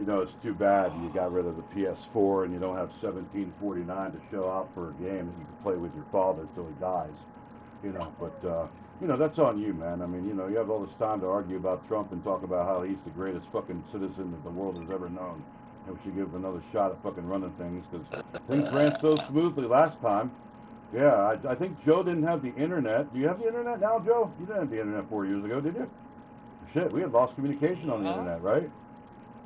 You know, it's too bad you got rid of the PS4 and you don't have 1749 to show off for a game that you can play with your father until he dies. You know, but you know, that's on you, man. I mean, you know, you have all this time to argue about Trump and talk about how he's the greatest fucking citizen that the world has ever known. And we should give him another shot at fucking running things because things ran so smoothly last time. Yeah, I think Joe didn't have the internet. Do you have the internet now, Joe? You didn't have the internet 4 years ago, did you? Shit, we had lost communication on the internet, right?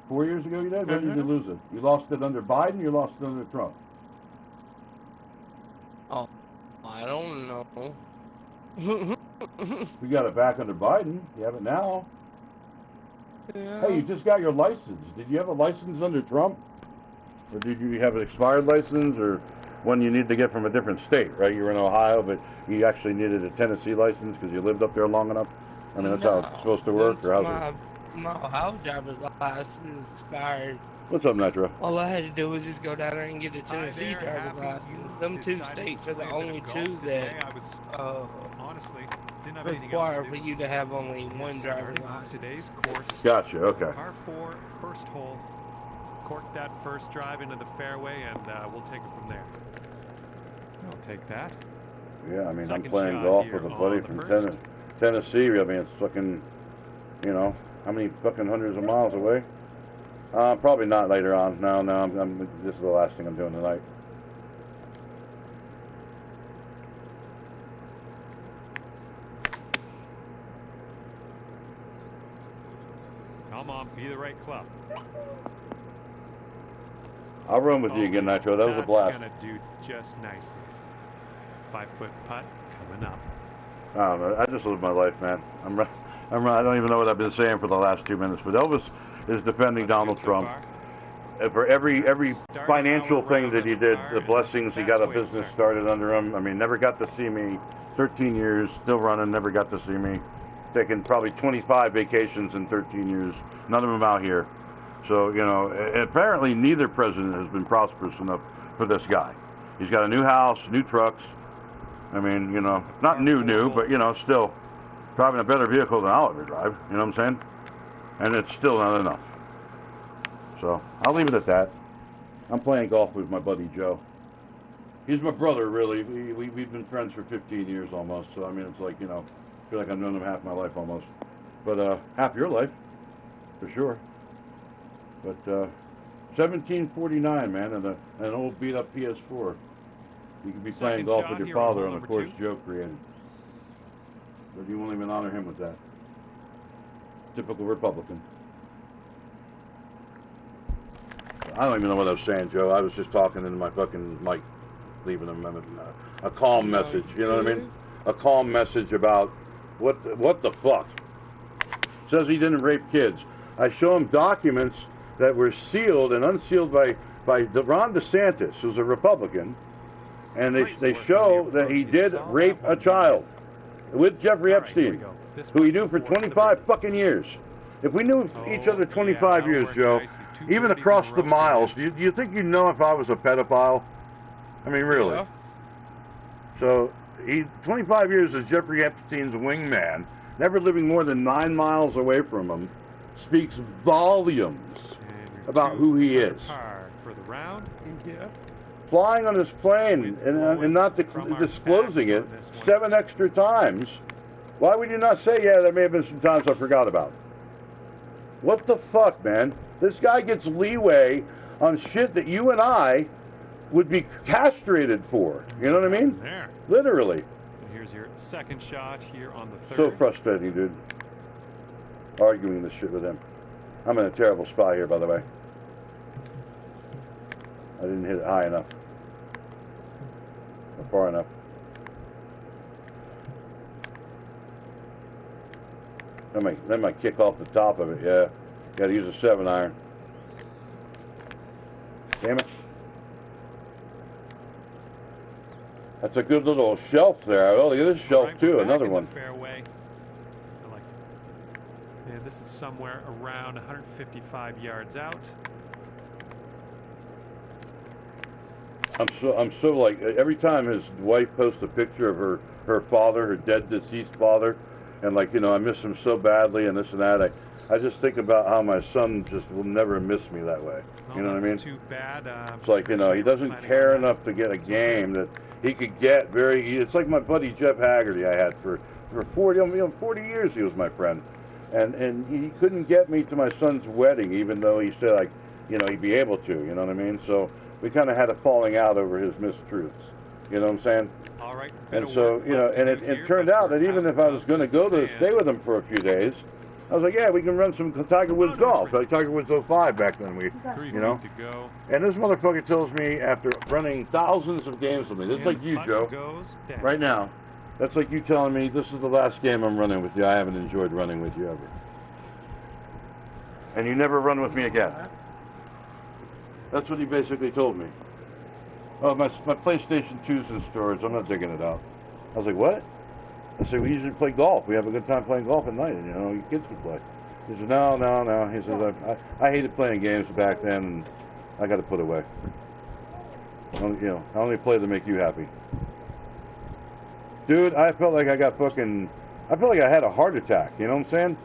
4 years ago you did? When did you lose it? You lost it under Biden, you lost it under Trump? Oh, I don't know. We got it back under Biden. You have it now. Yeah. Hey, you just got your license. Did you have a license under Trump? Or did you have an expired license or one you need to get from a different state, right? You were in Ohio, but you actually needed a Tennessee license because you lived up there long enough? I mean, that's how it's supposed to work, or how's it? My Ohio driver's license expired. What's up, Nitro? All I had to do was just go down there and get a Tennessee driver's license. Them two states are the only two that honestly didn't have anything require else to for do. you to have only one driver's license. Today's course. Gotcha, okay. Par 4, first hole. Cork that first drive into the fairway, and we'll take it from there. I'll take that. Yeah, I mean, Second I'm playing shot golf here with a on buddy the from first. Tennessee. I mean, it's fucking, you know, how many fucking hundreds of miles away? Probably not later on. No, this is the last thing I'm doing tonight. Come on, be the right club. I'll run with you again, Nitro. That was a blast. That's gonna do just nicely. 5-foot putt coming up. I don't know. I just live my life, man. I don't even know what I've been saying for the last 2 minutes, but Elvis is defending Donald Trump. For every financial thing that he did, the blessings, he got a business started under him. I mean, never got to see me. 13 years, still running, never got to see me. Taken probably 25 vacations in 13 years, none of them out here. So, you know, apparently neither president has been prosperous enough for this guy. He's got a new house, new trucks. I mean, you know, not new, but, you know, still driving a better vehicle than I'll ever drive. You know what I'm saying? And it's still not enough. So I'll leave it at that. I'm playing golf with my buddy Joe. He's my brother, really. We've been friends for 15 years almost. So, I mean, it's like, you know, I feel like I've known him half my life almost. But half your life, for sure. But 1749, man, and an old beat-up PS4. You could be playing golf with your father on the course Joe created. But you won't even honor him with that. Typical Republican. I don't even know what I was saying, Joe. I was just talking into my fucking mic, leaving him a calm message. You know what I mean? A calm message about what the fuck. Says he didn't rape kids. I show him documents that were sealed and unsealed by Ron DeSantis, who's a Republican, and they show that he did rape a child with Jeffrey Epstein, who he knew for 25 fucking years. If we knew each other 25 years, Joe, even across the miles, do you think you'd know if I was a pedophile? I mean, really. Yeah. So, 25 years as Jeffrey Epstein's wingman, never living more than 9 miles away from him, speaks volumes about who he is. For the round. Yeah. Flying on his plane and not disclosing it 7 extra times. Why would you not say, yeah, there may have been some times I forgot about? What the fuck, man? This guy gets leeway on shit that you and I would be castrated for. You know what I mean? There. Literally. And here's your second shot here on the third. So frustrating, dude. Arguing this shit with him. I'm in a terrible spot here, by the way. I didn't hit it high enough. Or far enough. That might kick off the top of it, yeah. Gotta use a 7-iron. Damn it. That's a good little shelf there. Oh, look at this shelf too, another one. Fairway. I like it. Yeah, this is somewhere around 155 yards out. I'm so like, every time his wife posts a picture of her father, her dead deceased father, and like, you know, I miss him so badly and this and that, I just think about how my son just will never miss me that way. Well, You know what I mean? Too bad. It's like, you know, he doesn't care enough to get a game that he could get very. It's like my buddy Jeff Haggerty I had for 40 years. He was my friend, and he couldn't get me to my son's wedding, even though he said, like, you know, he'd be able to. You know what I mean? So we kind of had a falling out over his mistruths. You know what I'm saying? All right. And so, you know, and it turned out that even if I was going to go to stay with him for a few days, I was like, yeah, we can run some Tiger Woods golf. Like Tiger Woods 05 back then, you know. And this motherfucker tells me after running thousands of games with me, this is like you, Joe, right now. That's like you telling me this is the last game I'm running with you. I haven't enjoyed running with you ever. And you never run with me again. That's what he basically told me. Oh, my PlayStation 2's in storage. I'm not digging it out. I was like, what? I said, we usually play golf. We have a good time playing golf at night, and, you know, your kids can play. He said, no. He says, I hated playing games back then, and I got to put it away. I only play to make you happy. Dude, I felt like I felt like I had a heart attack. You know what I'm saying?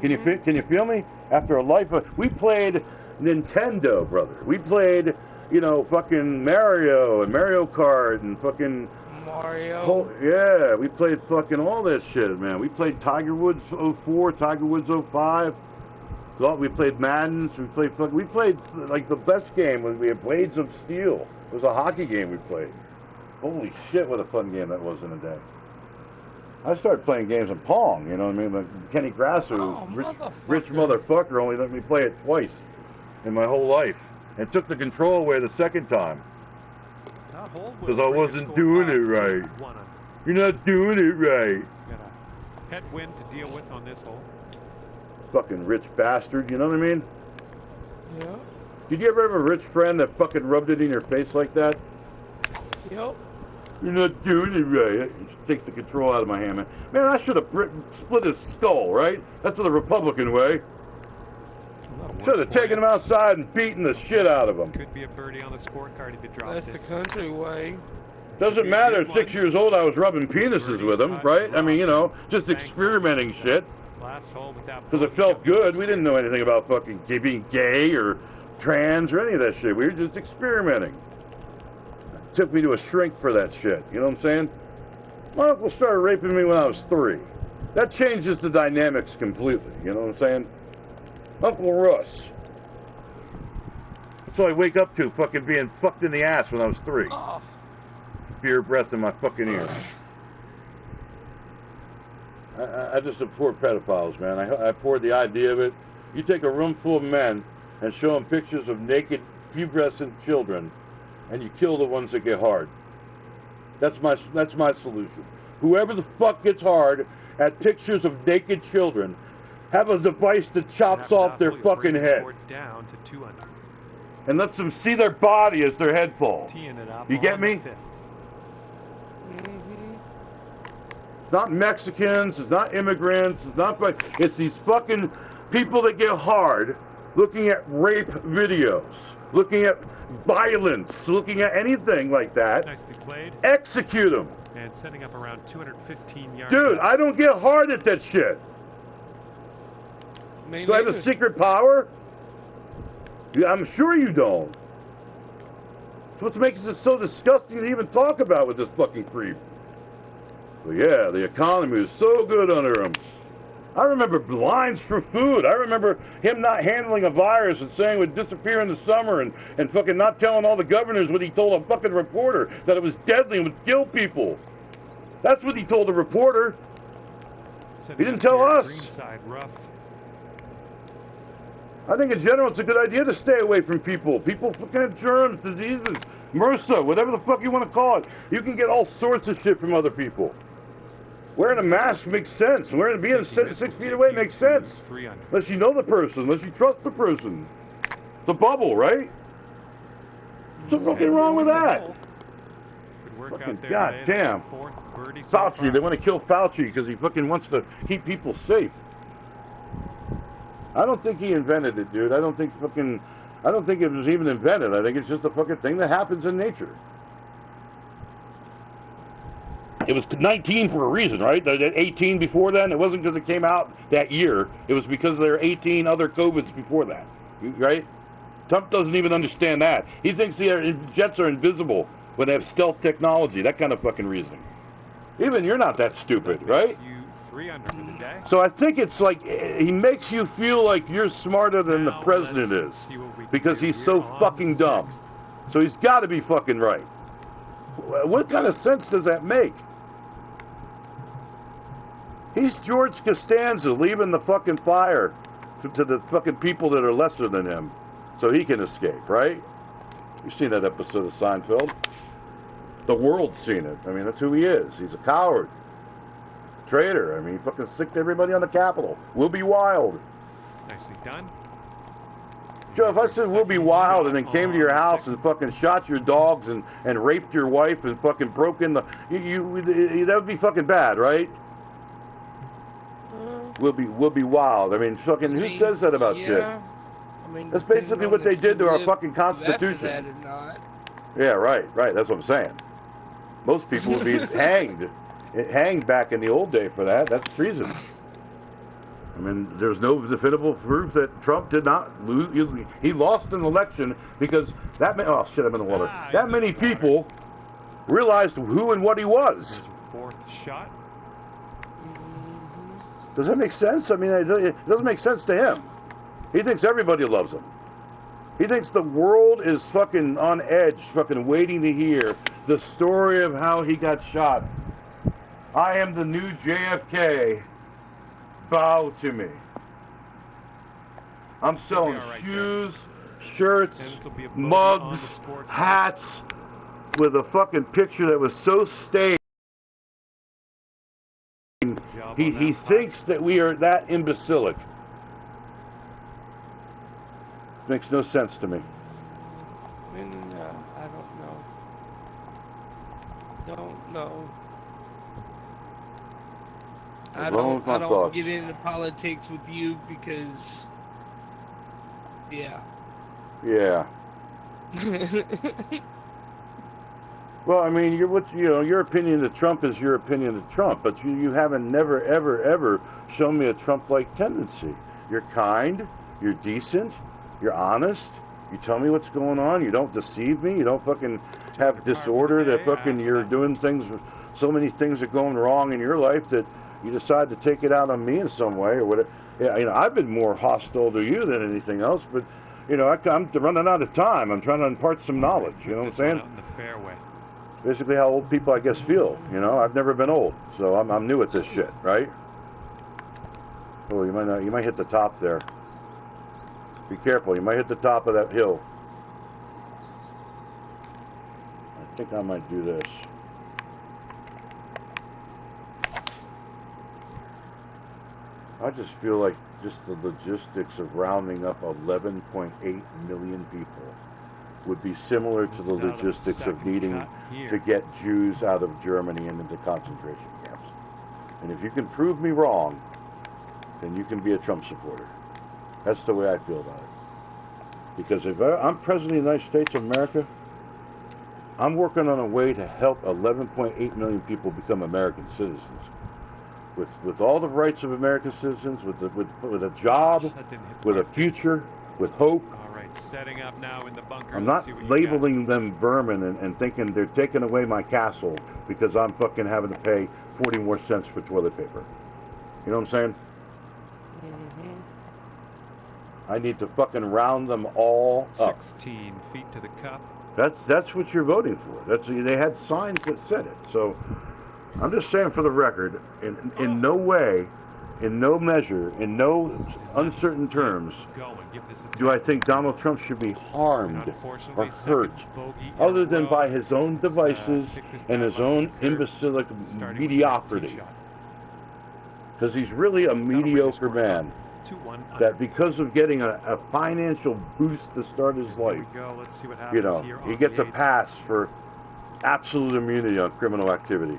Can you feel me? After a life of, we played Nintendo, brother. We played, you know, fucking Mario and Mario Kart and fucking Mario. Yeah, we played fucking all that shit, man. We played Tiger Woods 04, Tiger Woods 05. We played Maddens. We played like the best game was we had Blades of Steel. It was a hockey game we played. Holy shit, what a fun game that was in a day. I started playing games in Pong, you know what I mean? Like Kenny Grasso, rich motherfucker, only let me play it twice in my whole life. And took the control away the second time. Because I wasn't doing it right. You're not doing it right. Got a headwind to deal with on this hole. Fucking rich bastard, you know what I mean? Yeah. Did you ever have a rich friend that fucking rubbed it in your face like that? Yep. You're not doing it right. He takes the control out of my hand, man. Man, I should have split his skull, right? That's the Republican way. Should have taken him outside and beaten the shit out of him. Could be a birdie on the scorecard if you drop this. That's the country way. Doesn't matter. At 6 years old, I was rubbing penises with him, right? I mean, you know, just experimenting shit. Because it felt good. We didn't know anything about fucking being gay or trans or any of that shit. We were just experimenting. It took me to a shrink for that shit. You know what I'm saying? My uncle started raping me when I was 3. That changes the dynamics completely. You know what I'm saying? Uncle Russ. That's all I wake up to, fucking being fucked in the ass when I was 3. Fear breath in my fucking ear. I just abhor pedophiles, man. I abhor the idea of it. You take a room full of men and show them pictures of naked, pubescent children, and you kill the ones that get hard. That's my solution. Whoever the fuck gets hard at pictures of naked children, have a device that chops off their fucking head. Down to 2 under. And lets them see their body as their head falls. You get me? It's not Mexicans, it's not immigrants, it's these fucking people that get hard looking at rape videos, looking at violence, looking at anything like that. Nicely played. Execute them. And setting up around 215 yards. Dude, I don't get hard at that shit. Do I have a secret power? I'm sure you don't. It's what makes it so disgusting to even talk about with this fucking creep. But yeah, the economy is so good under him. I remember lines for food. I remember him not handling a virus and saying it would disappear in the summer and fucking not telling all the governors what he told a fucking reporter, that it was deadly and would kill people. That's what he told the reporter. He didn't tell us. Greenside, rough. I think in general it's a good idea to stay away from people. People fucking have germs, diseases, MRSA, whatever the fuck you want to call it. You can get all sorts of shit from other people. Wearing a mask makes sense. Being 6 feet away makes sense. Unless you know the person, unless you trust the person. It's a bubble, right? What's fucking wrong with that? Fucking goddamn. Fauci, they want to kill Fauci because he fucking wants to keep people safe. I don't think he invented it, dude. I don't think it was even invented. I think it's just a fucking thing that happens in nature. It was 19 for a reason, right? 18 before then. It wasn't because it came out that year. It was because there were 18 other COVIDs before that, right? Trump doesn't even understand that. He thinks the jets are invisible when they have stealth technology. That kind of fucking reasoning. Even you're not that stupid, right? You 300 for the day. So I think it's like he makes you feel like you're smarter than the president is because he's so fucking dumb. So he's got to be fucking right. What kind of sense does that make? He's George Costanza leaving the fucking fire to the fucking people that are lesser than him so he can escape, right? You've seen that episode of Seinfeld. The world's seen it. I mean, that's who he is. He's a coward. Traitor. I mean, he fucking sicked everybody on the Capitol. We'll be wild. Nicely done. Joe, if I said we'll be wild and then came to your house and fucking shot your dogs and raped your wife and fucking broke in the... that would be fucking bad, right? We'll be wild. I mean, fucking, who says that about shit? I mean, that's basically what they did to our fucking Constitution. Yeah, right. That's what I'm saying. Most people would be hanged back in the old day for that. That's treason. I mean, there's no definitive proof that Trump did not lose. He lost an election because that many... Oh, shit, I'm in the water. That many people realized who and what he was. There's your fourth shot. Does that make sense? I mean, it doesn't make sense to him. He thinks everybody loves him. He thinks the world is fucking on edge, fucking waiting to hear the story of how he got shot. I am the new JFK. Bow to me. I'm selling shoes, shirts, mugs, hats with a fucking picture that was so stained. He thinks that we are that imbecilic. Makes no sense to me. No, I don't know. I don't get into politics with you because, yeah. Well, I mean, your opinion of Trump is your opinion of Trump, but you haven't never ever shown me a Trump-like tendency. You're kind, you're decent, you're honest. You tell me what's going on. You don't deceive me. You don't fucking have disorder that fucking you're doing things. So many things are going wrong in your life that you decide to take it out on me in some way or whatever. Yeah, I've been more hostile to you than anything else, but I'm running out of time. I'm trying to impart some knowledge. You know what I'm saying? Out in the fairway. Basically, how old people, I guess, feel. I've never been old, so I'm new at this shit, right? Oh, you might hit the top there. Be careful. You might hit the top of that hill. I think I might do this. I just feel like just the logistics of rounding up 11.8 million people would be similar to the logistics of needing to get Jews out of Germany and into concentration camps. And if you can prove me wrong, then you can be a Trump supporter. That's the way I feel about it. Because if I'm President of the United States of America, I'm working on a way to help 11.8 million people become American citizens. With all the rights of American citizens, with a job, with a future, with hope. All right, setting up now in the bunker. I'm not labeling them vermin and thinking they're taking away my castle because I'm fucking having to pay 40 more cents for toilet paper. You know what I'm saying? I need to fucking round them all up. 16 feet to the cup. That's what you're voting for. They had signs that said it. So I'm just saying for the record, in no way, in no measure, in no uncertain terms, do I think Donald Trump should be harmed or hurt other than by his own devices and his own imbecilic mediocrity. Because he's really a mediocre man. That because of getting a financial boost to start his life, he gets a pass for absolute immunity on criminal activity.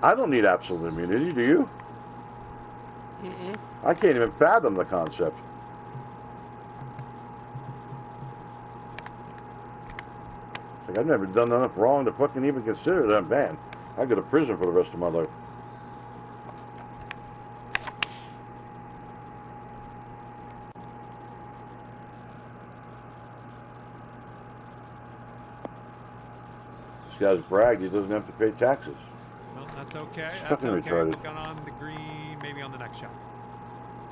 I don't need absolute immunity, do you? I can't even fathom the concept. Like, I've never done enough wrong to fucking even consider that. Man, I go to prison for the rest of my life. This guy's bragged he doesn't have to pay taxes. Well, that's okay. That's okay. Retarded. We've gone on the green, maybe on the next shot.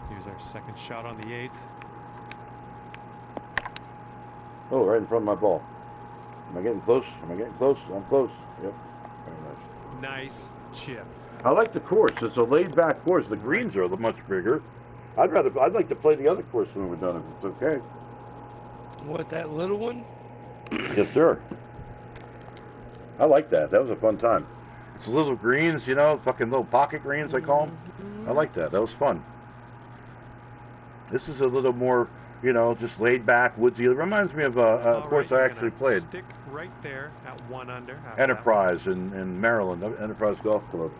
Here's our second shot on the 8th. Oh, right in front of my ball. Am I getting close? Am I getting close? I'm close. Yep. Very nice. Nice chip. I like the course. It's a laid-back course. The greens are much bigger. I'd like to play the other course when we're done, if it's okay. What, that little one? Yes, sir. I like that. That was a fun time. It's little greens, you know, fucking little pocket greens, I call them. I like that. That was fun. This is a little more, you know, just laid back, woodsy. It reminds me of a course I actually played. Stick right there at 1 under. Enterprise in Maryland, Enterprise Golf Club.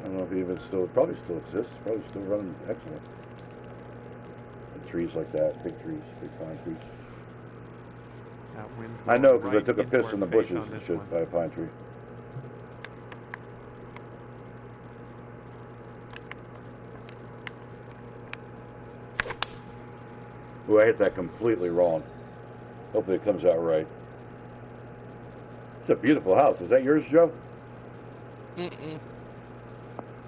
I don't know if it even still, it probably still exists. Probably still running excellent. And trees like that, big trees, big pine trees. I know because I took a piss in the bushes by a pine tree. Ooh, I hit that completely wrong. Hopefully it comes out right. It's a beautiful house. Is that yours, Joe? Mm-mm.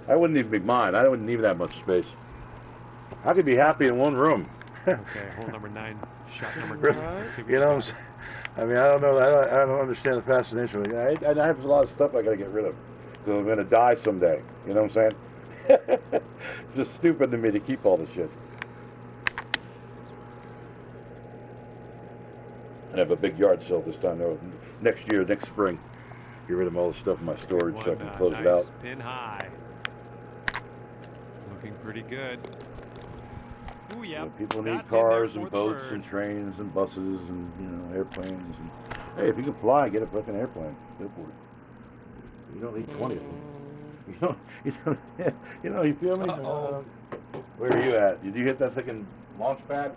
I wouldn't even be mine. I wouldn't need that much space. I could be happy in one room. Okay, hole number 9, shot number 2. Let's see what you know, I mean, I don't know. I don't understand the fascination. I have a lot of stuff I got to get rid of because I'm going to die someday. You know what I'm saying? It's just stupid to me to keep all this shit. I have a big yard sale this time. Next year, next spring. Get rid of all the stuff in my storage so I can close it out. Pin high. Looking pretty good. Ooh, yeah. People need cars and boats and trains and buses and, you know, airplanes. And, hey, if you can fly, get a fucking airplane. Go for it. You don't need 20 of them. You know, you feel me? Where are you at? Did you hit that fucking launch pad?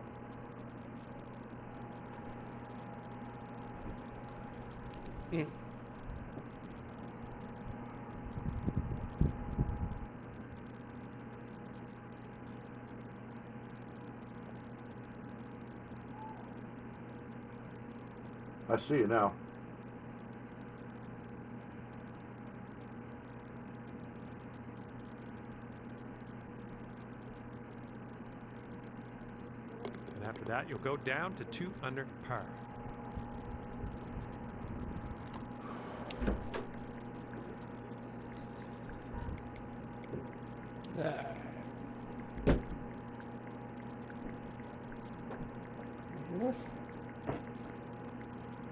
I see you now. And after that, you'll go down to 2 under par.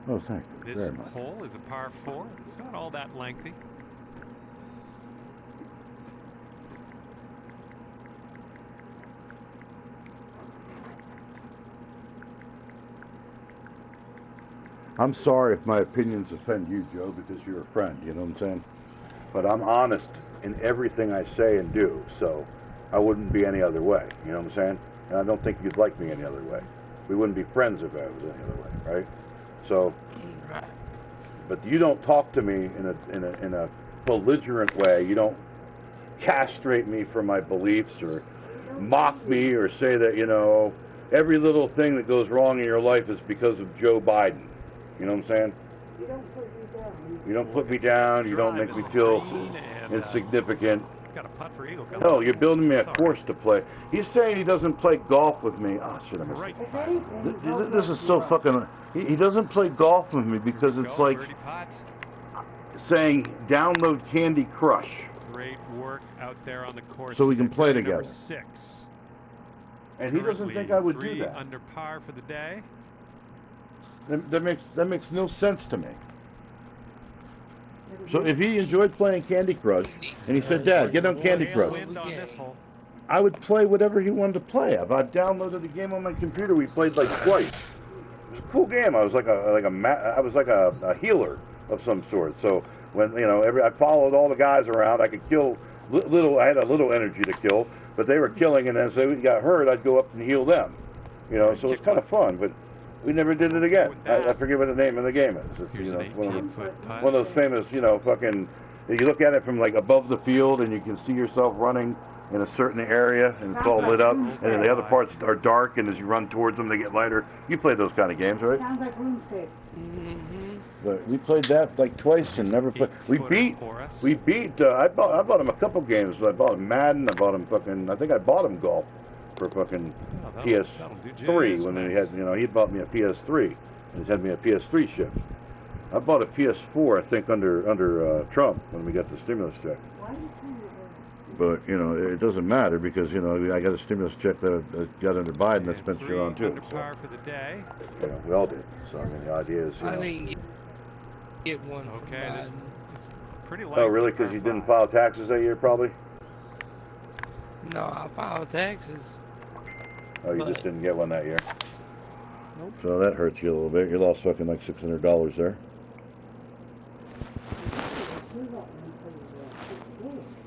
Oh, thank you. This hole is a par 4. It's not all that lengthy. I'm sorry if my opinions offend you, Joe, because you're a friend, you know what I'm saying? But I'm honest in everything I say and do, so I wouldn't be any other way, you know what I'm saying? And I don't think you'd like me any other way. We wouldn't be friends if I was any other way, right? So, but you don't talk to me in a belligerent way. You don't castrate me for my beliefs or mock me or say that, you know, every little thing that goes wrong in your life is because of Joe Biden. You know what I'm saying? You don't put me down. You don't put me down. You don't make me feel insignificant. Got a putt for eagle. No, you're building me a course to play. He's saying he doesn't play golf with me. Oh, shit, I missed it. This is so fucking... He doesn't play golf with me because it's like saying download Candy Crush. Great work out there on the course. So we can play together. Number 6. And he doesn't think I would do that. 3 under par for the day. That makes no sense to me. So if he enjoyed playing Candy Crush, and he said, Dad, get on Candy Crush, I would play whatever he wanted to play. If I downloaded the game on my computer, we played like twice. It was a cool game. I was like a healer of some sort. So when, you know, I followed all the guys around. I could kill little. I had a little energy to kill, but they were killing, and as they got hurt, I'd go up and heal them. You know, so it's kind of fun. But We never did it again. I forget what the name of the game is. It's, Here's you know, an one 18-foot putt. of those famous, you know, fucking. You look at it from like above the field, and you can see yourself running in a certain area, and it's all lit up, and then the other parts are dark, and as you run towards them, they get lighter. You played those kind of games, right? Sounds like RuneScape. But we played that like twice and never played. We beat. I bought him a couple games. I bought him Madden. I bought him fucking. I think I bought him golf for fucking PS3 when he had. You know, he bought me a PS3 and he had me a PS3 ship. I bought a PS4, I think, under Trump when we got the stimulus check. But you know, it doesn't matter because you know I got a stimulus check that I got under Biden. That's been shit on too. Under par for the day. You know, we all did. So I mean, the idea is. I didn't get one. Okay, this is pretty light. Oh, really? Because you didn't file taxes that year, probably. No, I filed taxes. Oh, you just didn't get one that year. Nope. So that hurts you a little bit. You lost fucking like $600 there.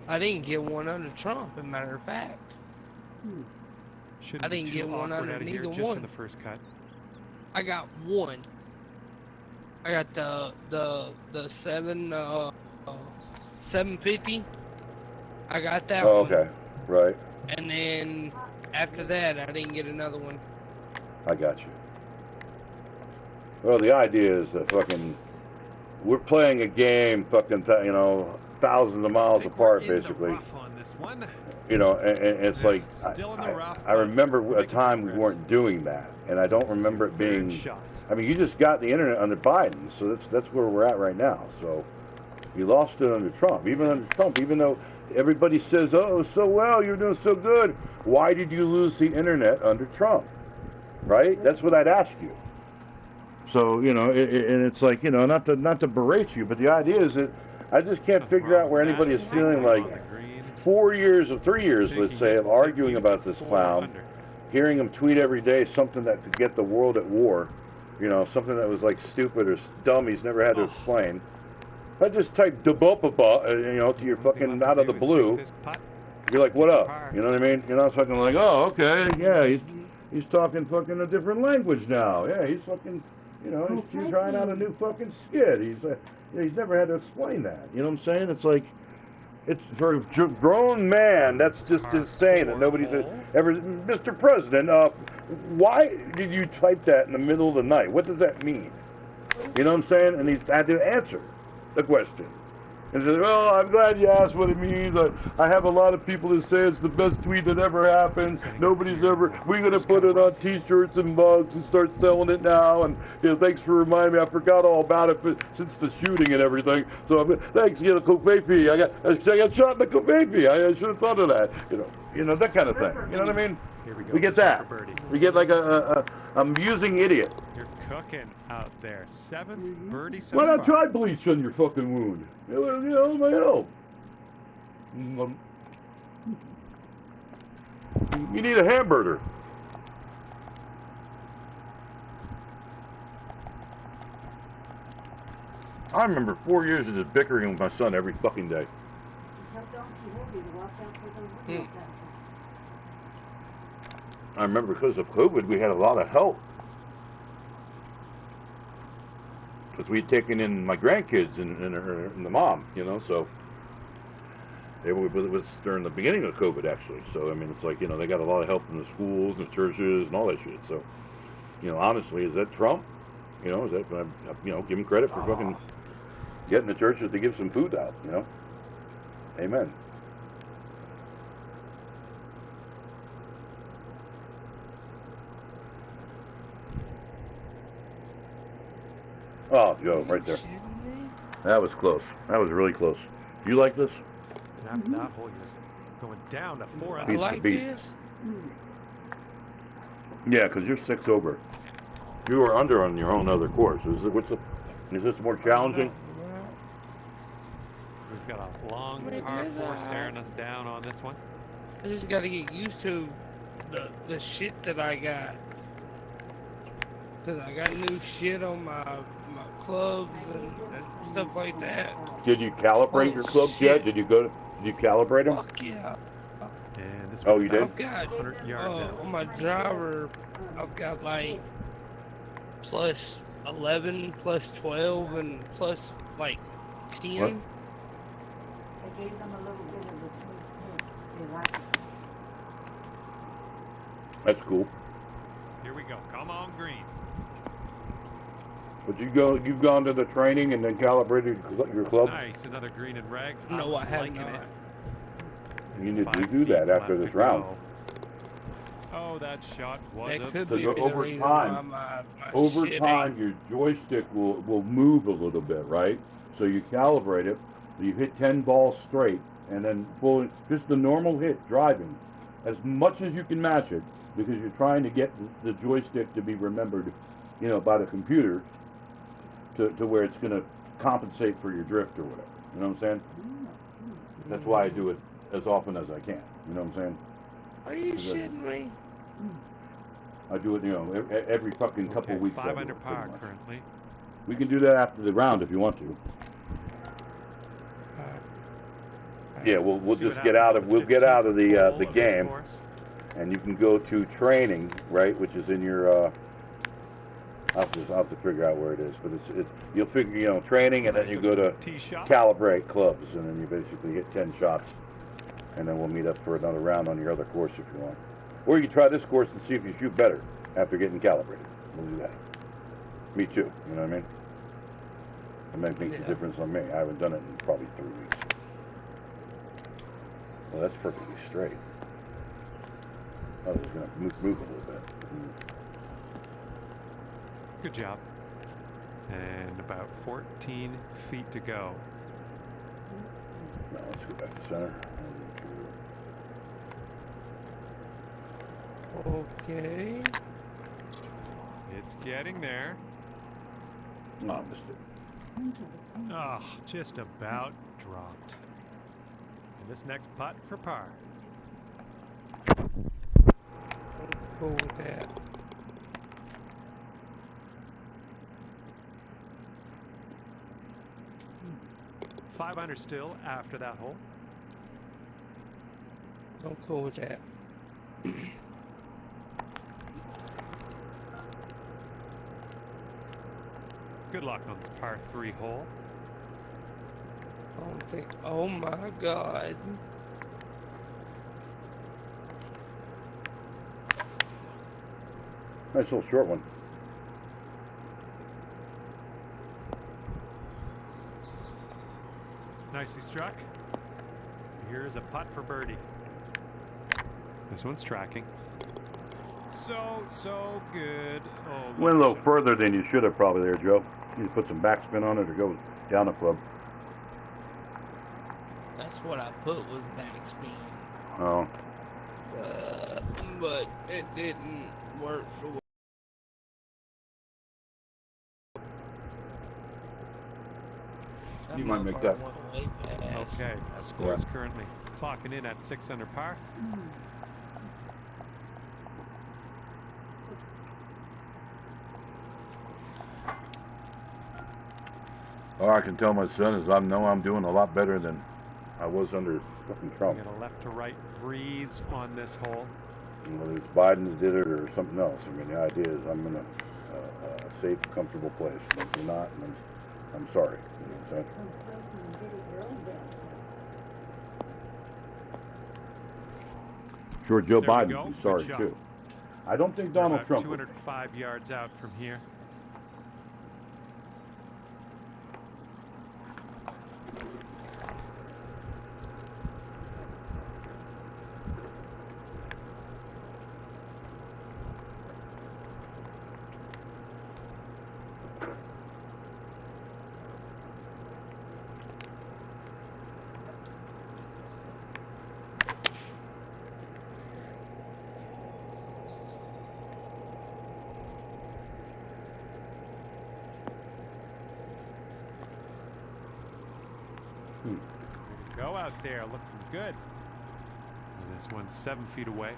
I didn't get one under Trump, as a matter of fact. I didn't get one under neither just one. In the first cut. I got one. I got the 750. I got that Oh, one. okay. Right. And then after that, I didn't get another one. I got you. Well, the idea is that fucking we're playing a game, fucking, you know, thousands of miles apart, basically. You know, and it's like I remember a time we weren't doing that, and I don't remember it being. I mean, you just got the internet under Biden, so that's where we're at right now. So you lost it under Trump, even though everybody says, "Oh, so well, you're doing so good." Why did you lose the internet under Trump? Right? That's what I'd ask you. So you know, and it's like, you know, not to berate you, but the idea is that I just can't figure out where anybody is feeling like 3 years, let's say, of arguing about this clown, hearing him tweet every day something that could get the world at war, you know, something that was like stupid or dumb he's never had to explain. If I just type "dubopapa," you know, to your fucking out of the blue, you're like, "What up?" You know what I mean? You're not fucking like, "Oh, okay, yeah, he's talking fucking a different language now. Yeah, he's fucking, you know, he's trying out a new fucking skit. He's never had to explain that. You know what I'm saying? It's like, it's for a grown man. That's just insane that nobody's ever. Mr. President, why did you type that in the middle of the night? What does that mean? You know what I'm saying? And he's had to answer the question. And says, "Well, I'm glad you asked what it means. I have a lot of people that say it's the best tweet that ever happened. We're going to put it on T-shirts and mugs and start selling it now. And you know, thanks for reminding me. I forgot all about it since the shooting and everything. So thanks, you know, Kofafi. I got shot in the Kofafi. I should have thought of that. You know that kind of thing. You know what I mean? Here we go. We get that. We get like a amusing idiot. You're cooking out there. 7th birdie so Why far. not try bleach on your fucking wound? You know, it might help. You need a hamburger. I remember 4 years of just bickering with my son every fucking day. I remember because of COVID, we had a lot of help. Because we had taken in my grandkids and the mom, you know, so it was during the beginning of COVID, actually. So, I mean, it's like, you know, they got a lot of help from the schools and churches and all that shit. So, you know, honestly, is that Trump? You know, is that, you know, give him credit for fucking getting the churches to give some food out, you know? Amen. Oh, Joe, right there. That was close. That was really close. Do you like this? After that hole, you're going down to 4 I like this. Yeah, because you're 6 over. You were under on your own other course. Is this more challenging? We've got a long par 4 staring us down on this one. I just got to get used to the shit that I got. Because I got new shit on my clubs and stuff like that. Did you calibrate your clubs yet? Did you calibrate them? Fuck yeah. And this you did? I've got 100 yards out. on my driver, I've got like plus 11, plus 12, and plus like 10. What? I gave them a little bit of the sweet hint. They like it. That's cool. Here we go. Come on, green. But you've gone to the training and then calibrated your club? Nice. Another green and reg. No, I I'm have liking not. it. You need to 5 do that feet after left this to round. go. Oh, that shot was That a could Because be the over reason time- why my Over shit time, ain't- your joystick will move a little bit, right? So you calibrate it. You hit 10 balls straight, and then just the normal hit driving, as much as you can match it, because you're trying to get the joystick to be remembered, by the computer, to where it's going to compensate for your drift or whatever. You know what I'm saying? That's why I do it as often as I can. You know what I'm saying? Are you shitting me? I do it, every fucking couple Okay, weeks. I 5 do under it, pretty par much. currently. We can do that after the round if you want to. Yeah, we'll See what just get happens out on of the the hole of this game, course. and you can go to training, right, which is in your. I'll have to figure out where it is, but it's you'll figure training, and then you go to tee shot. calibrate clubs, and then you basically hit 10 shots, and then we'll meet up for another round on your other course if you want, or you can try this course and see if you shoot better after getting calibrated. We'll do that. Me too. You know what I mean? It might make a difference on me. I haven't done it in probably 3 weeks. Well, that's perfectly straight. Oh, it's going to move a little bit. Good job. And about 14 feet to go. Now let's go back to center. Okay. It's getting there. No, I missed it. Oh, just about dropped. And this next putt for par. Let's go with that. Five under still after that hole. Don't go with that. Good luck on this par 3 hole. I don't think. Oh my God. Nice little short one. Nicely struck. Here's a putt for birdie. This one's tracking. So good. Oh, Went a little further than you should have probably there, Joe. You need to put some backspin on it or go down the club. That's what I put was backspin. Oh. But it didn't work the way. You might make that. Okay, scores currently clocking in at 6 under par. All I can tell my son is I know I'm doing a lot better than I was under fucking We Trump. got a left to right breeze on this hole. Whether it's Biden did it or something else. I mean, the idea is I'm in a safe, comfortable place. And if you're not, then I'm sorry. You know what I'm saying? Sure, Joe There we Biden go. would be Good sorry shot. too. I don't think We're Donald about Trump would. 205 yards out from here. Go out there, looking good. And this one's 7 feet away.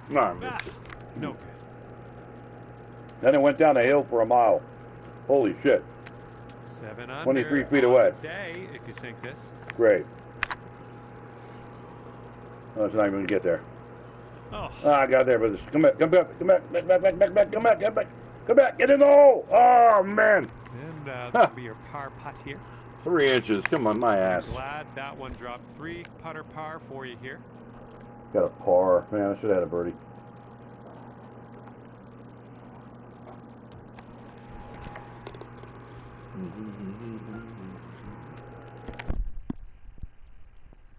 No, I missed it. No good. Then it went down a hill for a mile. Holy shit. 7 under. 23 feet on away. the day, if you sink this. Great. No, it's not even going to get there. Oh. Ah, I got there, but come back, come back, come back, back, back, back, back, back, come back, get back, come back, get in the hole. Oh man. And this will be your par putt here. 3 inches. Come on, my ass. I'm glad that one dropped 3 putter par for you here. Got a par. Man, I should have had a birdie.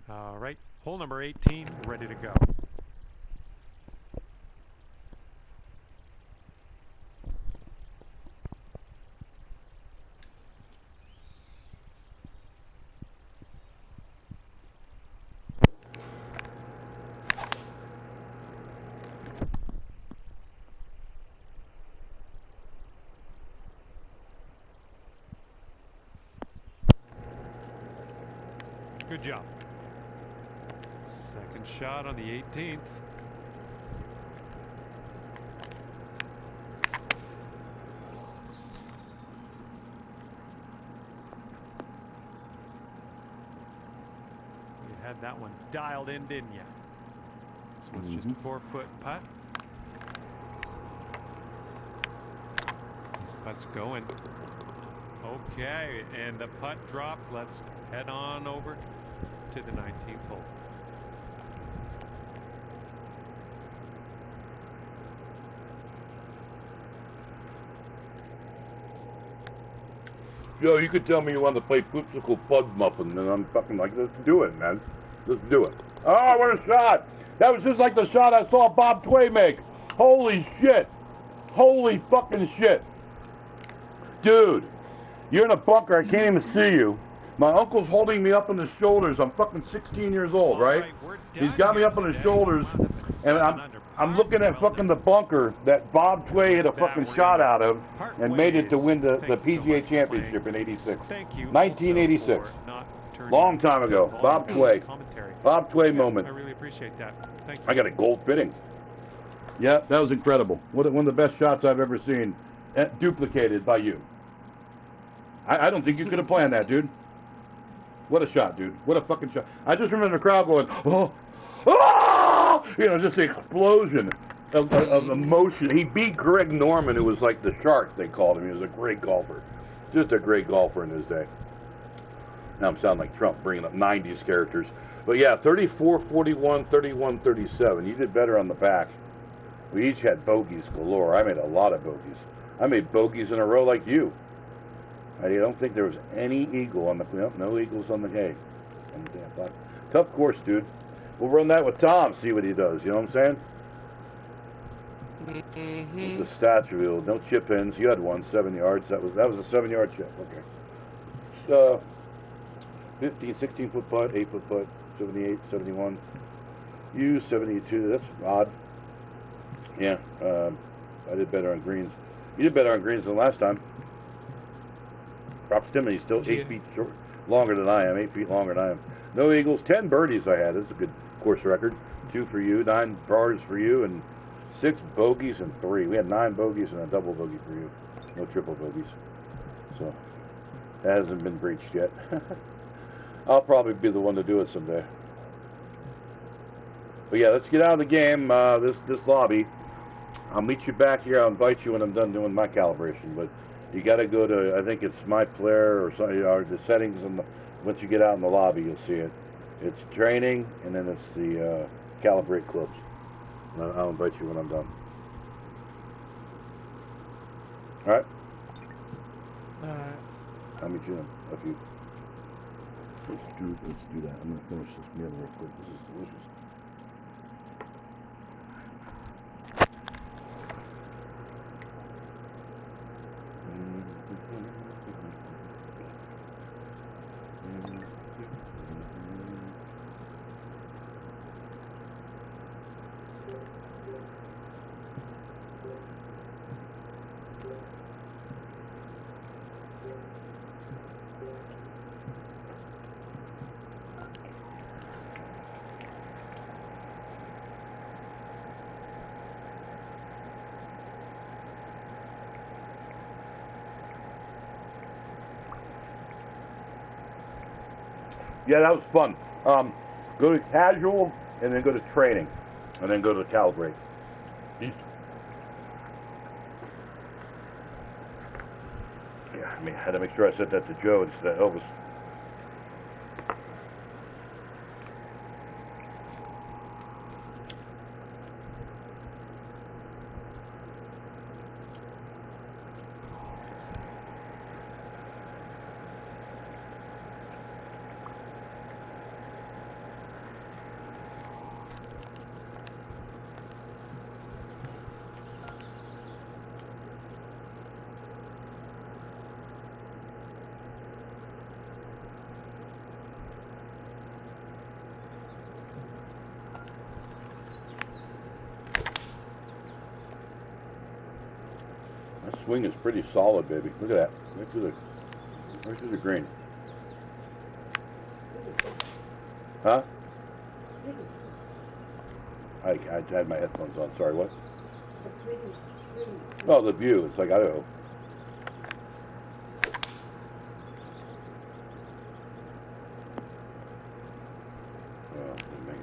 All right, hole number 18, ready to go. Good job. Second shot on the 18th. You had that one dialed in, didn't you? This one's just a 4-foot putt. This putt's going. Okay, and the putt dropped. Let's head on over to the 19th hole. Yo, you could tell me you wanted to play Popsicle Fudge Muffin, and I'm fucking like, let's do it, man. Let's do it. Oh, what a shot! That was just like the shot I saw Bob Tway make. Holy shit. Holy fucking shit. Dude, you're in a bunker. I can't even see you. My uncle's holding me up on his shoulders. I'm fucking 16 years old, right? He's got me up on his shoulders, and I'm looking at fucking the bunker that Bob Tway hit a fucking shot out of and made it to win the PGA Championship in 86. 1986. Long time ago. Bob Tway. Bob Tway moment. I really appreciate that. Thank you. I got a gold fitting. Yeah, that was incredible. One of the best shots I've ever seen, duplicated by you. I don't think you could have planned that, dude. What a shot, dude. What a fucking shot. I just remember the crowd going, oh, oh! You know, just the explosion of emotion. He beat Greg Norman, who was like the Shark, they called him. He was a great golfer. Just a great golfer in his day. Now I'm sounding like Trump, bringing up 90s characters. But yeah, 34, 41, 31, 37. You did better on the back. We each had bogeys galore. I made a lot of bogeys. I made bogeys in a row like you. I don't think there was any eagle on the... No eagles on the hay. Tough course, dude. We'll run that with Tom, see what he does. You know what I'm saying? The stats revealed. No chip ins. You had one, 7 yards. That was a 7-yard chip. Okay. So, 15, 16-foot putt, 8-foot putt, 78, 71. You, 72. That's odd. Yeah, I did better on greens. You did better on greens than last time. Proximity still 8 feet short, longer than I am. 8 feet longer than I am. No eagles. 10 birdies I had. That's a good course record. 2 for you, 9 pars for you, and 6 bogeys and 3. We had 9 bogeys and a double bogey for you. No triple bogeys. So that hasn't been breached yet. I'll probably be the one to do it someday. But yeah, let's get out of the game. This lobby. I'll meet you back here. I'll invite you when I'm done doing my calibration. But you got to go to, I think it's My Player or something, or the settings. Once you get out in the lobby, you'll see it. It's training, and then it's the calibrate clubs. I'll invite you when I'm done. All right? All right. I'll meet you in a few. Let's do that. I'm going to finish this meal real quick. This is delicious. Yeah, that was fun. Go to casual and then go to training. and then go to calibrate. Yeah, I mean, I had to make sure I said that to Joe instead of Elvis. That swing is pretty solid, baby. Look at that. Right to the green. Huh? I had my headphones on. Sorry, what? Oh, the view. It's like Idaho. Oh, didn't make it.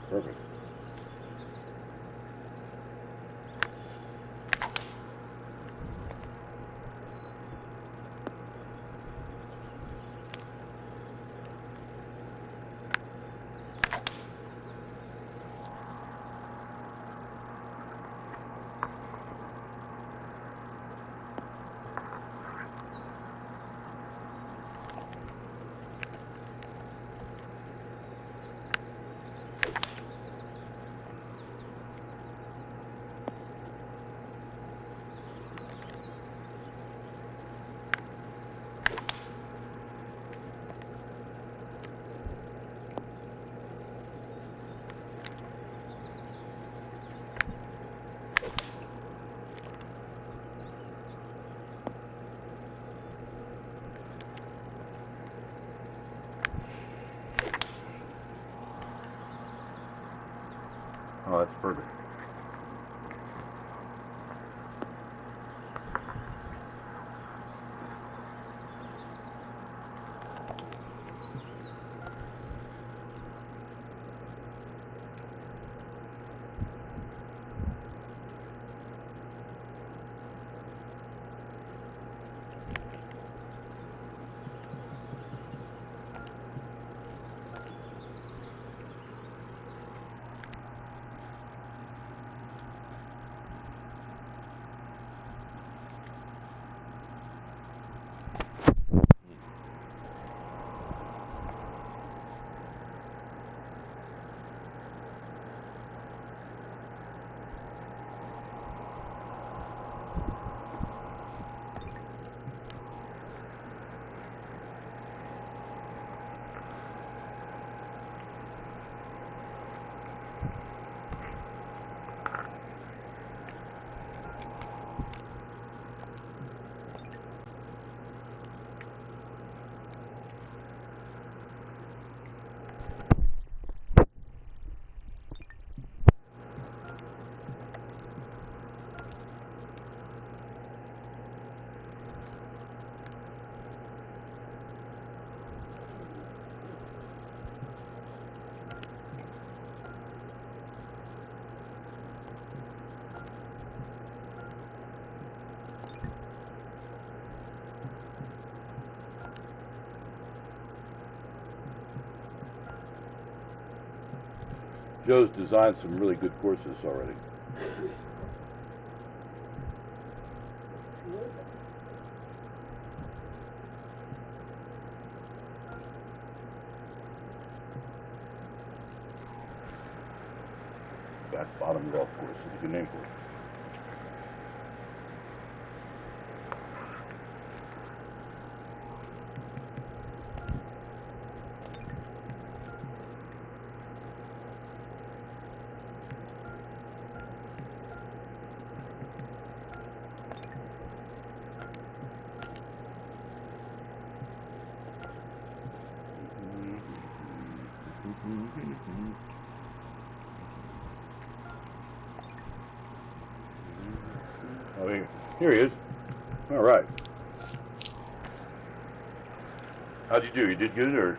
Perfect. Oh, that's perfect. Joe's designed some really good courses already. Back bottom golf course, that's a good name for it. Oh, here he is. All right. How'd you do? You did good, or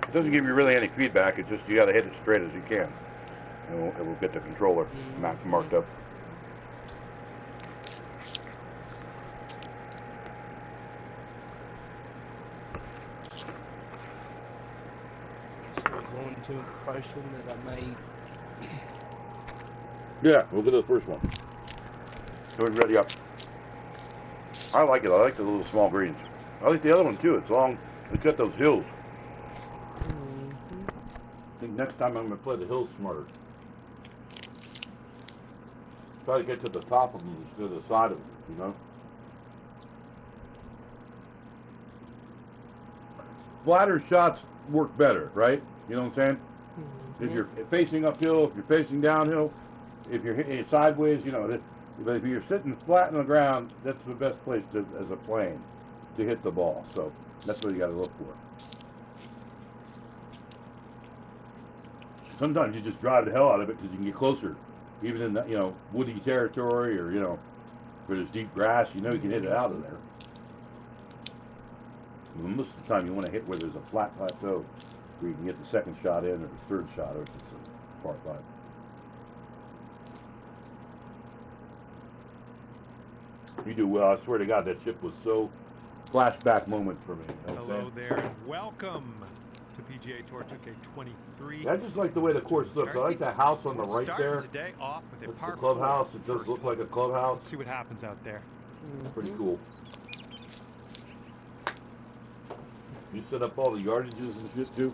it doesn't give you really any feedback. It's just you got to hit it straight as you can, and it will get the controller marked up. So we're going to the first one that I made. Yeah, we'll go to the first one. So we're ready up. I like it. I like the little small greens. I like the other one too. It's long. It's got those hills. I think next time I'm going to play the hills smarter. Try to get to the top of them instead of the side of them, you know? Flatter shots work better, right? You know what I'm saying? If you're facing uphill, if you're facing downhill, if you're hitting it sideways, you know, but if you're sitting flat on the ground, that's the best place as a plane to hit the ball. So that's what you got to look for. Sometimes you just drive the hell out of it because you can get closer, even in that, you know, woody territory, or, you know, where there's deep grass. You know you can hit it out of there. But most of the time you want to hit where there's a flat plateau, where you can get the second shot in or the third shot if it's a far flat. You do well. I swear to God, that chip was so flashback moment for me. You know Hello there, and welcome to PGA Tour 2K23. I just like the way the course looks. I like that house on the right there. Today off with a That's the clubhouse. It does look like a clubhouse. Let's see what happens out there. It's pretty cool. You set up all the yardages and shit too?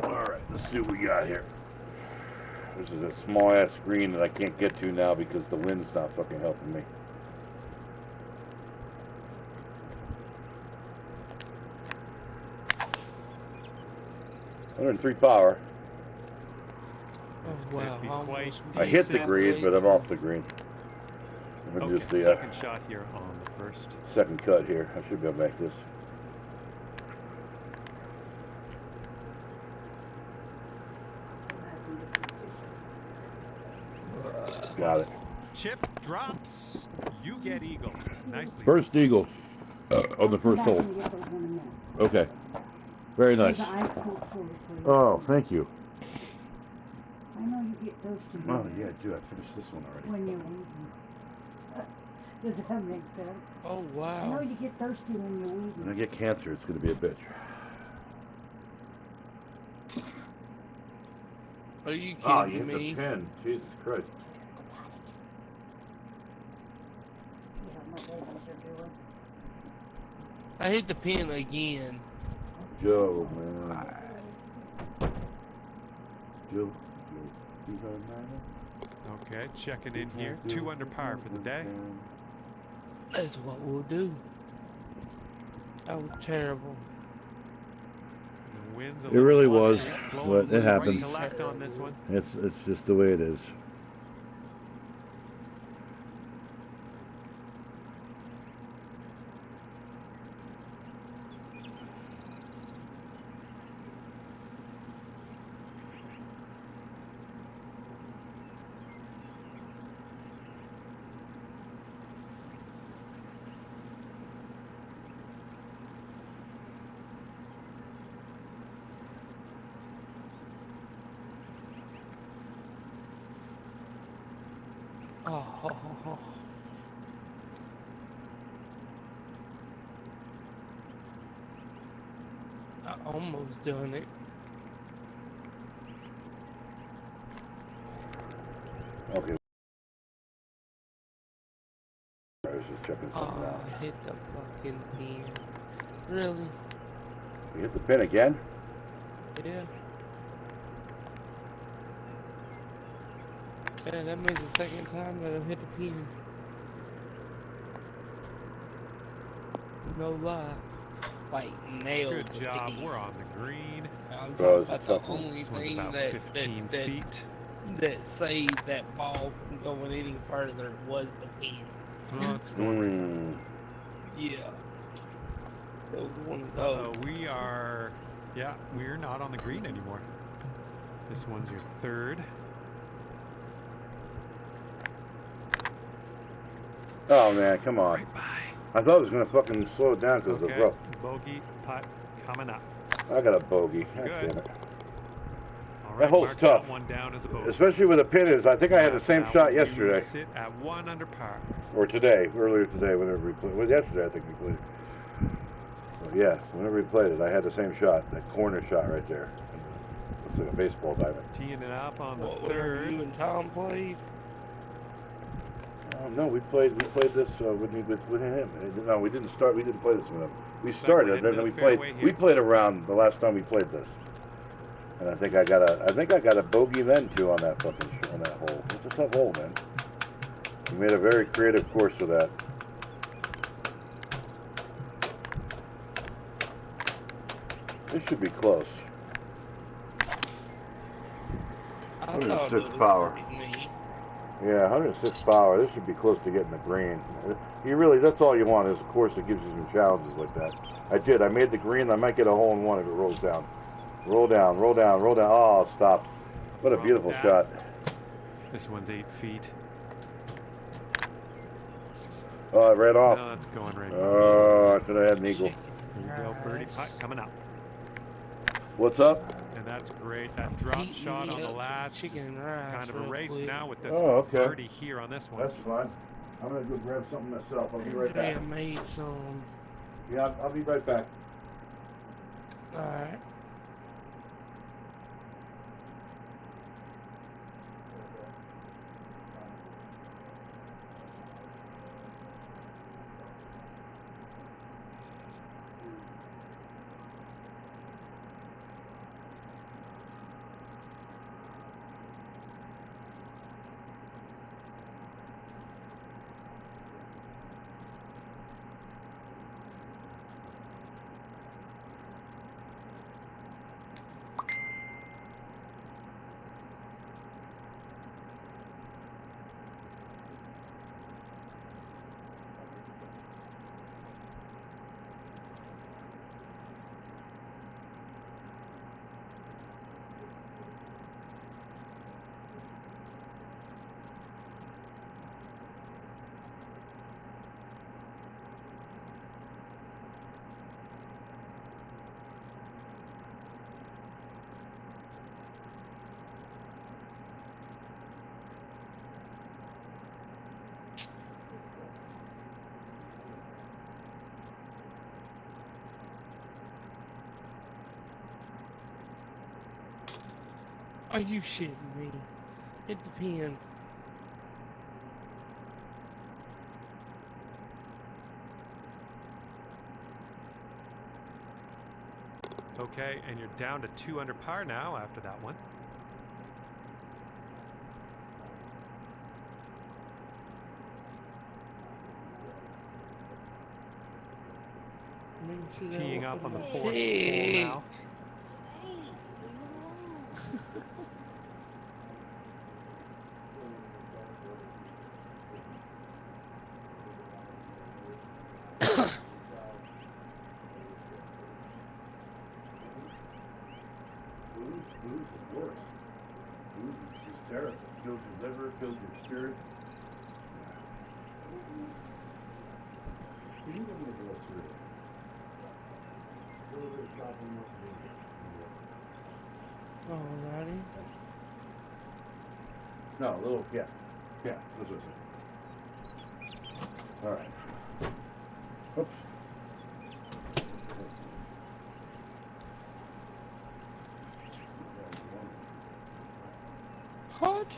Alright, let's see what we got here. This is a small ass screen that I can't get to now because the wind's not fucking helping me. .103 power. Oh, wow. I hit the green, but I'm off the green. Okay, Just the second shot here on the first. Second cut here. I should be able to make this. Got it. Chip drops. You get eagle. Nicely. First eagle on the first hole. Okay. Very nice. Oh, thank you. I know you get those two. Oh, yeah, I do. I finished this one already. When you're weeding. Does that make sense? Oh, wow. I know you get those two when you're weeding. When I get cancer, it's going to be a bitch. Are you Oh, kidding you hit me? the pin. Jesus Christ. I hit the pin again. Joe, man. Joe. Okay, checking in here. 2 under par for the day. That's what we'll do. That was terrible. The wind's a It little really blustery, was, blowing but it happened. right to left on this one. It's just the way it is. Oh. I almost done it. Okay. I was just checking something Oh, out. I hit the fucking pin. Really? You hit the pin again? Yeah. Yeah, that means the second time that I've hit the pin. No lie. Like, nailed Good the job. pin. We're on the green. I'm Oh, talking it's about the a tough one. only This one's thing about that 15 feet. that saved that ball from going any further was the pin. Oh, it's going. Yeah. It was one of Oh, those. we're not on the green anymore. This one's your third. Oh man, come on. Right by. I thought it was gonna fucking slow it down because it was Okay, rough. bogey putt coming up. I got a bogey. God Good. damn it. All That right, hole's mark tough. that one down as a bogey. Especially with the pin is. I think I had the same That shot one, you yesterday. sit at 1 under par. Or today, earlier today, whenever we played. Well, yesterday I think we played. So yeah, whenever we played it, I had the same shot, that corner shot right there. Looks like a baseball diamond. Teeing it up on the Whatever third. you and Tom played. No, we played this with him. No, we didn't start. We didn't play this with him. We Looks like started, we're and heading then to we the played. fairway here. We played around the last time we played this, and I think I got a bogey then too on that fucking on that hole. It's a tough hole, man. We made a very creative course for that. This should be close. I thought 106 it was power. pretty neat. Yeah, 106 power. This should be close to getting the green. You really, that's all you want is a course that gives you some challenges like that. I did. I made the green. I might get a hole in one if it rolls down. Roll down, roll down, roll down. Oh, stop. What a beautiful shot. This one's 8 feet. Oh, it ran off. No, that's going right. Oh, I should have had an eagle. There you go, birdie putt coming up. What's up? And that's great. That drop shot on the last chicken is and rice kind of a real race quick. now with this Oh, okay. birdie here on this one. That's fine. I'm going to go grab something myself. I'll be right back. I made some. Yeah, I'll be right back. Alright. Are you shitting me? Hit the pin. Okay, and you're down to 2 under par now after that one. Teeing up on the 4th hole now. Hey, leave it alone. Booze is worse. Booze is terrible. Kills your liver, kills your spirit. You need to go through it. A little bit of shopping must be. Alrighty. No, a little, yeah. Yeah, this is it. All right. Oops. What?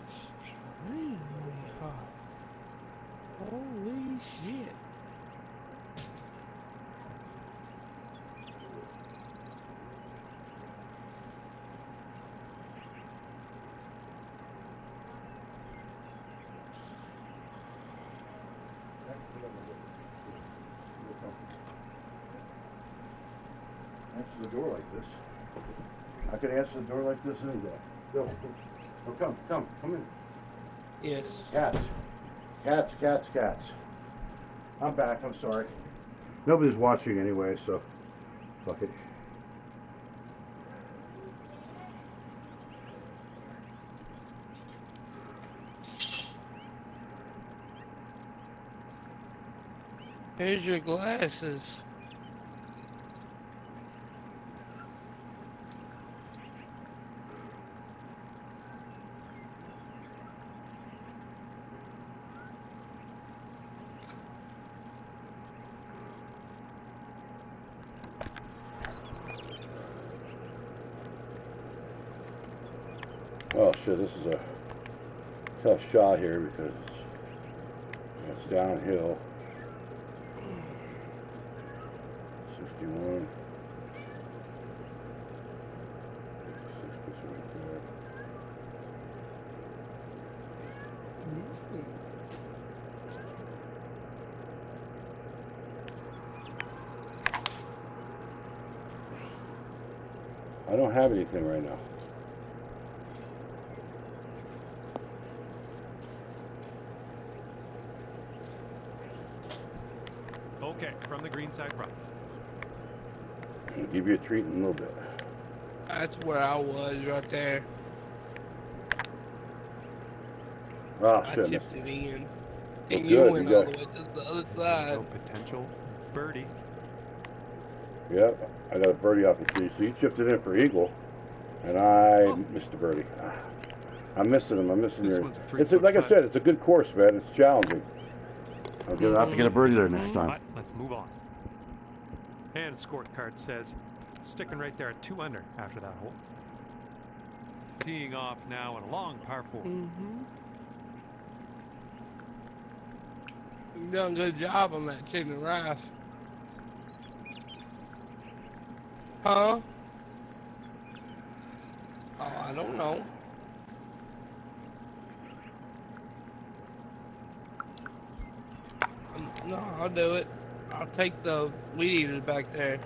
Extremely hot. Holy shit. Answer the door like this. I could answer the door like this any day. Bill, oh, come in. Yes. Cats. I'm back, I'm sorry. Nobody's watching anyway, so fuck it. Here's your glasses. Oh shit, this is a tough shot here because it's downhill. 61. 66 right there. I don't have anything right now. Okay, from the green side rough. I'll give you a treat in a little bit. That's where I was right there. Oh I shit. chipped it in. Oh, And you good, went you all got- the way to the other side. No potential birdie. Yep, I got a birdie off the tree. So you chipped it in for eagle, and I missed the birdie. I'm missing him. I'm missing This your. one's a It's 3-foot like I putt. said, it's a good course, man. It's challenging. I'm gonna have to get a birdie there next time. But let's move on. And scorecard says sticking right there at 2 under after that hole. Teeing off now in a long par 4. You done a good job on that chicken and rice. Huh? Oh, I don't know. No, I'll do it. I'll take the weed eaters back there.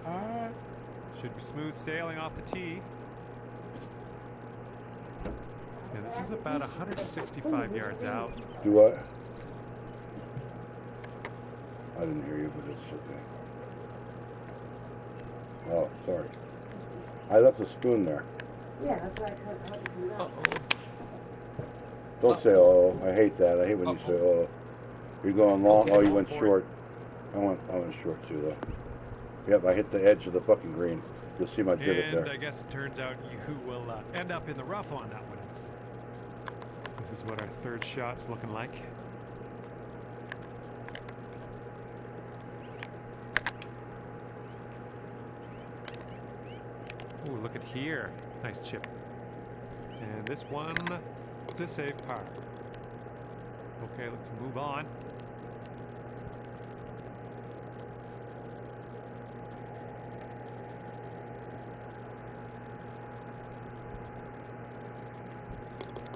Alright. Should be smooth sailing off the tee. And this is about 165 yards out. Do what? I didn't hear you, but it's okay. Oh, sorry. I left a spoon there. Yeah, that's why I couldn't help you know. Uh-oh. Don't say oh. I hate that. I hate when you say oh. You're going long. Oh, you went short. I went short too, though. Yep, I hit the edge of the fucking green. You'll see my divot And there. I guess it turns out you will end up in the rough on that one instead. This is what our third shot's looking like. Ooh, look at here. Nice chip. And this one is a safe par. Okay, let's move on.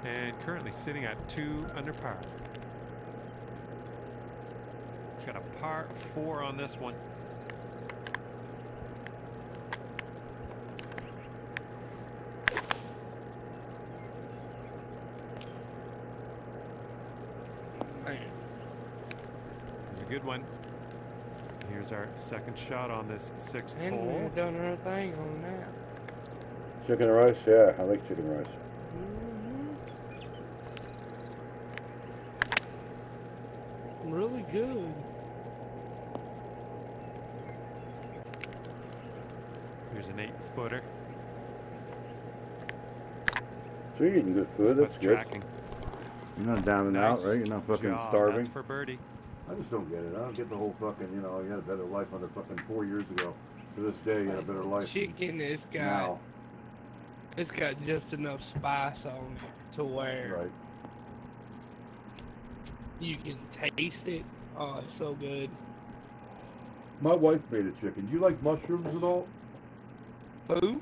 And currently sitting at 2 under par. Got a par 4 on this one. Man. It's a good one. Here's our second shot on this 6th And hole. we've done our thing on that. Chicken and rice? Yeah, I like chicken rice. Really good. Here's an 8-footer. So you're eating good food. That's good. Tracking. You're not down and Nice out, right? You're not fucking job. starving. That's for birdie. I just don't get it. I don't get the whole fucking, you know, you had a better life under fucking 4 years ago. To this day, you had a better life. Chicken has got, now. it's got just enough spice on it to where Right. you can taste it. Oh, it's so good. My wife made a chicken. Do you like mushrooms at all? Who?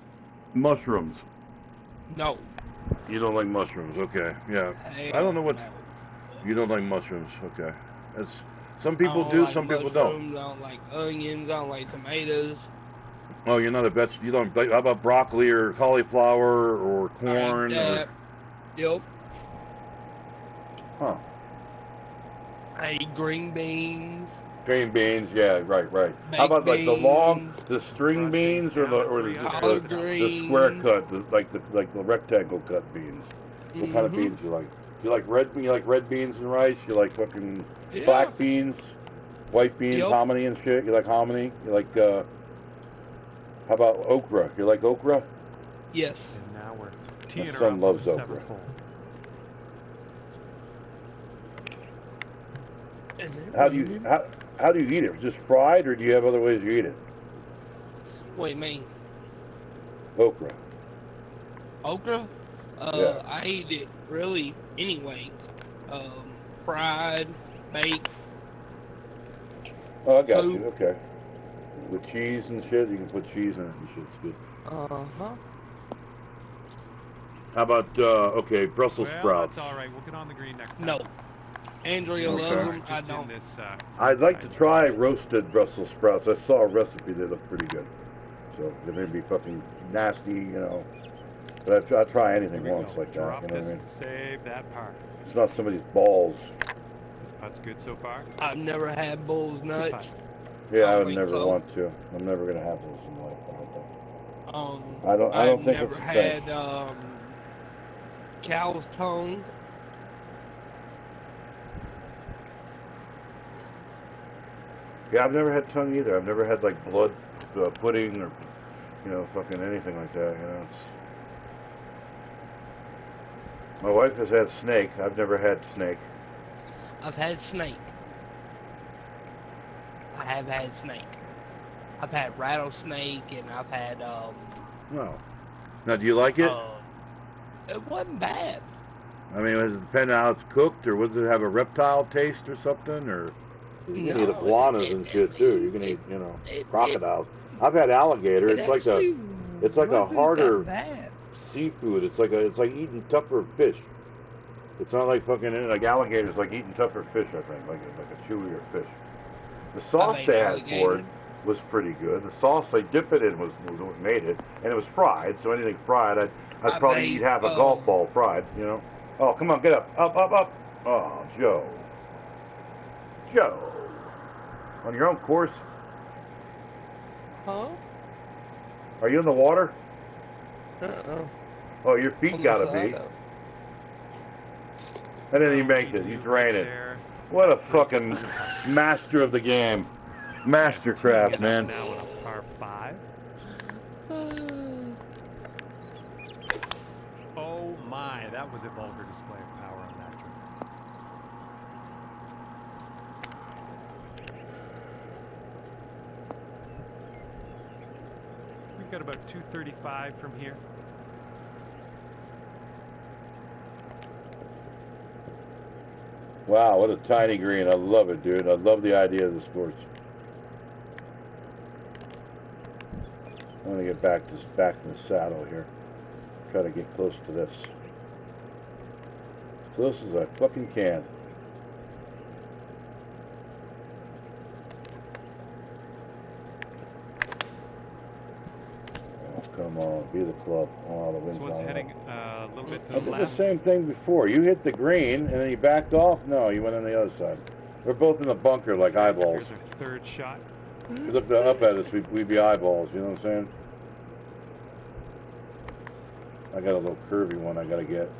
Mushrooms. No. You don't like mushrooms, okay. Yeah. I don't know what... Hell You don't like mushrooms, okay. It's, some no. people I do, don't like some people don't. mushrooms, I don't like onions. I don't like tomatoes. Oh, you're not a vegetable. You don't like, how about broccoli or cauliflower or corn? I eat that. Yep. Huh. I eat green beans. Green beans, yeah, right. Baked How about like the long, beans. the string beans or the Collard the greens. square cut, like the rectangle cut beans? What kind of beans you like? You like red beans and rice? You like fucking Yeah. black beans, white beans, Yep. hominy and shit? You like hominy? You like, how about okra? You like okra? Yes. And now we're teeing her son up loves on the okra. 7th hole. Is it How do you raining? how do you eat it? Just fried, or do you have other ways you eat it? What do you mean? Okra. Okra? Yeah. I eat it really anyway. Fried, baked. Oh, I got Soup. you. Okay. With cheese and shit, you can put cheese in it and shit. It's good. Uh-huh. How about okay, Brussels Well, sprouts? that's all right. We'll get on the green next time. No. Andrea Okay. loves them. I Just in don't. this, I'd like to inside. try roasted Brussels sprouts. I saw a recipe; they look pretty good. So they may be fucking nasty, you know. But I'll try anything Here we once go. like Drop that. You know this what I mean? and save that par. It's not somebody's balls. This putt's good so far. I've never had bull's Good nuts. putt. Yeah, I I don't would think never so. want to. I'm never gonna have those in life. I don't think. I don't I've think never it's the same. had cow's tongue. Yeah, I've never had tongue either. I've never had like blood pudding or fucking anything like that. My wife has had snake. I've never had snake. I've had snake. I have had snake. I've had rattlesnake and I've had No. Now, do you like it? it wasn't bad. I mean, does it depend on how it's cooked, or does it have a reptile taste or something, or you can No, eat iguanas and shit too. You can eat, crocodiles. I've had alligator. It It's like a actually wasn't harder that bad. seafood. It's like eating tougher fish. It's not like fucking like alligator's like eating tougher fish. I think like a chewier fish. The sauce ate they had for alligator. it was pretty good. The sauce they dip it in was what made it, and it was fried. So anything fried, I'd probably eat half a golf ball fried. Oh, come on, get up, up, up, up. Oh, Joe. On your own course? Huh? Are you in the water? Uh-uh. Oh, your feet gotta be. And then he makes it. He's raining. What a fucking master of the game. Mastercraft, man. Now on a par 5. Oh my, that was a vulgar display of power on that trick. We've got about 235 from here. Wow, what a tiny green. I love it, dude. I love the idea of the sports. I'm going to get back in the saddle here. Try to get close to this. As close as I fucking can. Oh, come on. Be the club. Oh, the wind's This one's on heading up. a little bit to I the did left. the same thing before. You hit the green, and then you backed off? No, you went on the other side. We're both in the bunker like eyeballs. Here's our third shot. If you looked up at us, we'd be eyeballs, you know what I'm saying? I got a little curvy one I gotta get.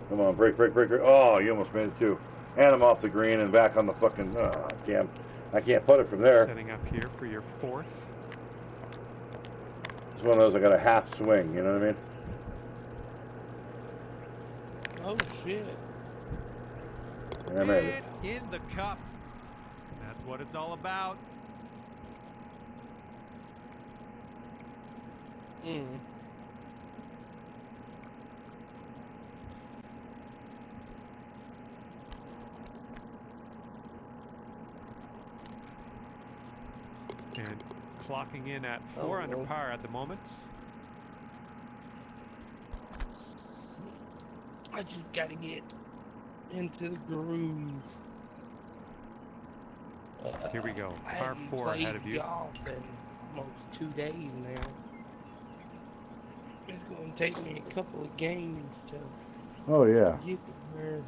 Come on, break. Oh, you almost made it too. And I'm off the green and back on the fucking, damn. I can't put it from there. Setting up here for your 4th. It's one of those I got a half swing, you know what I mean? Oh shit. And I made it. In the cup. That's what it's all about. And clocking in at 4 under par at the moment. I just gotta get into the groove. Here we go. I Par haven't 4 played ahead of you. golf in almost 2 days now. It's gonna take me a couple of games to Oh, yeah. get to where.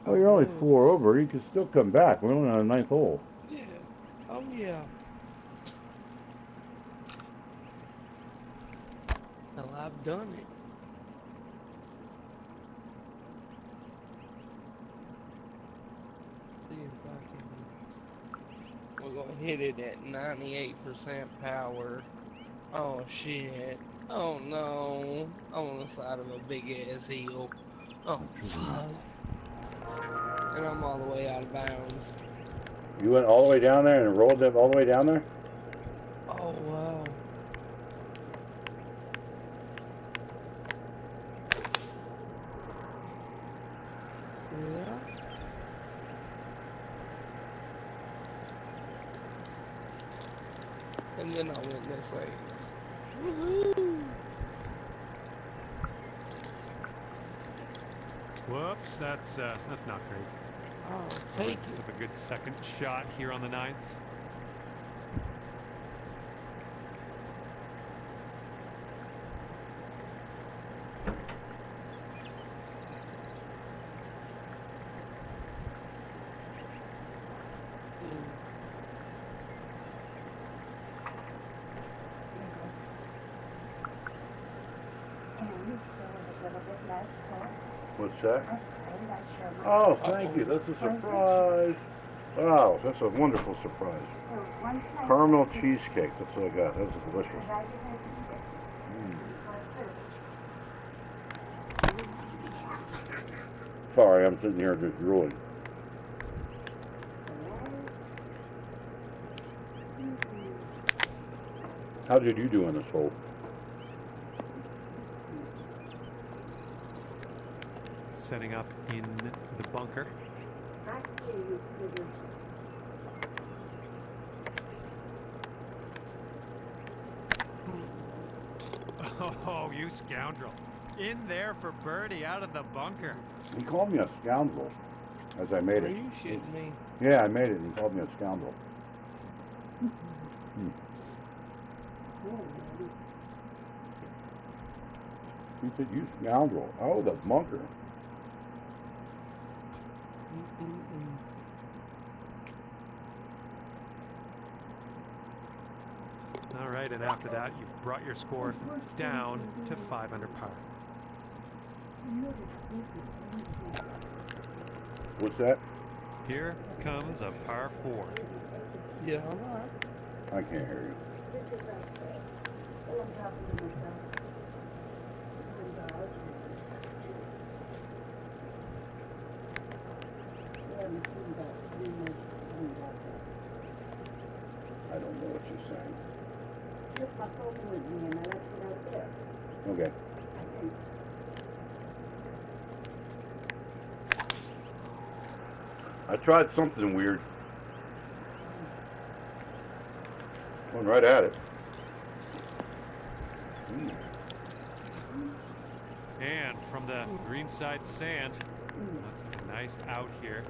Oh, you're only 4 over. You can still come back. We're only on the 9th hole. Yeah. Oh yeah. Hell, I've done it. See if I can. We're gonna hit it at 98% power. Oh shit. Oh no. I'm on the side of a big ass hill. Oh fuck. And I'm all the way out of bounds. You went all the way down there and rolled them all the way down there? Oh wow. Yeah. And then I went this way. Woohoo! Whoops, that's not great. Oh, take Let's it. have a good second shot here on the 9th. What's that? Oh, thank you. That's a surprise. Wow, that's a wonderful surprise. Caramel cheesecake. That's what I got. That's delicious. Sorry, I'm sitting here just drooling. How did you do in this hole? Setting up in the bunker. Oh, you scoundrel. In there for birdie out of the bunker. He called me a scoundrel as I made Are it. you shitting me? Yeah, I made it and he called me a scoundrel. He said, you scoundrel. Oh, the bunker. All right, and after that, you've brought your score down to 5 under par. What's that? Here comes a par 4. Yeah, all right. I can't hear you. I don't know what you're saying. Okay. I tried something weird. Went right at it. And from the greenside sand, that's a nice out here.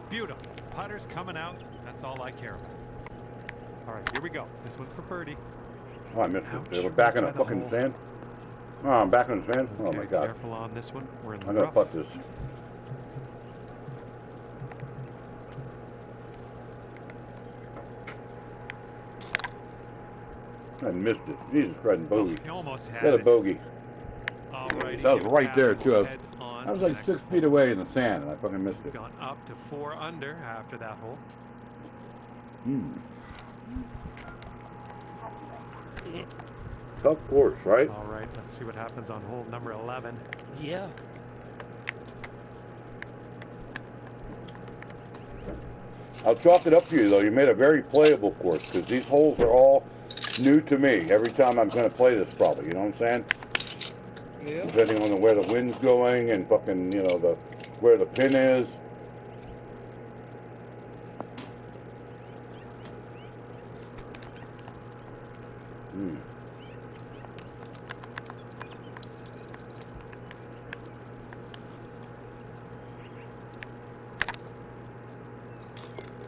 Beautiful. Putter's coming out. That's all I care about. All right, here we go. This one's for birdie. Oh, I missed Ouch, it. They were back in the right by the fucking hole. sand. Oh, I'm back in the sand. Oh Okay, my God. careful on this one. We're in the I'm gonna rough. putt this. I missed it. Jesus Christ, bogey. You almost had Got a it. bogey. Alrighty, That was you right tap there, and too. we'll head on I was to the like next 6 feet hole. away in the sand, and I fucking missed it. Gone up to 4 under after that hole. Tough course, right? All right, let's see what happens on hole number 11. Yeah. I'll chalk it up to you, though. You made a very playable course, because these holes are all new to me every time I'm going to play this, probably. You know what I'm saying? Yeah. Depending on where the wind's going and fucking, you know, where the pin is.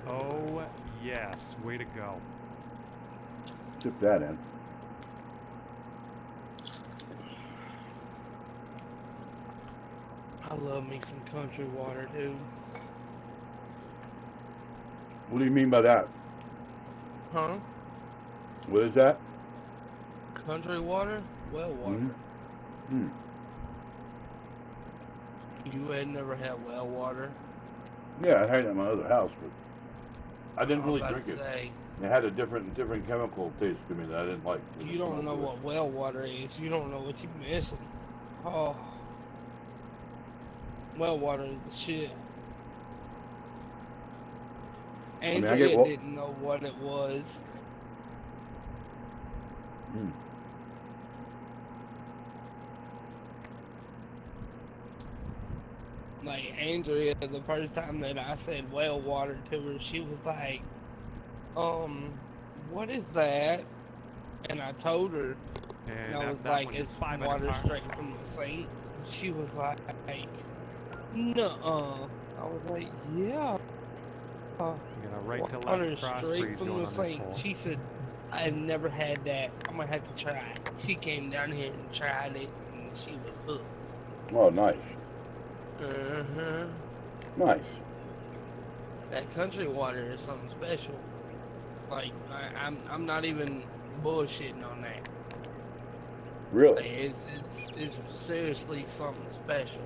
Oh, yes. Way to go. Chip that in. I love me some country water, dude. What do you mean by that? Huh? What is that? Country water? Well water. Mm-hmm. You had never had well water? Yeah, I had it at my other house, but I didn't I was really about drink to it. say, It had a different chemical taste to me that I didn't like. you don't know what well water is. You don't know what you're missing. Oh. Well water is the shit. Andrea didn't know what it was. Mm. Like, Andrea, the first time that I said well water to her, she was like, what is that? And I told her, and I was like, it's water straight from the sink. And she was like, nuh-uh. I was like, yeah. You got a right to Water left cross straight breeze from going the on this sink. hole. She said, I've never had that. I'm gonna have to try it. She came down here and tried it, and she was hooked. Oh, nice. Uh-huh. Nice. That country water is something special. Like, I'm not even bullshitting on that. Really? Like, it's seriously something special.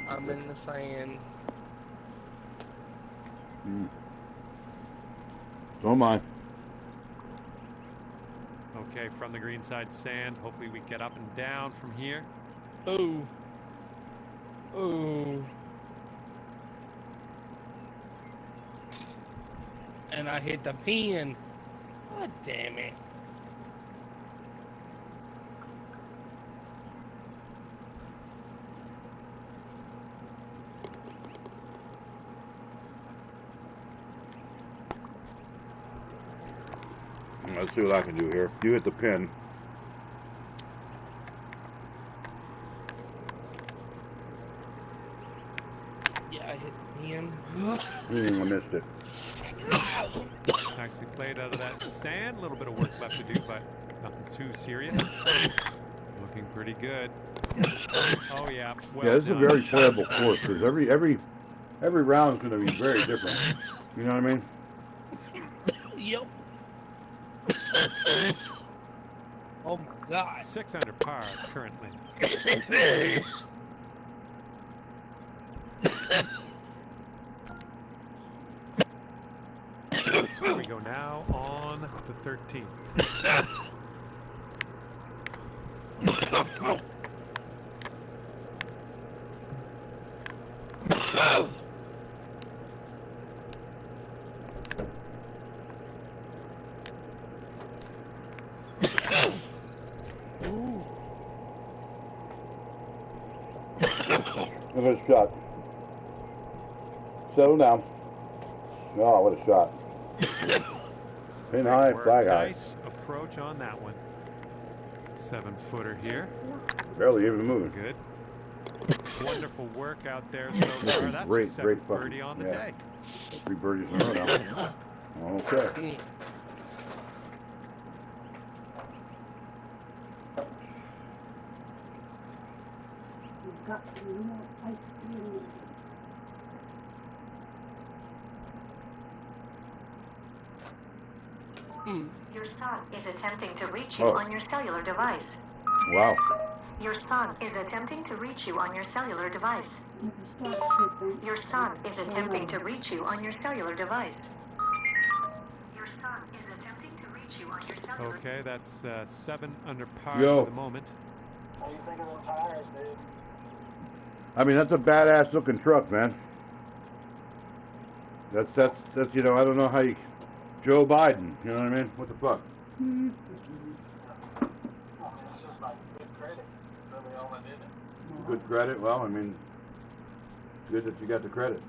I'm in the sand. So am I. Okay, from the green side sand. Hopefully we get up and down from here. Ooh. Ooh. And I hit the pin. God damn it. Let's see what I can do here. You hit the pin. Yeah, I hit the pin. I missed it. Nicely played out of that sand. A little bit of work left to do, but nothing too serious. Looking pretty good. Oh yeah. Well yeah, this done. is a very playable course because every round is going to be very different. You know what I mean? Yep. Oh my God. 6 under par currently. Here we go now on the 13th. Look at a shot. Settle down. Oh, what a shot. Pin high, flag high. Nice approach on that one. 7-footer here. Barely even moving. Good. Wonderful work out there so far. That's great, a seventh great birdie on the yeah. day. 3 birdies in a row now. Okay. You've got some more ice cream. Your son is attempting to reach you on your cellular device. Wow. Your son is attempting to reach you on your cellular device. Your son is attempting to reach you on your cellular device. Your son is attempting to reach you on your cellular device. Okay, that's 7 under par Yo. for the moment. What do you think of them tires, dude? I mean, that's a badass looking truck, man. That's you know, I don't know how you... Joe Biden, you know what I mean? What the fuck? I mean, it's just like good credit. Really all I did it. Good credit? Well, I mean, it's good that you got the credit.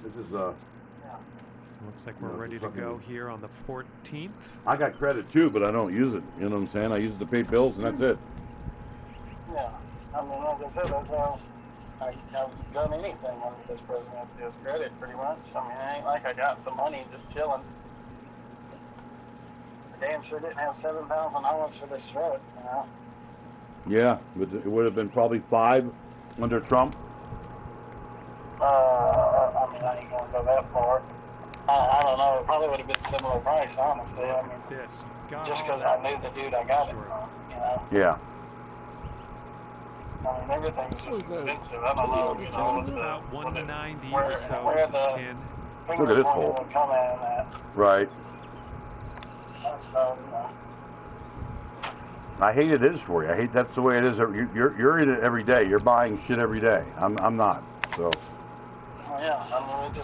This is, Looks like we're ready to go here on the 14th. I got credit too, but I don't use it. You know what I'm saying? I use it to pay bills and that's it. Yeah. I mean, like I said, I've done anything under this president's credit, pretty much. I mean, it ain't like I got the money just chilling. I damn sure didn't have $7,000 for this truck, you know? Yeah, it would have been probably 5 under Trump. I mean, I ain't gonna go that far. I don't know. It probably would have been similar price, honestly. I mean, This. just because I knew the dude I got it from, you know? Yeah. I mean, everything's just expensive. I don't know, you know, It's about 190 where or so. where the And Look at this finger hole. would come in at. Right. So, you know. I hate it is for you. I hate that's the way it is. You're in it every day. You're buying shit every day. I'm not. So. Well, yeah, I mean,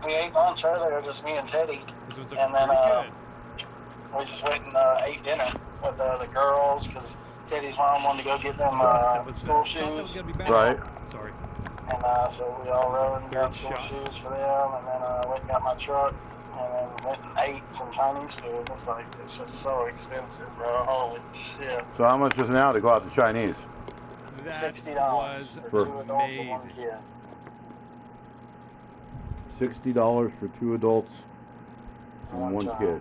we ate lunch earlier, just me and Teddy. this one's And looking then, pretty good. we just went and ate dinner with the girls, because Teddy's mom wanted to go get them That was, school thought that was shoes. going to be bad. Right. Sorry. And so we all This is our rode and got third school shot. shoes for them, and then went and got my truck, and then went and ate some Chinese food. It's like, it's just so expensive, bro. Holy shit. So how much is it now to go out to Chinese? That $60 was for 2 adults and 1 amazing. kid. $60 for 2 adults and 1 child. kid.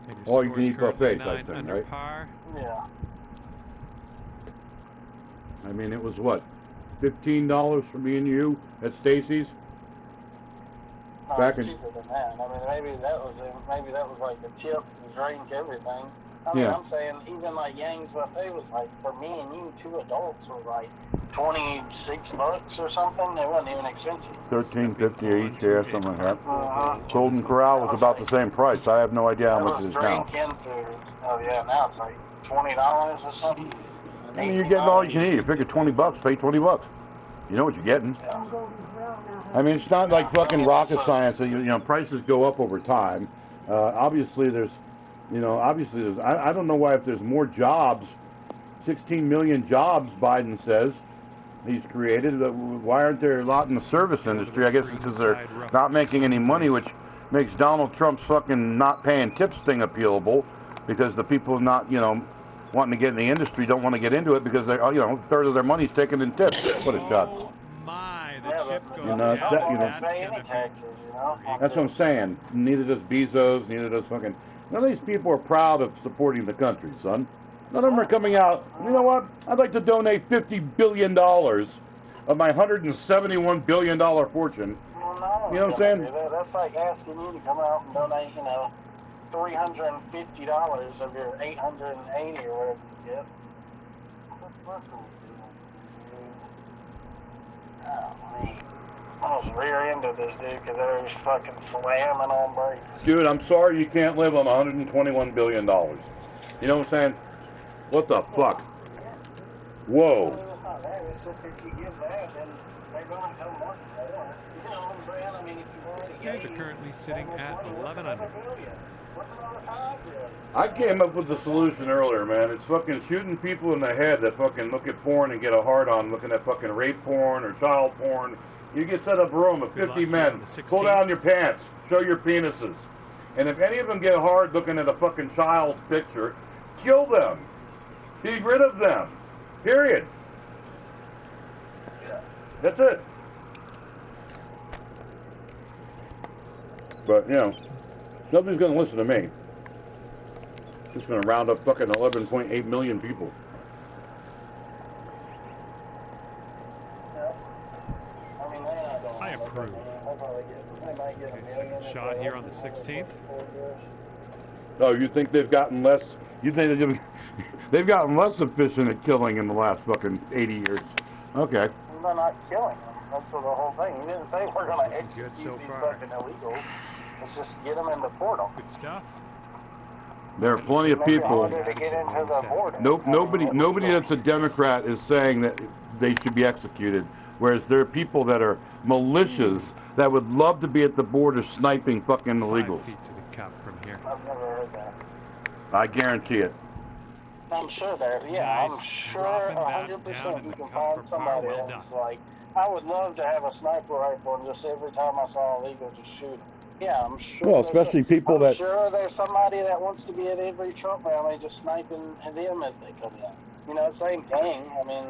And your All you can score's eat currently buffet type 9 thing, under right? par. Yeah. I mean, it was what, $15 for me and you at Stacy's? No, Back it's in- cheaper than that. I mean, maybe that was like a tip to drink everything. I mean, Yeah. I'm saying even like Yang's buffet was like, for me and you, 2 adults was like $26 or something. It wasn't even expensive. $13.50 each, yeah, something like that. Uh-huh. Golden Corral was about the same price. I have no idea how That much was it is now. drink and food. Oh yeah, now it's like $20 or something. I mean, you're getting all you can eat. You figure $20, pay $20. You know what you're getting. Yeah. I mean, it's not like fucking rocket science. You know, prices go up over time. Obviously, there's, I don't know why if there's more jobs, 16 million jobs, Biden says he's created. Why aren't there a lot in the service industry? I guess it's because they're not making any money, which makes Donald Trump's fucking not paying tips thing appealable, because the people not, wanting to get in the industry don't want to get into it because they, a third of their money's taken in tips. What a shot. Oh my, the Yeah, chip but goes You know, down. that- you know- That's pay gonna any be taxes, you know. That's what I'm saying. Neither does Bezos, neither does fucking... None of these people are proud of supporting the country, son. None of them are coming out, you know what? I'd like to donate $50 billion of my $171 billion fortune. Well, no, You know what I'm saying? That's like asking you to come out and donate, $350 of your $880 or whatever you get. What's oh, man. I was rear-ended this dude because they was fucking slamming on brakes. Dude, I'm sorry you can't live on $121 billion. You know what I'm saying? What the fuck? Whoa. It's not that. It's just if you give that, then they're going to come work for it. You know what I'm saying? I mean, if you've already Games are gave, currently sitting at 11 under. what's another 5 billion? I came up with the solution earlier, man. It's fucking shooting people in the head that fucking look at porn and get a hard on looking at fucking rape porn or child porn. You get set up a room of Good 50 luck men, here on the 16th. pull down your pants, show your penises. And if any of them get hard looking at a fucking child's picture, kill them. Be rid of them. Period. That's it. But, nobody's going to listen to me. Just going to round up fucking 11.8 million people. I approve. Okay, second shot here on the 16th. Oh, you think they've gotten less? You think they've gotten less efficient at killing in the last fucking 80 years? Okay. They're not killing them. That's the whole thing. You didn't say we're going to execute Good so these far. fucking illegals. Let's just get them and deport them. Good stuff. There are plenty of Make it people. harder to get into the border. Nobody that's a Democrat is saying that they should be executed. Whereas there are people that are militias that would love to be at the border sniping fucking 5 illegals. feet to the cup from here. I've never heard that. I guarantee it. I'm sure there. Yeah, Nice. I'm sure Dropping that 100% down in you the can cup find for par. somebody Well that's done. like, I would love to have a sniper rifle and just every time I saw an illegal, just shoot him. Yeah, I'm sure. Well, there's especially people that- I'm sure there's somebody that wants to be at every Trump rally just sniping them as they come in. Same thing. I mean,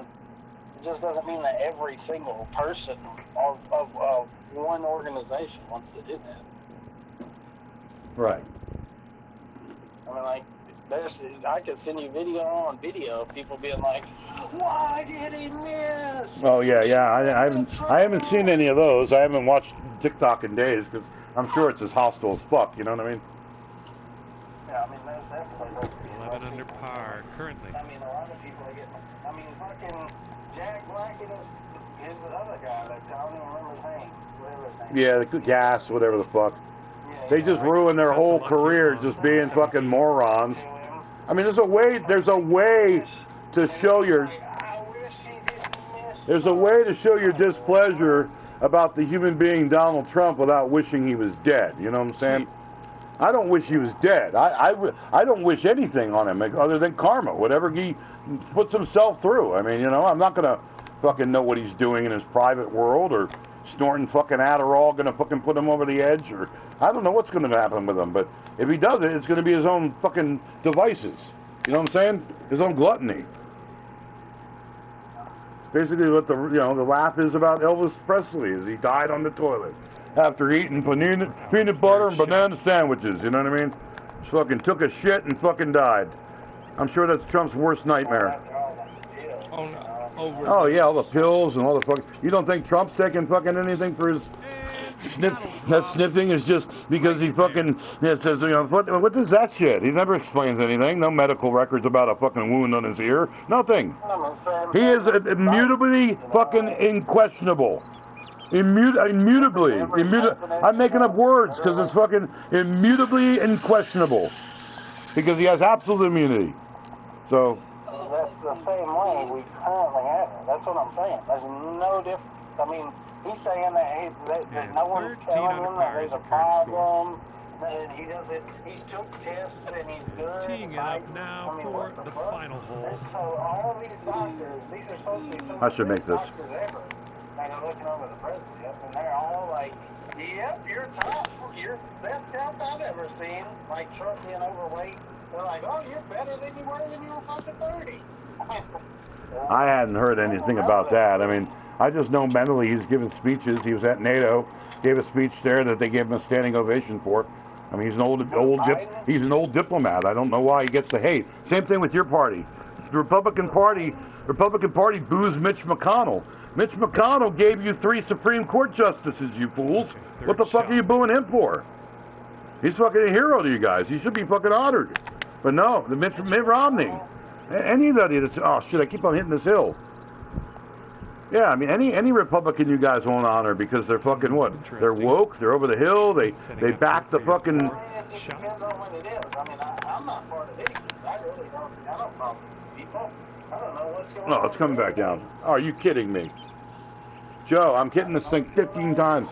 just doesn't mean that every single person of one organization wants to do that. Right. I mean, like, I could send you video on video of people being like, "Why did he miss?" Oh yeah, I haven't seen any of those. I haven't watched TikTok in days because I'm sure it's as hostile as fuck. You know what I mean? Yeah, I mean, that's definitely. 11 under par currently. I mean, a lot of people are getting. I mean, fucking Jack Black and his other guy. Like, I don't even remember his name. Whatever his name. Yeah, the gas, whatever the fuck. Yeah, They just ruin their whole career just being fucking morons. I mean, there's a way to show your. There's a way to show your displeasure about the human being Donald Trump without wishing he was dead. You know what I'm saying? I don't wish he was dead. I don't wish anything on him other than karma, whatever he puts himself through. I mean, you know, I'm not gonna fucking know what he's doing in his private world or snorting fucking Adderall gonna fucking put him over the edge, or I don't know what's gonna happen with him. But if he does it, it's gonna be his own fucking devices. You know what I'm saying? His own gluttony. Basically, what the laugh is about Elvis Presley is he died on the toilet after eating peanut butter and banana sandwiches. You know what I mean? Just fucking took a shit and fucking died. I'm sure that's Trump's worst nightmare. Oh yeah, all the pills and all the fucking. You don't think Trump's taking fucking anything for his that sniffing is just because he fucking says, you know, what does that shit? He never explains anything. No medical records about a fucking wound on his ear. Nothing. He is immutably fucking unquestionable. Immutably. I'm making up words because it's fucking immutably unquestionable. Because he has absolute immunity. So. That's the same way we currently have it. That's what I'm saying. There's no difference. I mean, he's saying that no one's telling him that there's a problem, that he doesn't, he's took tests and he's good. Teeing it up now for the final hole. So all these doctors, these are supposed to be some I should make this. doctors ever. And they're looking over the president, and they're all like, yep, you're top, you're best health I've ever seen. Like Trump being overweight. They're like, oh, you're better than you were when you were fucking 30. I hadn't heard anything about that. I mean, I just know mentally he's given speeches. He was at NATO, gave a speech there that they gave him a standing ovation for. I mean, he's an old diplomat. I don't know why he gets the hate. Same thing with your party. The Republican Party boos Mitch McConnell. Mitch McConnell gave you 3 Supreme Court justices, you fools. What the fuck are you booing him for? He's fucking a hero to you guys. He should be fucking honored. But no, the Mitt Romney. Anybody that's, oh shit, I keep on hitting this hill. Yeah, I mean, any Republican you guys won't honor because they're fucking what? They're woke, they're over the hill, they back the fucking... It depends on what it is. I mean, I'm not part of it. I really don't, I don't follow people. I don't know what's going on. No, it's coming back down. Oh, are you kidding me? Joe, I'm hitting this thing 15 times.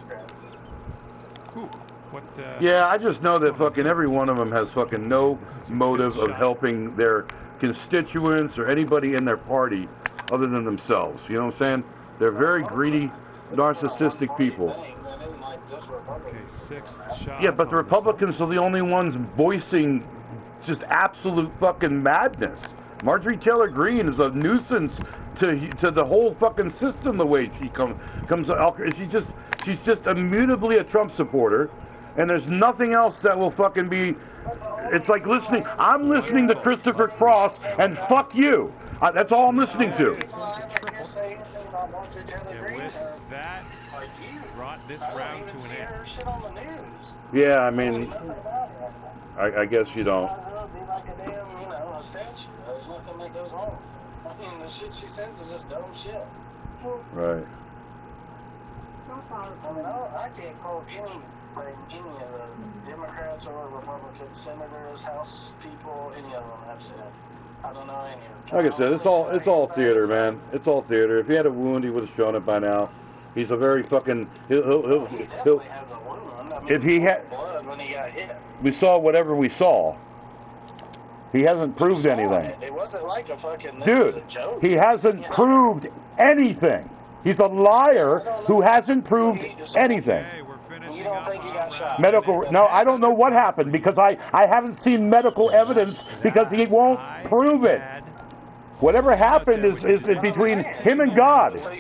Yeah, I just know that fucking every one of them has fucking no motive of helping their constituents or anybody in their party other than themselves. You know what I'm saying? They're very greedy, narcissistic people. Okay, 6th shot. Yeah, but the Republicans are the only ones voicing just absolute fucking madness. Marjorie Taylor Greene is a nuisance to the whole fucking system. The way she comes, she's just immutably a Trump supporter. And there's nothing else that will fucking be... It's like listening... I'm listening to Christopher Cross, and fuck you. That's all I'm listening to. And with that, brought this round to an end. Yeah, I mean... I guess you don't. Right. I mean, I can't quote any of the Democrats or Republican senators, House people, any of them have said. I don't know any of them. Like I said, it's all theater, man. It's all theater. If he had a wound, he would have shown it by now. He's a very fucking. He'll has a wound. I mean, if he had blood when he got hit. We saw whatever we saw. He hasn't proved anything. It wasn't like a fucking. Dude, he hasn't proved anything. He's a liar who hasn't proved anything. You don't think he got shot? No, I don't know what happened because I haven't seen medical evidence because he won't prove it. Whatever happened is between him and God. So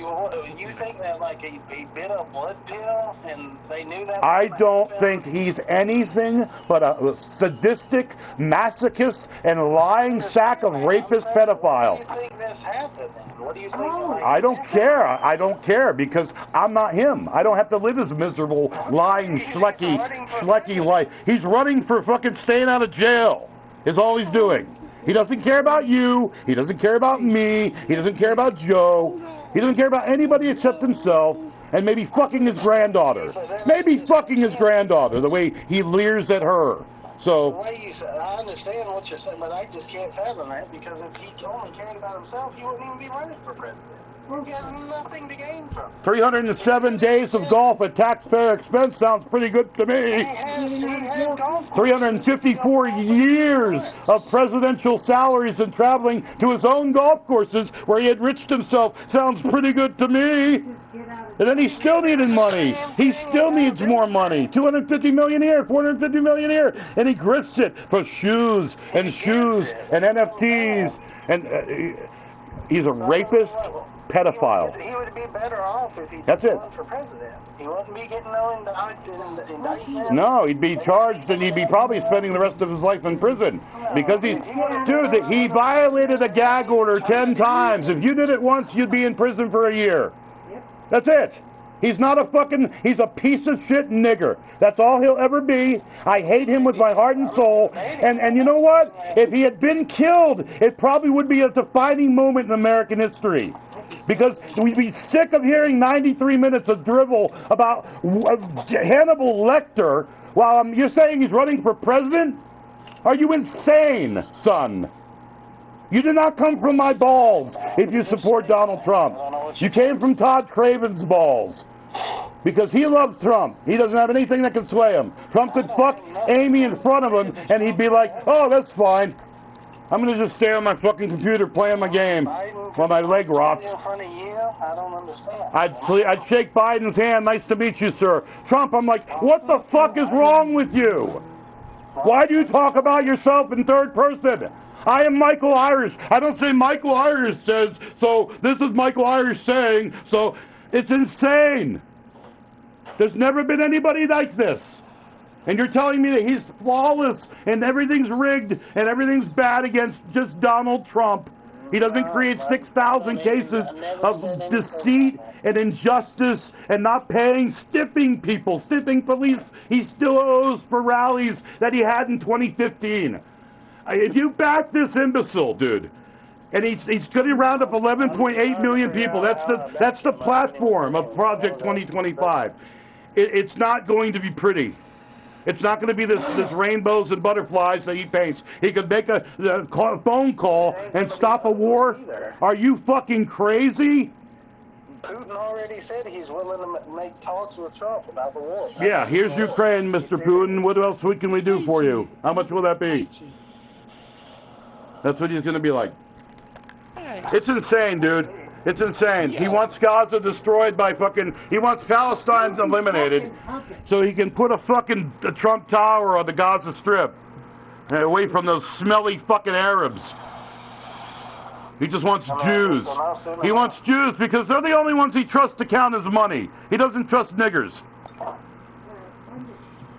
you think that like he bit a blood pill and they knew that? I don't think he's anything but a sadistic, masochist, and lying sack of rapist pedophile. What do you think this happened? What do you think? I don't care. I don't care because I'm not him. I don't have to live his miserable, lying, schlecky life. He's running for fucking staying out of jail is all he's doing. He doesn't care about you. He doesn't care about me. He doesn't care about Joe. He doesn't care about anybody except himself and maybe fucking his granddaughter. Maybe fucking his granddaughter, the way he leers at her. So, I understand what you're saying, but I just can't fathom that because if he only cared about himself, he wouldn't even be running for president. He has nothing to gain from it. 307 days of golf at taxpayer expense sounds pretty good to me. 354 years of presidential salaries and traveling to his own golf courses where he enriched himself sounds pretty good to me. And then he still needed money. He still needs more money. 250 million here, 450 million here, and he grifts it for shoes and NFTs. And he's a rapist. Pedophile. He would be better off if he That's it. for president. He wouldn't be getting no indictment. No, he'd be charged and he'd be probably spending the rest of his life in prison. Because he violated a gag order 10 times. If you did it once, you'd be in prison for a year. That's it. He's not he's a piece of shit nigger. That's all he'll ever be. I hate him with my heart and soul. And you know what? If he had been killed, it probably would be a defining moment in American history. Because we'd be sick of hearing 93 minutes of drivel about Hannibal Lecter while you're saying he's running for president? Are you insane, son? You did not come from my balls if you support Donald Trump. You came from Todd Craven's balls. Because he loves Trump. He doesn't have anything that can sway him. Trump could fuck Amy in front of him and he'd be like, oh, that's fine. I'm going to just stay on my fucking computer playing my game while my leg rots. I don't understand. I'd shake Biden's hand. Nice to meet you, sir. Trump, I'm like, what the fuck is wrong with you? Why do you talk about yourself in third person? I am Michael Irish. I don't say Michael Irish says, so this is Michael Irish saying, so it's insane. There's never been anybody like this. And you're telling me that he's flawless and everything's rigged and everything's bad against just Donald Trump. He doesn't create 6,000 cases of deceit and injustice and not paying, stiffing people, stiffing police he still owes for rallies that he had in 2015. If you back this imbecile, dude, and he's going to round up 11.8 million people, that's the platform of Project 2025. It's not going to be pretty. It's not going to be this rainbows and butterflies that he paints. He could make a phone call and stop a war. Are you fucking crazy? Putin already said he's willing to make talks with Trump about the war. Yeah, here's Ukraine, Mr. Putin. What else can we do for you? How much will that be? That's what he's going to be like. It's insane, dude. It's insane. He wants Gaza destroyed by he wants Palestine eliminated so he can put a Trump Tower on the Gaza Strip away from those smelly fucking Arabs. He just wants Jews. He wants Jews because they're the only ones he trusts to count his money. He doesn't trust niggers.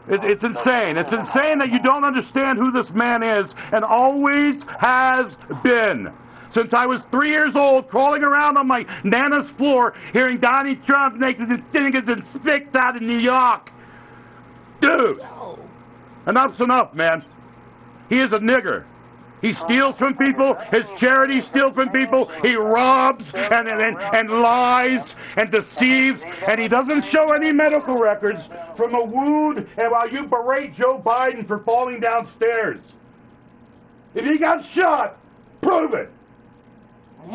It's insane. It's insane that you don't understand who this man is and always has been. Since I was 3 years old, crawling around on my nana's floor, hearing Donald Trump naked and stinking and spicks out in New York. Dude, enough's enough, man. He is a nigger. He steals from people. His charities steal from people. He robs and lies and deceives. And he doesn't show any medical records from a wound and while you berate Joe Biden for falling downstairs. If he got shot, prove it.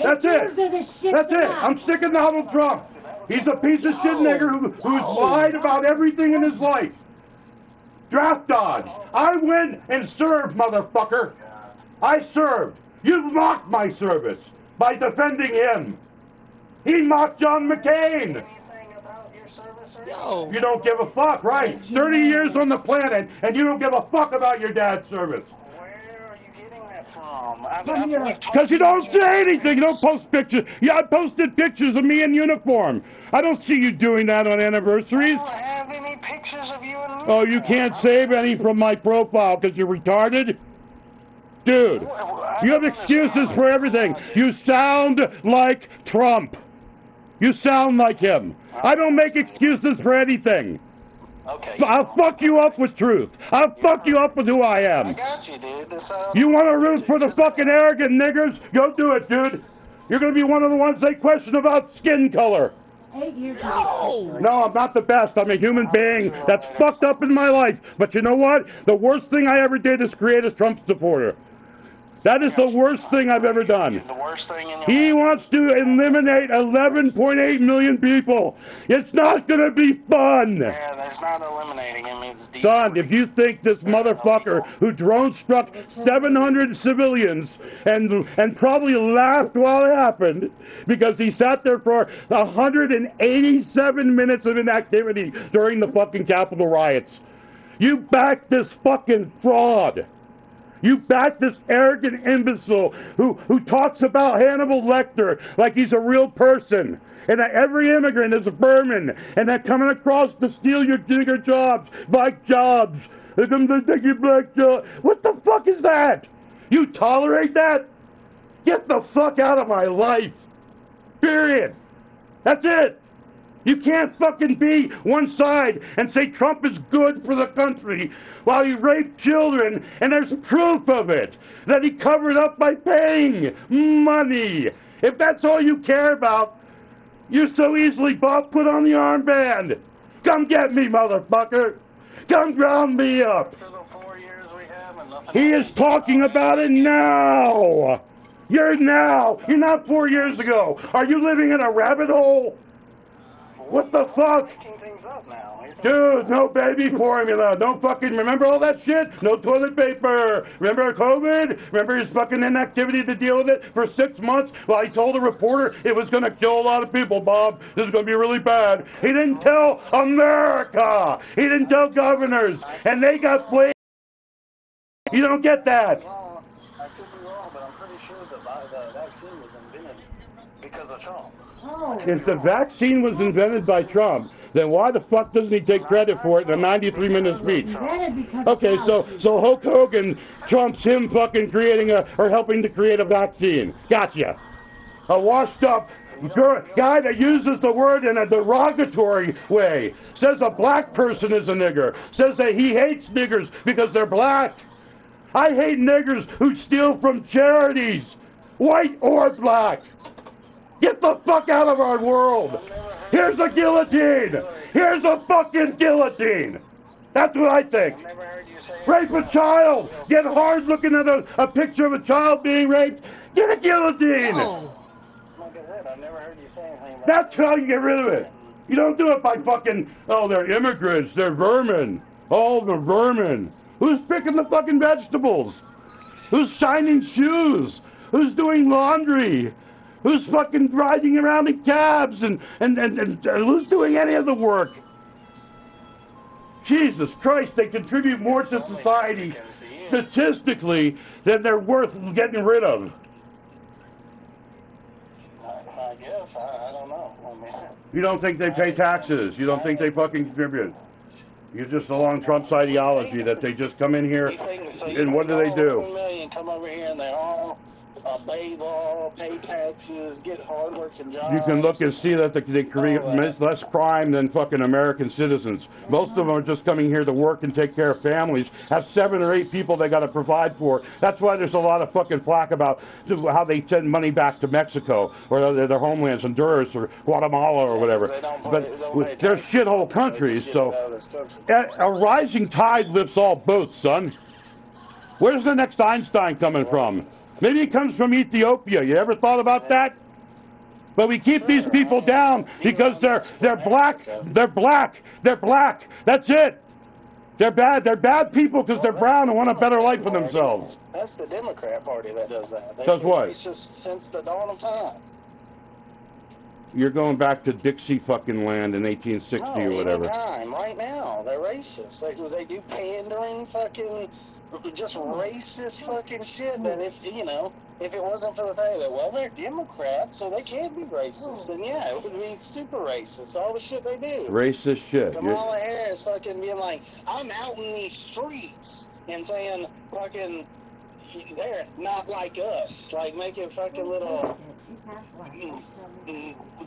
That's it. That's it. I'm sick of Donald Trump. He's a piece of shit nigger who's lied about everything in his life. Draft dodge. I went and served, motherfucker. I served. You mocked my service by defending him. He mocked John McCain. You don't give a fuck, right? 30 years on the planet, and you don't give a fuck about your dad's service. Where are you getting that from? Tom? Because you don't say anything. You don't post pictures. Yeah, I posted pictures of me in uniform. I don't see you doing that on anniversaries. I don't have any pictures of you in uniform. Oh, you can't save any from my profile because you're retarded? Dude, you have excuses for everything. You sound like Trump. You sound like him. I don't make excuses for anything. Okay. I'll fuck you up with truth. I'll fuck you up with who I am. I got you, dude. You want to root for the fucking arrogant niggers? Go do it, dude. You're going to be one of the ones they question about skin color. 8 years ago. No, I'm not the best. I'm a human being that's fucked up in my life. But you know what? The worst thing I ever did is create a Trump supporter. That is the worst thing I've ever done. The worst thing in your He wants to eliminate 11.8 million people. It's not going to be fun. Yeah, that's not eliminating him. It's Son, if you think this motherfucker who drone struck 700 civilians and probably laughed while it happened because he sat there for 187 minutes of inactivity during the fucking Capitol riots, you back this fucking fraud. You back this arrogant imbecile who talks about Hannibal Lecter like he's a real person, and that every immigrant is a vermin, and they're coming across to steal your digger jobs, black jobs. They're going to take your black job. What the fuck is that? You tolerate that? Get the fuck out of my life. Period. That's it. You can't fucking be one side and say Trump is good for the country while he raped children, and there's proof of it, that he covered up by paying money. If that's all you care about, you're so easily put on the armband. Come get me, motherfucker. Come ground me up. He is talking about it now. You're not 4 years ago. Are you living in a rabbit hole? What the fuck? Dude, no baby formula. No fucking, remember all that shit? No toilet paper. Remember COVID? Remember his fucking inactivity to deal with it for 6 months while he told a reporter it was going to kill a lot of people, Bob. This is going to be really bad. He didn't tell America. He didn't tell governors. And they got blamed. You don't get that. Well, I could be wrong, but I'm pretty sure the vaccine was invented because of Trump. If the vaccine was invented by Trump, then why the fuck doesn't he take credit for it in a 93-minute speech? Okay, so Hulk Hogan trumps him fucking creating or helping to create a vaccine. Gotcha. A washed-up guy that uses the word in a derogatory way. Says a black person is a nigger. Says that he hates niggers because they're black. I hate niggers who steal from charities, white or black. Get the fuck out of our world. Here's a guillotine. Here's a fucking guillotine. That's what I think. Rape a child. Get hard looking at a picture of a child being raped. Get a guillotine. That's how you get rid of it. You don't do it by fucking, oh, they're immigrants. They're vermin. Oh, the vermin. Who's picking the fucking vegetables? Who's shining shoes? Who's doing laundry? Who's fucking riding around in cabs and who's doing any of the work? Jesus Christ, they contribute more to society statistically than they're worth getting rid of. I guess. I don't know. You don't think they pay taxes. You don't think they fucking contribute. You're just along Trump's ideology that they just come in here and what do they do? Come over here and they all obey law, pay taxes, get hard-working jobs. You can look and see that they create less crime than fucking American citizens. Most of them are just coming here to work and take care of families, have 7 or 8 people they got to provide for. That's why there's a lot of fucking flack about how they send money back to Mexico or their homelands, Honduras or Guatemala or whatever. But they're shithole countries, so a rising tide lifts all boats, son. Where's the next Einstein coming from? Maybe it comes from Ethiopia. You ever thought about that? But we keep these people down because they're black. They're black. They're black. That's it. They're bad. They're bad people because they're brown and want a better life for themselves. That's the Democrat Party that does that. Does what? It's just since the dawn of time. You're going back to Dixie fucking land in 1860 or whatever. Time. Right now, they're racist. They do pandering fucking just racist fucking shit that if it wasn't for the fact that, well, they're Democrats, so they can't be racist. And yeah, it would be super racist, all the shit they do. Racist shit. Kamala Harris fucking being like, I'm out in these streets and saying fucking, they're not like us. Like making fucking little,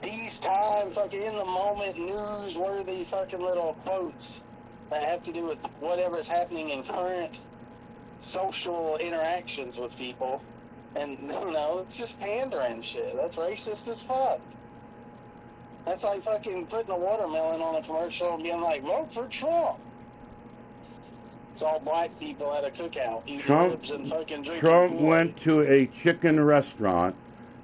these time fucking in the moment newsworthy fucking little quotes that have to do with whatever's happening in current social interactions with people. And, it's just pandering shit. That's racist as fuck. That's like fucking putting a watermelon on a commercial and being like, vote for Trump. It's all black people at a cookout eating ribs and fucking drinking. Trump went to a chicken restaurant,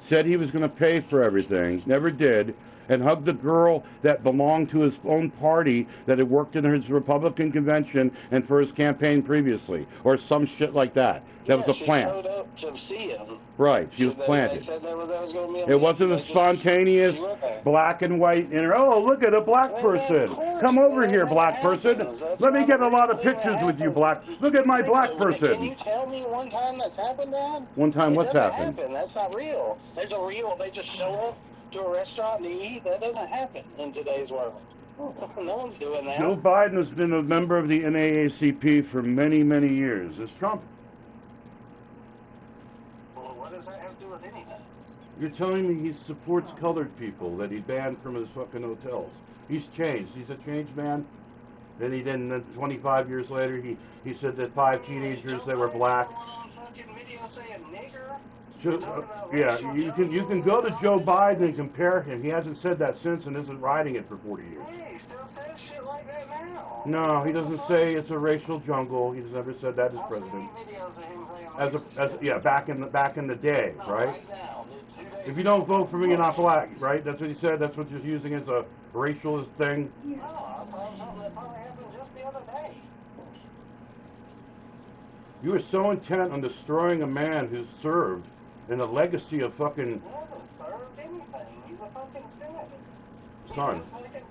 said he was going to pay for everything, never did, and hugged the girl that belonged to his own party that had worked in his Republican convention and for his campaign previously, or some shit like that. That was a plant. Showed up to see him. Right, she was planted. They said that was going to be it wasn't a spontaneous black and white, oh, look at a black person. Come over here, black person. Let me get a lot of pictures with you, black. Look at my black person. Can you tell me one time that's happened, Dad? One time what's happened? That's not real. They just show up to a restaurant and eat. That doesn't happen in today's world. No one's doing that. Joe Biden has been a member of the NAACP for many, many years. Is Trump? Well, what does that have to do with anything? You're telling me he supports colored people that he banned from his fucking hotels. He's changed. He's a changed man. Then he didn't. Then 25 years later, he said that 5 teenagers that were black. Yeah, you can go to Joe Biden and compare him. He hasn't said that since and isn't writing it for 40 years. Hey, he still says shit like that now. No, he doesn't say it's a racial jungle. He's never said that as president. Back in the day, right? If you don't vote for me, you're not black, right? That's what he said. That's what you're using as a racialist thing. No, I thought something that probably happened just the other day. You were so intent on destroying a man who served in a legacy of fucking. He hasn't served anything. He's a fucking senator. Son,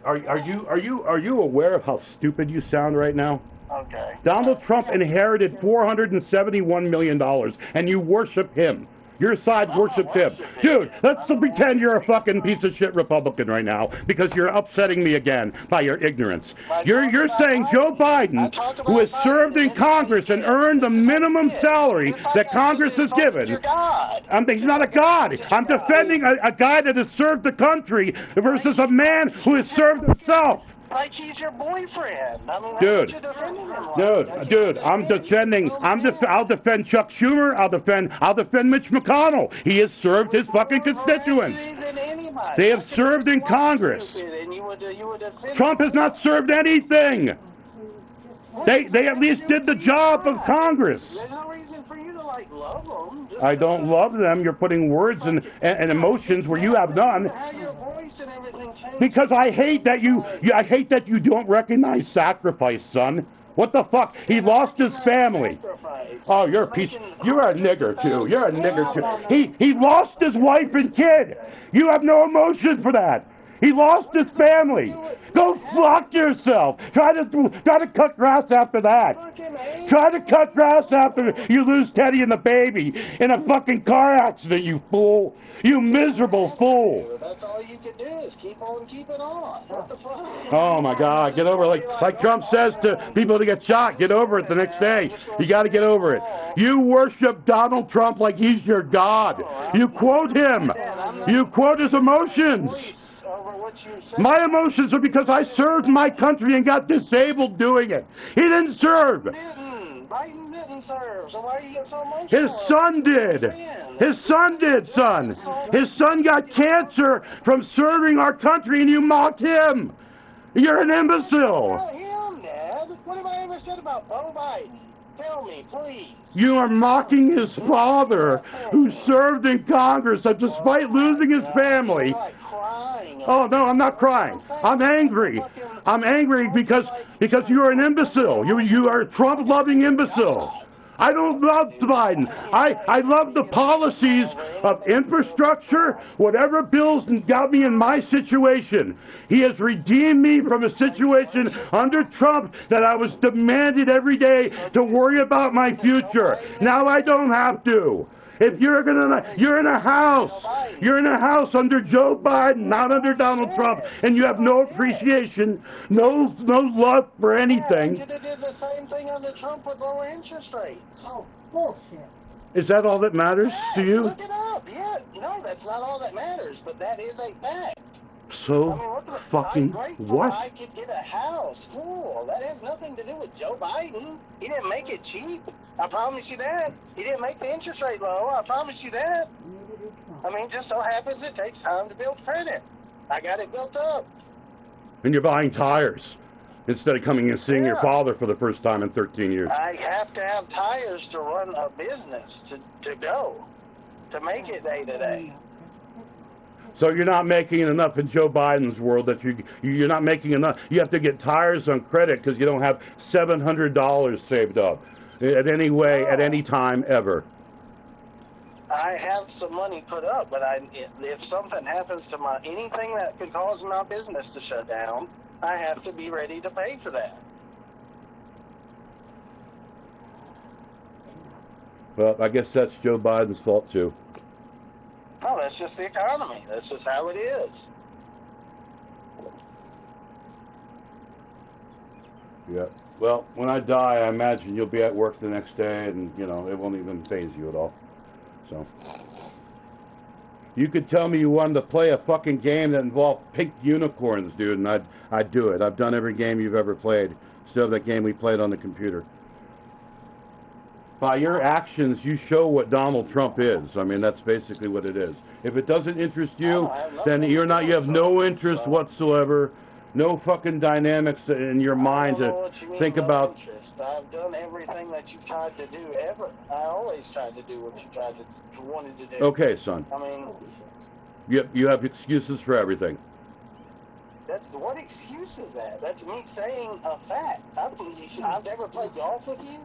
are you aware of how stupid you sound right now? Okay. Donald Trump inherited $471 million, and you worship him. Your side worships him. Dude, let's pretend you're a fucking piece of shit Republican right now because you're upsetting me again by your ignorance. You're saying Joe Biden, who has served in Congress and earned the minimum salary that Congress has given. He's not a god. I'm defending a guy that has served the country versus a man who has served himself. Like he's your boyfriend. I mean, dude, I'll defend Chuck Schumer. I'll defend Mitch McConnell. He has served his fucking constituents. They have served in Congress. Trump has not served anything. They at least did the job of Congress. There's no reason for you to love them. I don't love them. You're putting words and emotions where you have none. Because I hate that you don't recognize sacrifice, son. What the fuck? He lost his family. Oh, you're a piece. You're a nigger too. You're a nigger too. He lost his wife and kid. You have no emotion for that. He lost his family. Go fuck yourself. Try to cut grass after that. Try to cut grass after you lose Teddy and the baby in a fucking car accident, you fool. You miserable fool. That's all you can do is keep on keeping on. What the fuck? Oh my God, get over it. Like Trump says to people to get shot, get over it the next day. You got to get over it. You worship Donald Trump like he's your God. You quote him. You quote his emotions. My emotions are because I served my country and got disabled doing it. He didn't serve. Biden didn't serve, so why are you getting so emotional? His son did. His son did, son. His son got cancer from serving our country, and you mock him. You're an imbecile. Not him, Dad. What have I ever said about Joe Biden? Tell me, please. You are mocking his father, who served in Congress, and despite losing his family. Oh, no, I'm not crying. I'm angry. I'm angry because you're an imbecile. You are a Trump-loving imbecile. I don't love Biden. I love the policies of infrastructure, whatever bills got me in my situation. He has redeemed me from a situation under Trump that I was demanded every day to worry about my future. Now I don't have to. If you're in a house under Joe Biden, not under Donald Trump, and you have no appreciation, no love for anything. You could have did the same thing under Trump with lower interest rates. Oh, bullshit. Is that all that matters to you? Look it up. Yeah, no, that's not all that matters, but that is a fact. So I mean, fucking what? I could get a house. Cool. That has nothing to do with Joe Biden. He didn't make it cheap. I promise you that. He didn't make the interest rate low. I promise you that. I mean, just so happens it takes time to build credit. I got it built up. And you're buying tires instead of coming and seeing your father for the first time in 13 years. I have to have tires to run a business, to go, to make it day to day. So you're not making enough in Joe Biden's world that you're not making enough. You have to get tires on credit because you don't have $700 saved up at any way, at any time ever. I have some money put up, but if something happens to anything that could cause my business to shut down, I have to be ready to pay for that. Well, I guess that's Joe Biden's fault too. No, that's just the economy. That's just how it is. Yeah. Well, when I die, I imagine you'll be at work the next day, and it won't even faze you at all. So, you could tell me you wanted to play a fucking game that involved pink unicorns, dude, and I'd do it. I've done every game you've ever played, instead of that game we played on the computer. By your actions, you show what Donald Trump is. I mean, that's basically what it is. If it doesn't interest you, then you have no interest whatsoever, no fucking dynamics in your mind to think about. I've done everything that you've tried to do ever. I always tried to do what you wanted to do. Okay, son. I mean, you have excuses for everything. What excuse is that? That's me saying a fact. I've never played golf with you.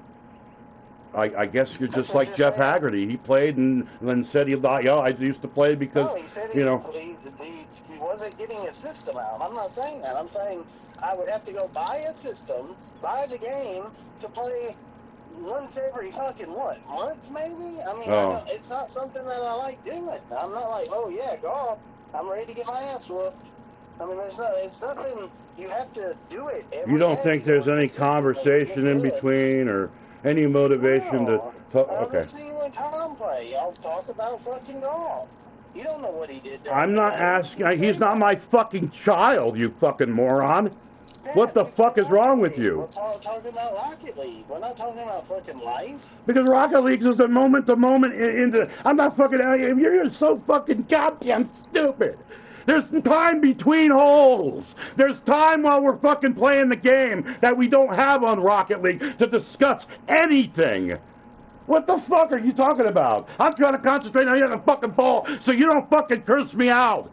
I guess you're just like Jeff Haggerty. He played and then said I used to play because, no, he said he wasn't getting a system out. I'm not saying that. I'm saying I would have to go buy a system, buy the game to play once every fucking month maybe? I mean, it's not something that I like doing. I'm not like, oh yeah, golf. I'm ready to get my ass whooped. I mean, it's nothing. You have to do it every day. You don't think there's any conversation in between or any motivation to talk? Okay. I've seen you and Tom play. Y'all talk about fucking golf. You don't know what he did. I'm not asking. He's not my fucking child, you fucking moron. Yeah, what the fuck is wrong with you? We're talking about Rocket League. We're not talking about fucking life. Because Rocket League is the moment to moment into. I'm not fucking. You're so fucking goddamn stupid. There's time between holes. There's time while we're fucking playing the game that we don't have on Rocket League to discuss anything. What the fuck are you talking about? I'm trying to concentrate on hitting the fucking ball so you don't fucking curse me out.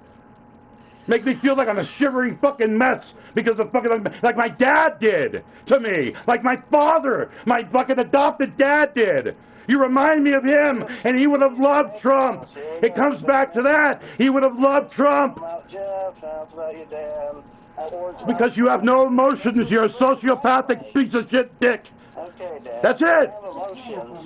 Make me feel like I'm a shivering fucking mess because of fucking, like my dad did to me. Like my father, my fucking adopted dad did. You remind me of him, and he would have loved Trump. It comes back to that. He would have loved Trump. Because you have no emotions. You're a sociopathic piece of shit dick. That's it.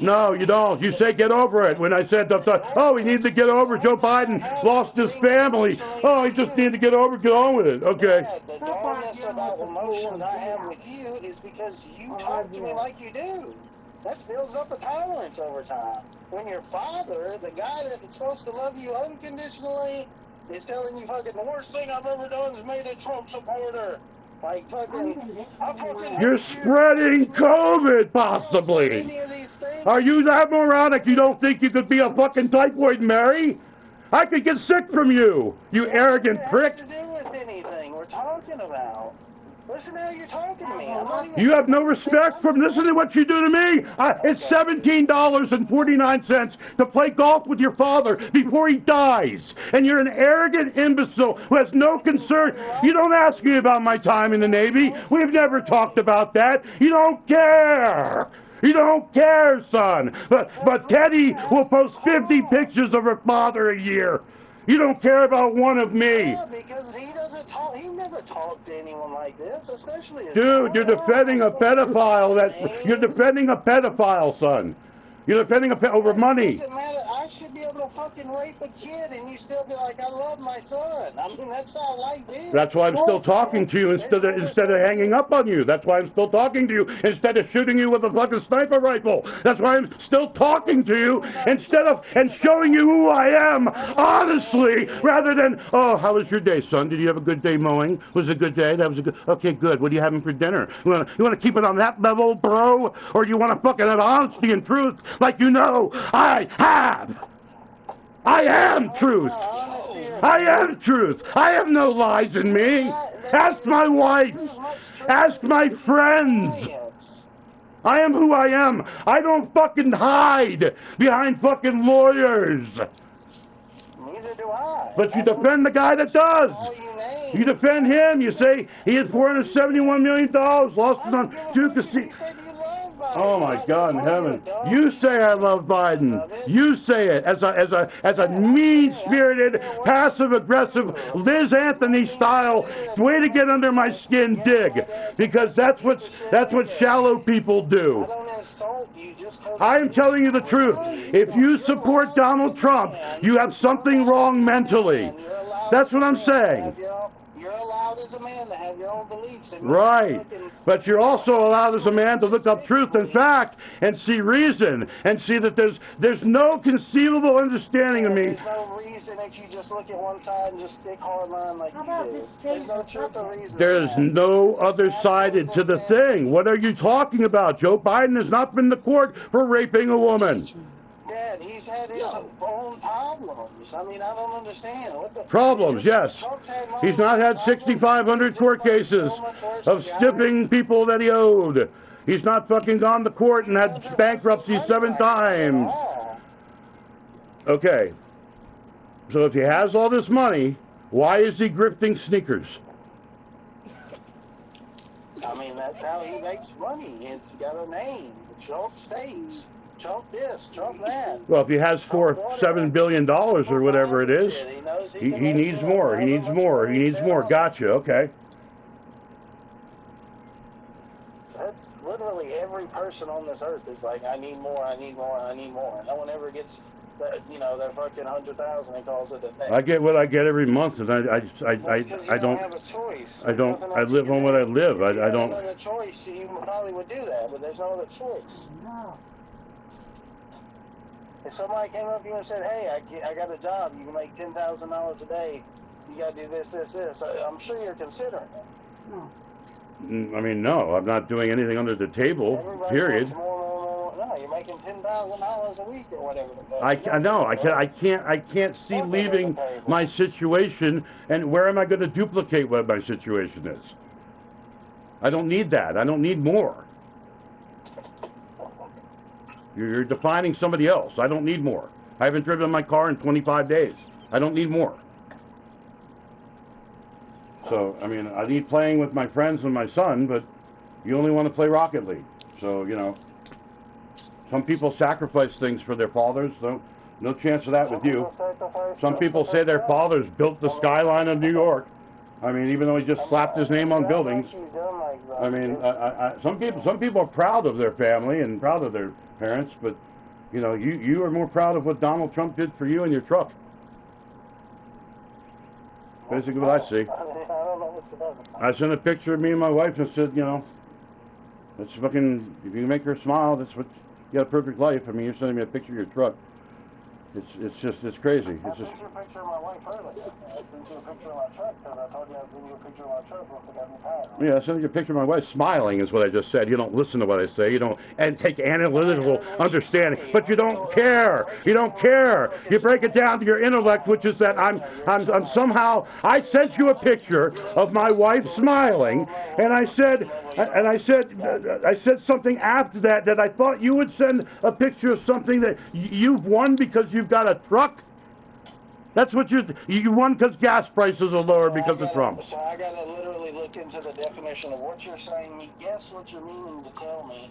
No, you don't. You say get over it. When I said, oh, he needs to get over Joe Biden lost his family. Oh, he just needs to get over, get on with it. Okay. The dullness about emotions I have with you is because you talk to me like you do. That builds up a tolerance over time. When your father, the guy that's supposed to love you unconditionally, is telling you fucking the worst thing I've ever done is made a Trump supporter. Like fucking, you're spreading COVID, possibly. Are you that moronic you don't think you could be a fucking typhoid Mary? I could get sick from you, you arrogant prick. It has to do with anything we're talking about. Listen how you're talking to me. You have no respect from listening to what you do to me. It's $17.49 to play golf with your father before he dies. And you're an arrogant imbecile who has no concern. You don't ask me about my time in the Navy. We've never talked about that. You don't care. You don't care, son. But Teddy will post 50 pictures of her father a year. You don't care about one of me. Yeah, because he doesn't talk. He never talked to anyone like this, especially. Dude, you're defending a pedophile. You're defending a pedophile, son. You're defending over money. It doesn't matter. I should be able to fucking rape a kid, and you still be like, I love my son. I mean, that's how life is. That's why I'm still talking to you instead of hanging up on you. That's why I'm still talking to you instead of shooting you with a fucking sniper rifle. That's why I'm still talking to you and showing you who I am, honestly, rather than, oh, how was your day, son? Did you have a good day mowing? Was it a good day? That was a good. Okay, good. What are you having for dinner? You want to keep it on that level, bro, or you want to fucking have honesty and truth? Like you know I have. I am truth. I am truth. I have no lies in me. Ask my wife. Ask my friends. I am who I am. I don't fucking hide behind fucking lawyers. Neither do I. But you defend the guy that does. You defend him. You say he had $471 million lost it on two casinos. Oh my God in heaven! You say I love Biden. You say it as a mean-spirited, passive-aggressive Liz Anthony style way to get under my skin dig, because that's what shallow people do. I am telling you the truth. If you support Donald Trump, you have something wrong mentally. That's what I'm saying. You're allowed as a man to have your own beliefs. Right. But you're also allowed as a man to look up truth and fact and see reason and see that there's no conceivable understanding of me. There's no reason that you just look at one side and just stick hard line like you do. There's no truth or reason. There's no other side to the thing. What are you talking about? Joe Biden has not been to court for raping a woman. Dad, he's had his own problems. I mean, I don't understand. What the problems, yes. He's not had 6,500 court cases of stiffing people that he owed. He's not fucking gone to court and had bankruptcy 7 times. Okay. So if he has all this money, why is he grifting sneakers? I mean, that's how he makes money. He's got a name. Trump states. Trump this, Trump that. Well, if he has $7 billion or whatever it is, he needs more. He needs more. He needs more. Gotcha. Okay. That's literally every person on this earth is like, I need more. I need more. I need more. No one ever gets, their fucking 100,000 and calls it a thing. I get what I get every month, and I don't have a choice. I live on what I live. I don't. If you had a choice, you probably would do that, but there's no other choice. No. If somebody came up to you and said, hey, I got a job, you can make $10,000 a day, you got to do this, this, this, I'm sure you're considering it. No. I mean, no, I'm not doing anything under the table, period. No, you're making $10,000 a week or whatever. I know, I can't see leaving my situation, and where am I going to duplicate what my situation is? I don't need that. I don't need more. You're defining somebody else. I don't need more. I haven't driven my car in 25 days. I don't need more. So, I mean, I need playing with my friends and my son, but you only want to play Rocket League. So, some people sacrifice things for their fathers. So, no chance of that with you. Some people say their fathers built the skyline of New York. I mean, even though he just slapped his name on buildings. I mean, some people are proud of their family and proud of their parents, but you are more proud of what Donald Trump did for you and your truck. Basically, what I see. I sent a picture of me and my wife and said, that's fucking. If you make her smile, that's what you got a perfect life. I mean, you're sending me a picture of your truck. It's crazy. I sent you a picture of my wife earlier. I sent you a picture of my truck because I told you I was sending you a picture of my truck once I got me tired. Yeah, I sent you a picture of my wife smiling is what I just said. You don't listen to what I say. You don't and take analytical understanding, but you don't care. You don't care. You break it down to your intellect, which is that I'm somehow. I sent you a picture of my wife smiling, and I said something after that I thought you would send a picture of something that you've won because you've got a truck. That's what you won because gas prices are lower because of Trump. So I gotta literally look look into the definition of what you're saying, me guess what you're meaning to tell me.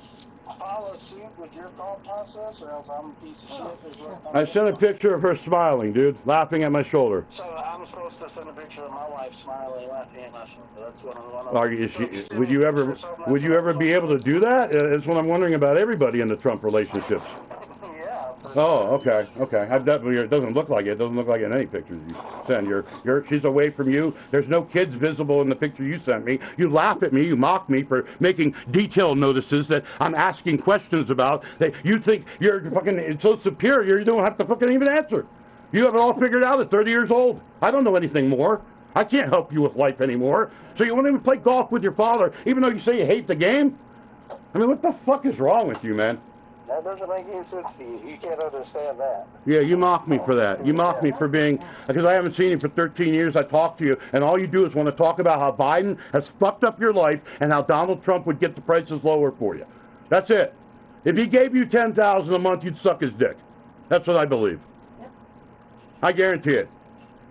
Follow suit with your thought process, or else I'm a piece of shit. Is what I sent a picture of her smiling, dude, laughing at my shoulder. So I'm supposed to send a picture of my wife smiling, laughing at my shoulder. That's what I'm wondering. Are you, would you ever be able to do that? That's what I'm wondering about everybody in the Trump relationships. Yeah. Oh, okay. It doesn't look like it. It doesn't look like in any pictures you send. She's away from you. There's no kids visible in the picture you sent me. You laugh at me. You mock me for making detail notices that I'm asking questions about. That you think you're fucking so superior you don't have to fucking even answer. You have it all figured out at 30 years old. I don't know anything more. I can't help you with life anymore. So you won't even play golf with your father, even though you say you hate the game? I mean, what the fuck is wrong with you, man? That doesn't make any sense to you. You can't understand that. Yeah, you mock me for that. You mock me for being, because I haven't seen you for 13 years. I talk to you, and all you do is want to talk about how Biden has fucked up your life and how Donald Trump would get the prices lower for you. That's it. If he gave you $10,000 a month, you'd suck his dick. That's what I believe. I guarantee it.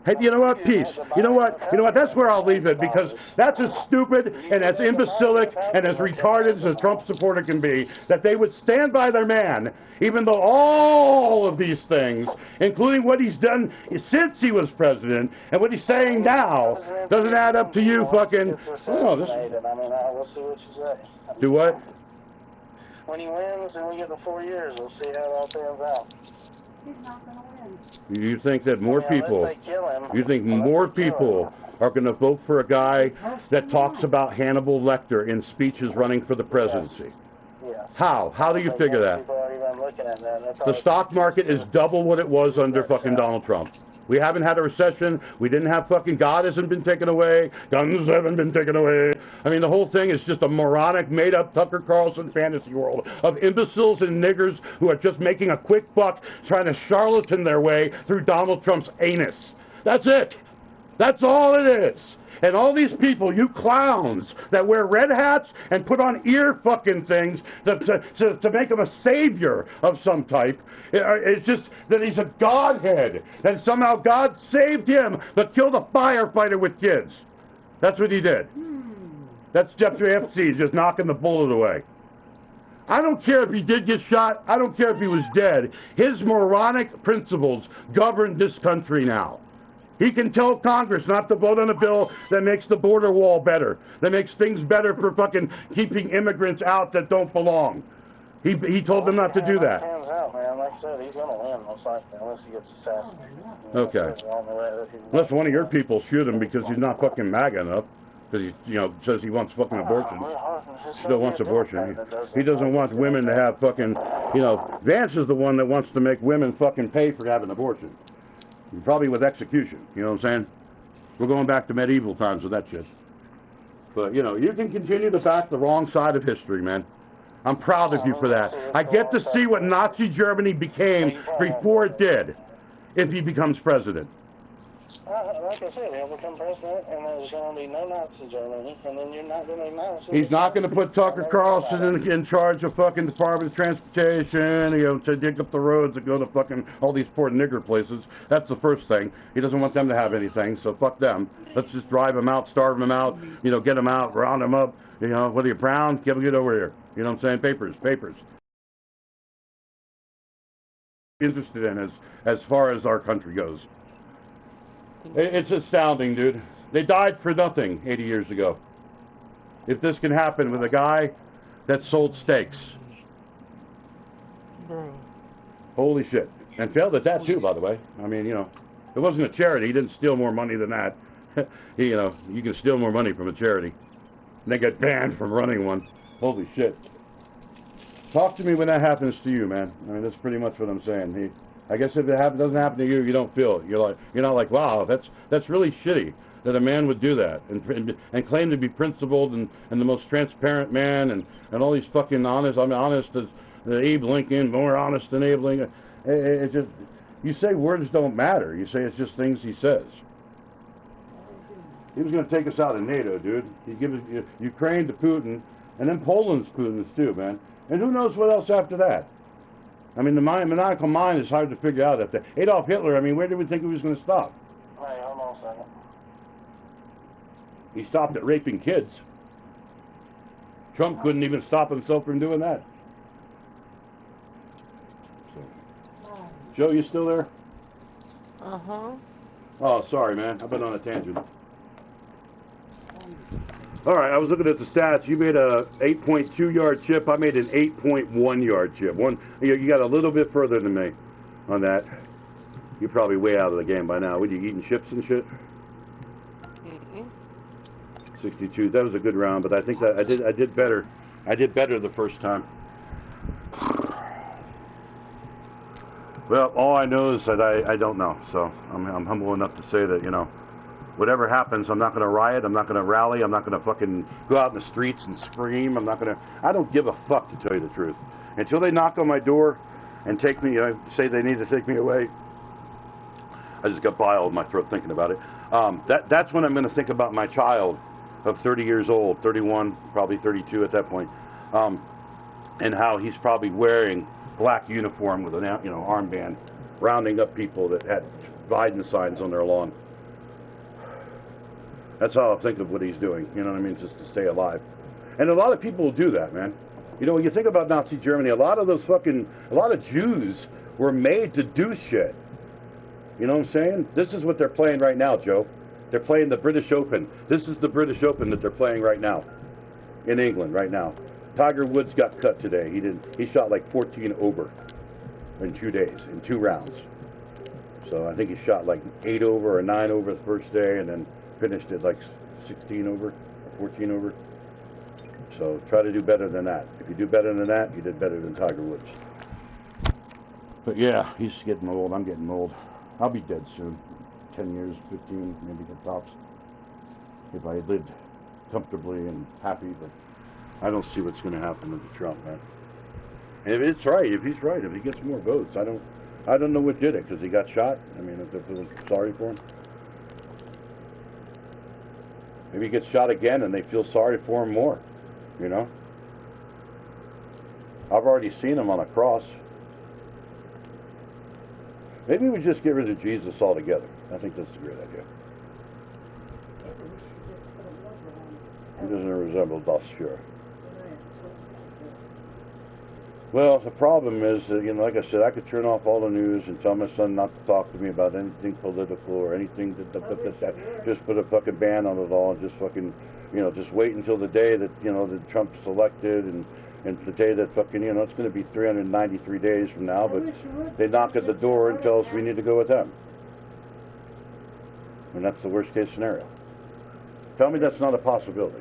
Hey, you know what? Peace. You know what? That's where I'll leave it, because that's as stupid and as imbecilic and as retarded as a Trump supporter can be, that they would stand by their man, even though all of these things, including what he's done since he was president and what he's saying now, doesn't add up to you fucking... Oh, this... we'll see what you say. Do what? When he wins and we get the 4 years, we'll see how it all pans out. He's not going to win. You think that more people, you think more people are going to vote for a guy that talks about Hannibal Lecter in speeches running for the presidency? Yes. How? How do you figure that? The stock market is double what it was under fucking Donald Trump. We haven't had a recession. We didn't have fucking... God hasn't been taken away. Guns haven't been taken away. I mean, the whole thing is just a moronic, made-up Tucker Carlson fantasy world of imbeciles and niggers who are just making a quick buck trying to charlatan their way through Donald Trump's anus. That's it. That's all it is. And all these people, you clowns, that wear red hats and put on ear fucking things to make him a savior of some type, it's just that he's a godhead. And somehow God saved him, but killed a firefighter with kids. That's what he did. That's Jeffrey Epstein just knocking the bullet away. I don't care if he did get shot. I don't care if he was dead. His moronic principles govern this country now. He can tell Congress not to vote on a bill that makes the border wall better, that makes things better for fucking keeping immigrants out that don't belong. He told them not to do that. Hands out, man. Like I said, he's going to win most likely, unless he gets assassinated. Okay. Unless one of your people shoot him because he's not fucking MAGA enough, because he, says he wants fucking abortion. Still wants abortion. He doesn't want women to have fucking, Vance is the one that wants to make women fucking pay for having abortion. Probably with execution, you know what I'm saying? We're going back to medieval times with that shit. But, you can continue to back the wrong side of history, man. I'm proud of you for that. I get to see what Nazi Germany became before it did, if he becomes president. Like I said, he'll become president, and there's going to be no Nazi Germany, and then you're not going to acknowledge... He's not going to put Tucker Carlson in charge of fucking Department of Transportation, to dig up the roads that go to fucking all these poor nigger places. That's the first thing. He doesn't want them to have anything, so fuck them. Let's just drive them out, starve them out, get them out, round them up. What are you, brown? Get over here. You know what I'm saying? Papers. Interested in as far as our country goes. It's astounding, dude. They died for nothing 80 years ago. If this can happen with a guy that sold steaks. Bro. Holy shit. And failed at that too, by the way. I mean, it wasn't a charity. He didn't steal more money than that. You can steal more money from a charity. And they get banned from running one. Holy shit. Talk to me when that happens to you, man. I mean, that's pretty much what I'm saying. I guess if it doesn't happen to you, you don't feel it. You're not like, wow, that's really shitty that a man would do that and claim to be principled and the most transparent man and all these fucking honest. I'm honest as Abe Lincoln, more honest than Abe Lincoln. It just, you say words don't matter. You say it's just things he says. He was going to take us out of NATO, dude. He gives Ukraine to Putin, and then Poland's Putin's too, man. And who knows what else after that? I mean, the maniacal mind is hard to figure out. After Adolf Hitler, I mean, where did we think he was going to stop? Hey, hold on a second. He stopped at raping kids. Trump couldn't even stop himself from doing that. So. Joe, you still there? Uh-huh. Oh, sorry, man. I've been on a tangent. All right, I was looking at the stats. You made a 8.2 yard chip. I made an 8.1 yard chip. You got a little bit further than me on that. You're probably way out of the game by now. What, you eating chips and shit? 62. That was a good round, but I think that I did better. I did better the first time. Well, all I know is that I don't know. So I'm humble enough to say that, you know, whatever happens, I'm not going to riot. I'm not going to rally. I'm not going to fucking go out in the streets and scream. I don't give a fuck, to tell you the truth. Until they knock on my door and take me, say they need to take me away. I just got bile in my throat thinking about it. That's when I'm going to think about my child of 30 years old, 31, probably 32 at that point, and how he's probably wearing black uniform with an armband, rounding up people that had Biden signs on their lawn. That's how I think of what he's doing, you know what I mean, just to stay alive. And a lot of people will do that, man. You know, when you think about Nazi Germany, a lot of Jews were made to do shit. You know what I'm saying? This is what they're playing right now, Joe. They're playing the British Open. This is the British Open that they're playing right now in England right now. Tiger Woods got cut today. He shot like 14 over in 2 days, in 2 rounds. So I think he shot like 8 over or 9 over the first day and then finished at like 16 over or 14 over. So try to do better than that. If you do better than that, you did better than Tiger Woods. But yeah, he's getting old. I'm getting old. I'll be dead soon. 10 years, 15, maybe the tops. If I lived comfortably and happy, but I don't see what's going to happen with Trump, man. And if he's right, if he gets more votes, I don't know what did it, because he got shot. I mean, if it was sorry for him. Maybe he gets shot again and they feel sorry for him more, you know? I've already seen him on a cross. Maybe we just get rid of Jesus altogether. I think that's a great idea. He doesn't resemble us, sure. Well, the problem is that, you know, like I said, I could turn off all the news and tell my son not to talk to me about anything political or anything that just put a fucking ban on it all and just fucking, you know, just wait until the day that, you know, that Trump's elected and the day that fucking, you know, it's going to be 393 days from now, but they knock at the door and tell us we need to go with them. And that's the worst case scenario. Tell me that's not a possibility.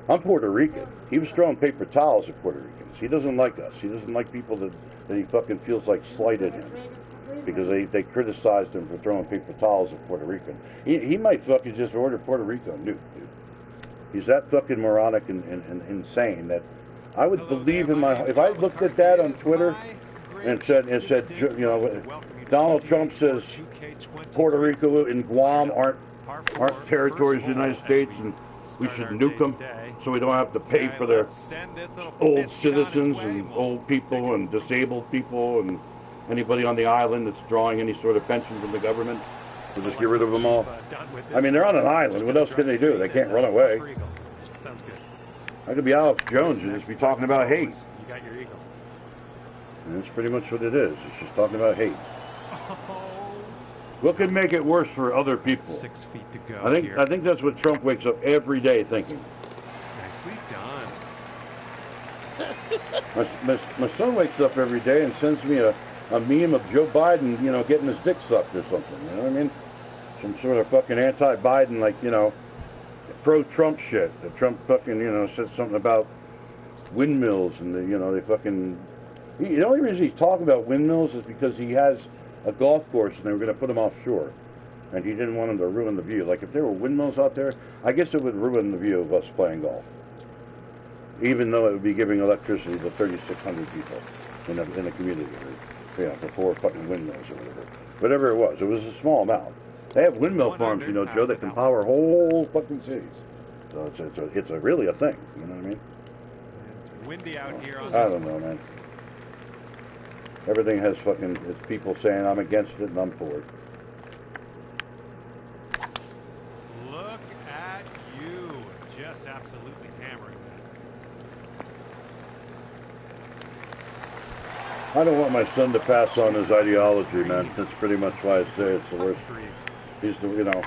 I'm Puerto Rican. He was throwing paper towels at Puerto Ricans. He doesn't like us. He doesn't like people that he fucking feels like slighted him. Because they criticized him for throwing paper towels at Puerto Rican. He might fucking just order Puerto Rico nuke, dude. He's that fucking moronic and insane that I would believe in my... If I looked at that on Twitter and said, you know, Donald Trump says Puerto Rico and Guam aren't territories of the United States and we should nuke them so we don't have to pay for their old citizens and old people and disabled people and anybody on the island that's drawing any sort of pension from the government. We'll just get rid of them all. I mean, they're on an island. What else can they do? They can't run away. I could be Alex Jones and just be talking about hate. You got your eagle. And that's pretty much what it is. It's just talking about hate. What could make it worse for other people? 6 feet to go. I think that's what Trump wakes up every day thinking. Nicely done. My son wakes up every day and sends me a meme of Joe Biden, you know, getting his dick sucked or something. You know what I mean? Some sort of fucking anti-Biden, like, you know, pro-Trump shit. The Trump fucking, you know, said something about windmills and you know, they fucking. The only reason he's talking about windmills is because he has a golf course and they were going to put him offshore, and he didn't want him to ruin the view. Like if there were windmills out there, I guess it would ruin the view of us playing golf, even though it would be giving electricity to 3,600 people in a community. You know, for 4 fucking windmills or whatever it was a small amount. They have windmill farms, you know, Joe, that can power whole fucking cities. So it's really a thing. You know what I mean? It's windy out here on I don't know, man. Everything has fucking, it's people saying I'm against it and I'm for it. just absolutely hammering that. I don't want my son to pass on his ideology, man. That's pretty much why I say it's the worst. He's the, you know,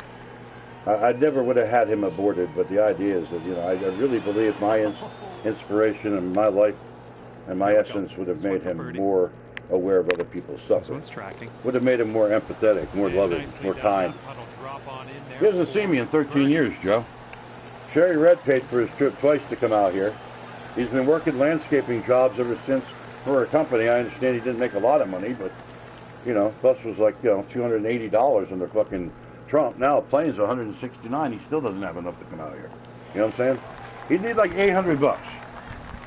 I never would have had him aborted, but the idea is that, you know, I really believe my inspiration and my life and my essence would have made him more aware of other people's suffering. Would have made him more empathetic, more loving, more kind. He hasn't seen me in 13 years, Joe. Sherry Red paid for his trip twice to come out here. He's been working landscaping jobs ever since for a company. I understand he didn't make a lot of money, but, you know, bus was like, you know, $280 under fucking Trump. Now a plane's $169. He still doesn't have enough to come out here. You know what I'm saying? He'd need like $800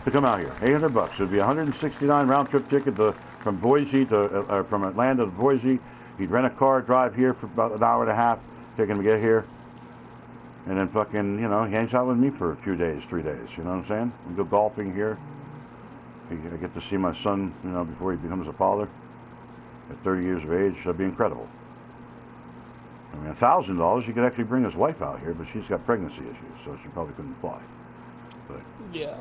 to come out here. $800. It'd be $169 round trip ticket from Boise to from Atlanta to Boise. He'd rent a car, drive here for about an hour and a half, take him to get here, and then fucking, you know, he hangs out with me for a few days, 3 days. You know what I'm saying? We go golfing here. I get to see my son, you know, before he becomes a father at 30 years of age. That'd be incredible. I mean, $1,000, you could actually bring his wife out here, but she's got pregnancy issues, so she probably couldn't fly. But, yeah.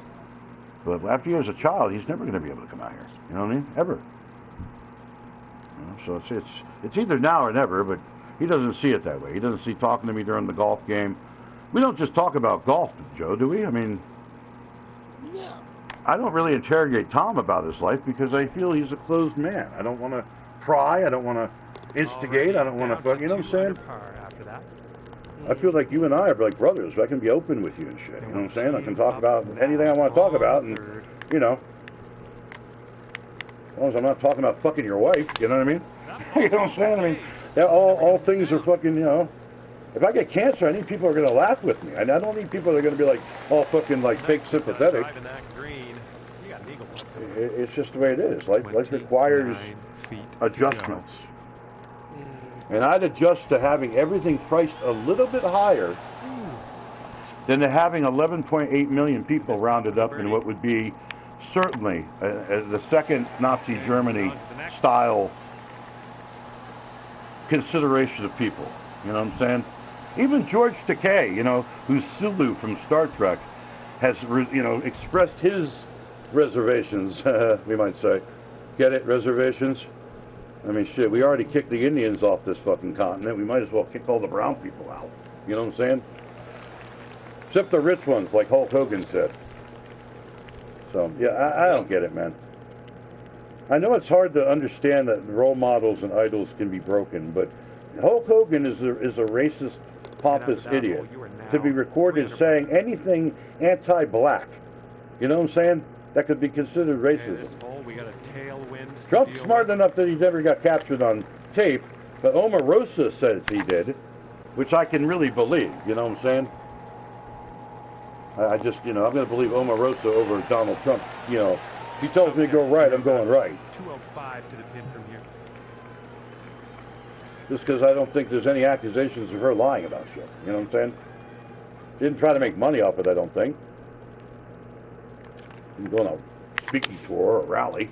But after he has a child, he's never going to be able to come out here. You know what I mean? Ever. You know, so it's either now or never, but he doesn't see it that way. He doesn't see talking to me during the golf game. We don't just talk about golf, Joe, do we? I mean, yeah. I don't really interrogate Tom about his life because I feel he's a closed man. I don't want to pry. I don't want to instigate. I don't want to fuck. You know what I'm saying? I feel like you and I are like brothers. I can be open with you and shit. You know what I'm saying? I can talk about anything I want to talk about, and you know, as long as I'm not talking about fucking your wife. You know what I mean? You know what I'm saying? I mean, all things are fucking. You know, if I get cancer, I need people who are gonna laugh with me. I don't need people that are gonna be like all fucking like fake sympathetic. It's just the way it is. Life requires adjustments. And I'd adjust to having everything priced a little bit higher than to having 11.8 million people rounded up in what would be certainly the second Nazi Germany style consideration of people. You know what I'm saying? Even George Takei, you know, who's Sulu from Star Trek, has, you know, expressed his reservations, we might say. Get it? Reservations? I mean, shit, we already kicked the Indians off this fucking continent. We might as well kick all the brown people out. You know what I'm saying? Except the rich ones, like Hulk Hogan said. So, yeah, I don't get it, man. I know it's hard to understand that role models and idols can be broken, but Hulk Hogan is a racist, pompous idiot to be recorded saying anything anti-black. You know what I'm saying? That could be considered racism. Trump's smart enough that he never got captured on tape, but Omarosa says he did, which I can really believe. You know what I'm saying? I just, you know, I'm going to believe Omarosa over Donald Trump. You know, if he tells me to go right, I'm going right. 205 to the pin from here. Just because I don't think there's any accusations of her lying about shit. You know what I'm saying? She didn't try to make money off it, I don't think. Didn't go on a speaking tour or a rally.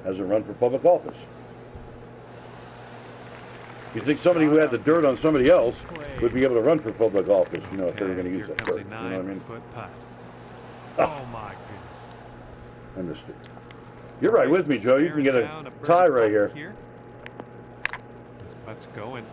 Hasn't run for public office. You think somebody who had the dirt on somebody else would be able to run for public office, you know, if they were going to use that dirt. You know what I mean? Oh my goodness. I missed it. You're right with me, Joe. You can get a tie right here. This putt's going.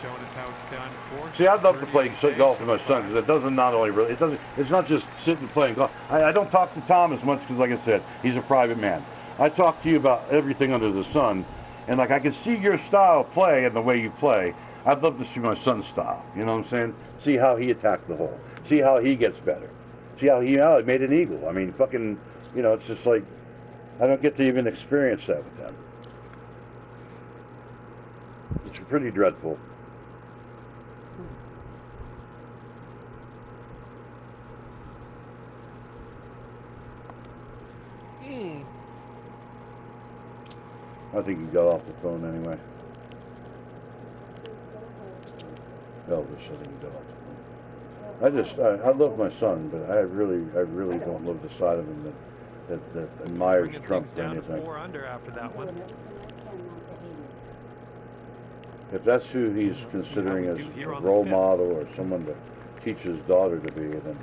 Showing us how it's done. See, I'd love to play golf with my son because it doesn't not only really it's not just sitting and playing golf. I don't talk to Tom as much because, like I said, he's a private man. I talk to you about everything under the sun, and like I can see your style of play and the way you play. I'd love to see my son's style. You know what I'm saying? See how he attacked the hole. See how he gets better. See how he made an eagle. I mean, fucking, you know, it's just like I don't get to even experience that with them. It's pretty dreadful. I think he got off the phone anyway. Elvis, I think he got off the phone. I love my son, but I really don't love the side of him that admires Trump for anything. 4 under after that one. If that's who he's considering as a role model or someone to teach his daughter to be, then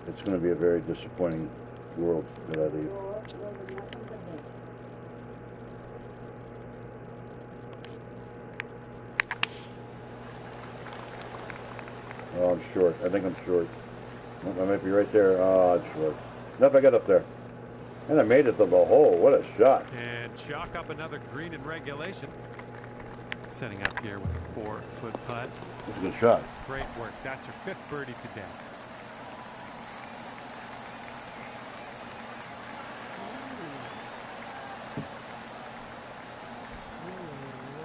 it's going to be a very disappointing world that I leave. Oh, I'm short. I think I'm short. I might be right there. Oh, I'm short. Enough, I got up there. And I made it to the hole. What a shot. And chalk up another green in regulation. Setting up here with a 4-foot putt. That's a good shot. Great work. That's your 5th birdie today.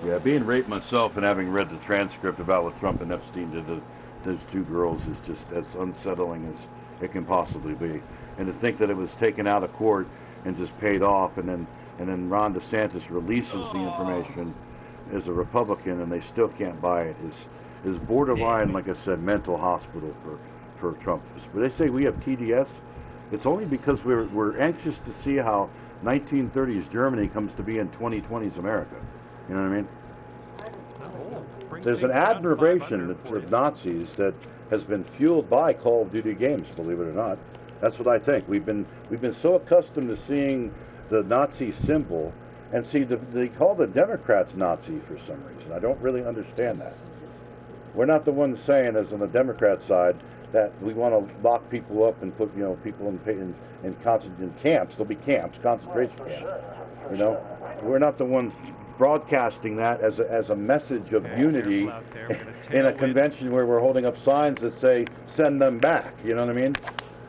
Yeah, being raped myself and having read the transcript about what Trump and Epstein did to those 2 girls is just as unsettling as it can possibly be. And to think that it was taken out of court and just paid off, and then Ron DeSantis releases the information as a Republican, and they still can't buy it, is borderline, like I said, mental hospital for Trump. When they say we have TDS, it's only because we're anxious to see how 1930s Germany comes to be in 2020s America. You know what I mean? There's an admiration of Nazis that has been fueled by Call of Duty games, believe it or not. That's what I think. We've been so accustomed to seeing the Nazi symbol, and see they call the Democrats Nazi for some reason. I don't really understand that. We're not the ones saying, as on the Democrat side, that we want to lock people up and put people in camps. There'll be camps, concentration camps. You know, we're not the ones broadcasting that as a message of unity in a convention where we're holding up signs that say "send them back." You know what I mean?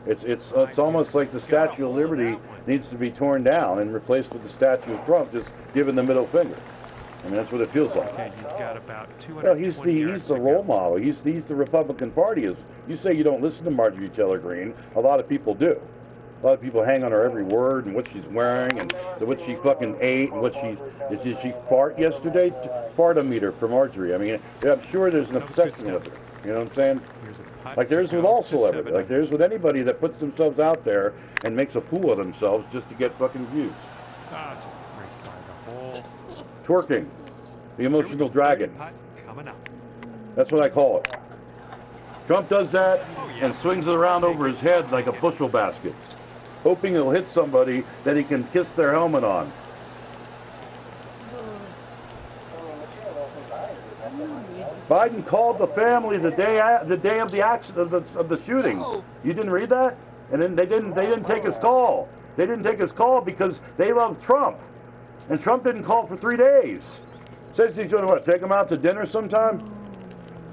It's almost like the Statue of Liberty needs to be torn down and replaced with the statue of Trump, just giving the middle finger. I mean, that's what it feels like. Okay, he's got about 220 well, he's the role model. He's the Republican Party. You say you don't listen to Marjorie Taylor Greene. A lot of people do. A lot of people hang on her every word and what she's wearing and what she fucking ate and did she fart yesterday? Fartometer for Marjorie. I mean, I'm sure there's an obsession with her. You know what I'm saying? Like there's with all celebrities. Like there's with anybody that puts themselves out there and makes a fool of themselves just to get fucking views. Just right by the hole. Twerking. The emotional dragon. Coming up. That's what I call it. Trump does that and swings it around over his head like a bushel basket, hoping he'll hit somebody that he can kiss their helmet on. Biden called the family the day of the accident of the shooting. You didn't read that? And then they didn't take his call. They didn't take his call because they love Trump, and Trump didn't call for 3 days. Says he's going to take them out to dinner sometime.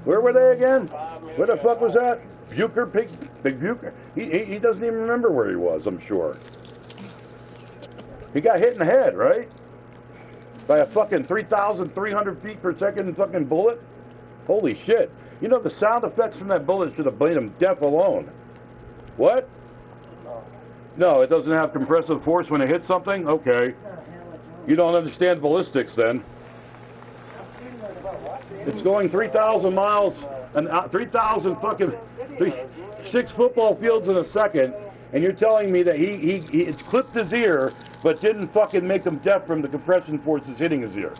Where were they again? Where the fuck was that? Bucher, Big Bucher. He doesn't even remember where he was, I'm sure. He got hit in the head, right? By a fucking 3,300 feet per second fucking bullet. Holy shit. You know, the sound effects from that bullet should have made him deaf alone. What? No, it doesn't have compressive force when it hits something? Okay. You don't understand ballistics then. It's going 3,000 miles, and 3,000 fucking 6 football fields in a second, and you're telling me that he clipped his ear, but didn't fucking make him deaf from the compression forces hitting his ear.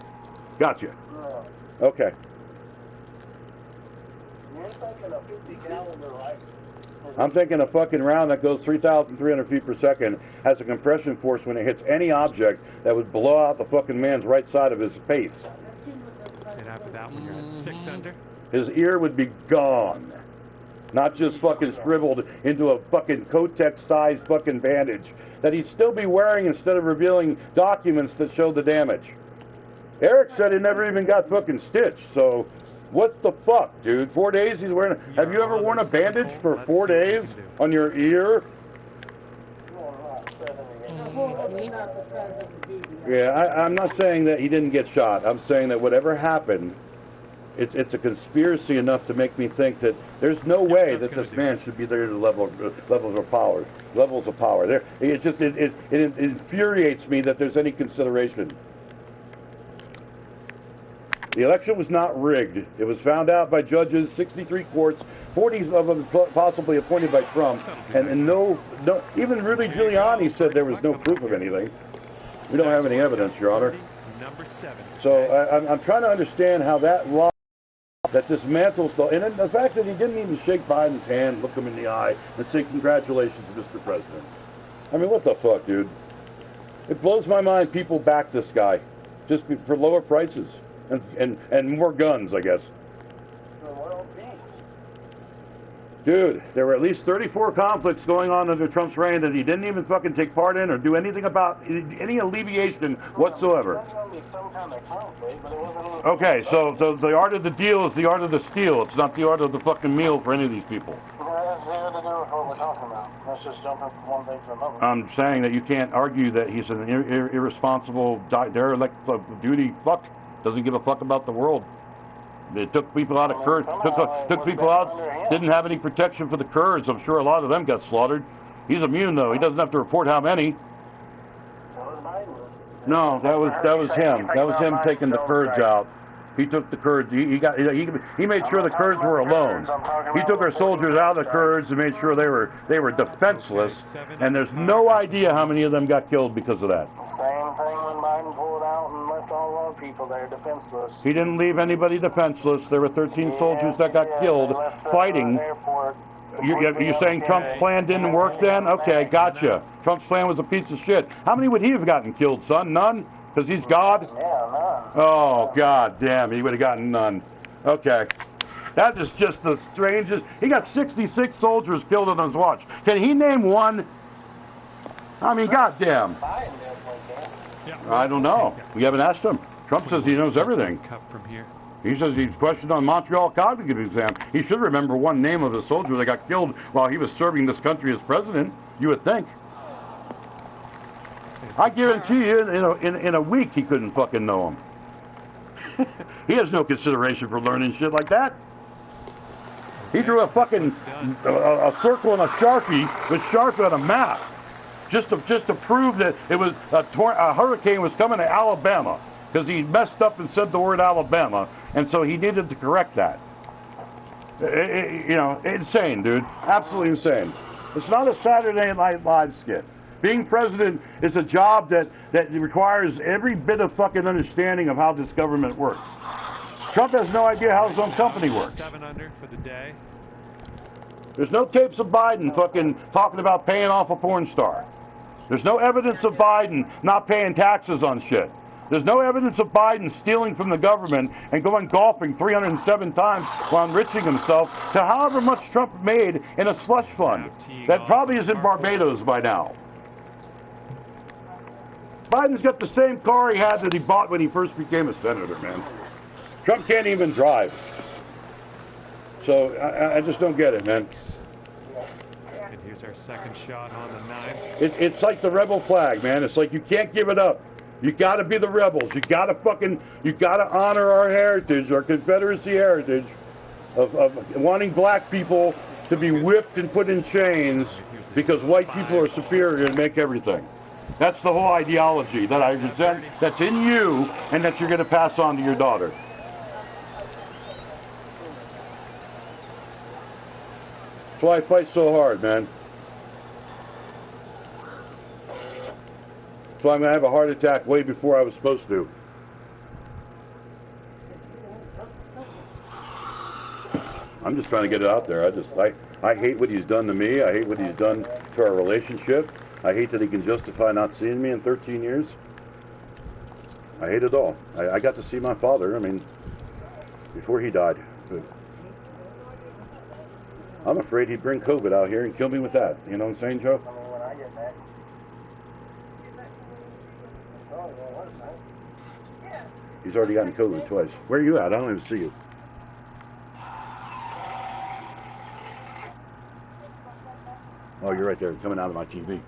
Gotcha. Okay. I'm thinking a fucking round that goes 3,300 feet per second has a compression force when it hits any object that would blow out the fucking man's right side of his face. And after that one, you're at 6 under. His ear would be gone. Not just fucking shriveled into a fucking Kotex-sized fucking bandage that he'd still be wearing instead of revealing documents that show the damage. Eric said he never even got fucking stitched, so what the fuck, dude? 4 days he's wearing... Have you ever worn a bandage for 4 days on your ear? Yeah, I'm not saying that he didn't get shot. I'm saying that whatever happened, it's a conspiracy enough to make me think that there's no way that this man should be there to levels of power. There, it infuriates me that there's any consideration. The election was not rigged. It was found out by judges, 63 courts, 40 of them possibly appointed by Trump, and no, even Rudy Giuliani said there was no proof of anything. We don't have any evidence, Your Honor. number 7. So I'm trying to understand how that lie, that dismantles the, and the fact that he didn't even shake Biden's hand, look him in the eye, and say congratulations, Mr. President. I mean, what the fuck, dude? It blows my mind people back this guy just for lower prices and more guns, I guess. Dude, there were at least 34 conflicts going on under Trump's reign that he didn't even fucking take part in or do anything about, any alleviation whatsoever. Okay, so the art of the deal is the art of the steal. It's not the art of the fucking meal for any of these people. That's zero to do with what we're talking about. Let's just jump from one thing to another. I'm saying that you can't argue that he's an irresponsible, derelict of duty fuck. Doesn't give a fuck about the world. They took people out of Kurds, took people out, didn't have any protection for the Kurds. I'm sure a lot of them got slaughtered. He's immune, though. He doesn't have to report how many. No, that was him. That was him taking the Kurds out. He took the Kurds. He made sure the Kurds were alone. He took our soldiers out of the Kurds and made sure they were defenseless. And there's no idea how many of them got killed because of that. Same thing when Biden pulled out and left all our people there defenseless. He didn't leave anybody defenseless. There were 13 soldiers that got killed fighting. You're saying Trump's plan didn't work then? Okay, gotcha. Trump's plan was a piece of shit. How many would he have gotten killed, son? None? Because he's God? Yeah, none. Oh, God damn, he would have gotten none. Okay. That is just the strangest. He got 66 soldiers killed on his watch. Can he name one? I mean, goddamn. I don't know. We haven't asked him. Trump says he knows everything. He says he's questioned on Montreal cognitive exam. He should remember one name of a soldier that got killed while he was serving this country as president, you would think. I guarantee you, in a week, he couldn't fucking know him. He has no consideration for learning shit like that. He drew a fucking a circle and a Sharpie with Sharpie on a map, just to prove that it was a hurricane was coming to Alabama, because he messed up and said the word Alabama, and so he needed to correct that. Insane, dude. Absolutely insane. It's not a Saturday Night Live skit. Being president is a job that requires every bit of fucking understanding of how this government works. Trump has no idea how his own company works. 7 under for the day. There's no tapes of Biden fucking talking about paying off a porn star. There's no evidence of Biden not paying taxes on shit. There's no evidence of Biden stealing from the government and going golfing 307 times while enriching himself to however much Trump made in a slush fund. That probably is in Barbados by now. Biden's got the same car he had that he bought when he first became a senator, man. Trump can't even drive. So I just don't get it, man. And here's our second shot on the 9th. It's like the rebel flag, man. It's like you can't give it up. You gotta be the rebels. You gotta honor our heritage, our Confederacy heritage of wanting black people to be whipped and put in chains because white people are superior and make everything. That's the whole ideology that I resent, that's in you, and that you're going to pass on to your daughter. That's why I fight so hard, man. That's why I'm going to have a heart attack way before I was supposed to. I'm just trying to get it out there. I hate what he's done to me. I hate what he's done to our relationship. I hate that he can justify not seeing me in 13 years. I hate it all. I got to see my father, before he died. But I'm afraid he'd bring COVID out here and kill me with that. You know what I'm saying, Joe? He's already gotten COVID twice. Where are you at? I don't even see you. Oh, you're right there, coming out of my TV.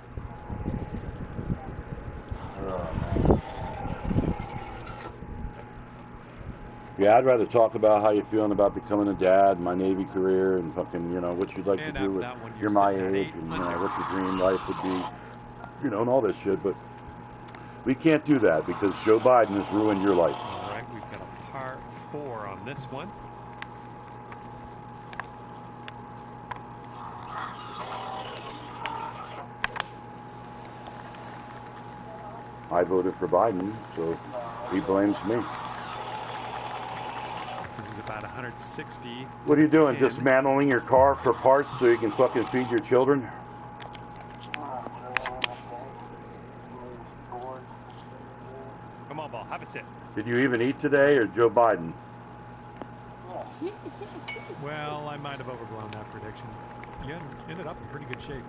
Yeah, I'd rather talk about how you're feeling about becoming a dad, my Navy career, and fucking, what you'd like to do with you're my age, and what your dream life would be, and all this shit. But we can't do that because Joe Biden has ruined your life. All right, we've got a par 4 on this one. I voted for Biden, so He blames me. This is about 160. What are you doing? Dismantling your car for parts so you can fucking feed your children? Come on, Ball, have a sit. Did you even eat today, or Joe Biden? Well, I might have overblown that prediction. You ended up in pretty good shape.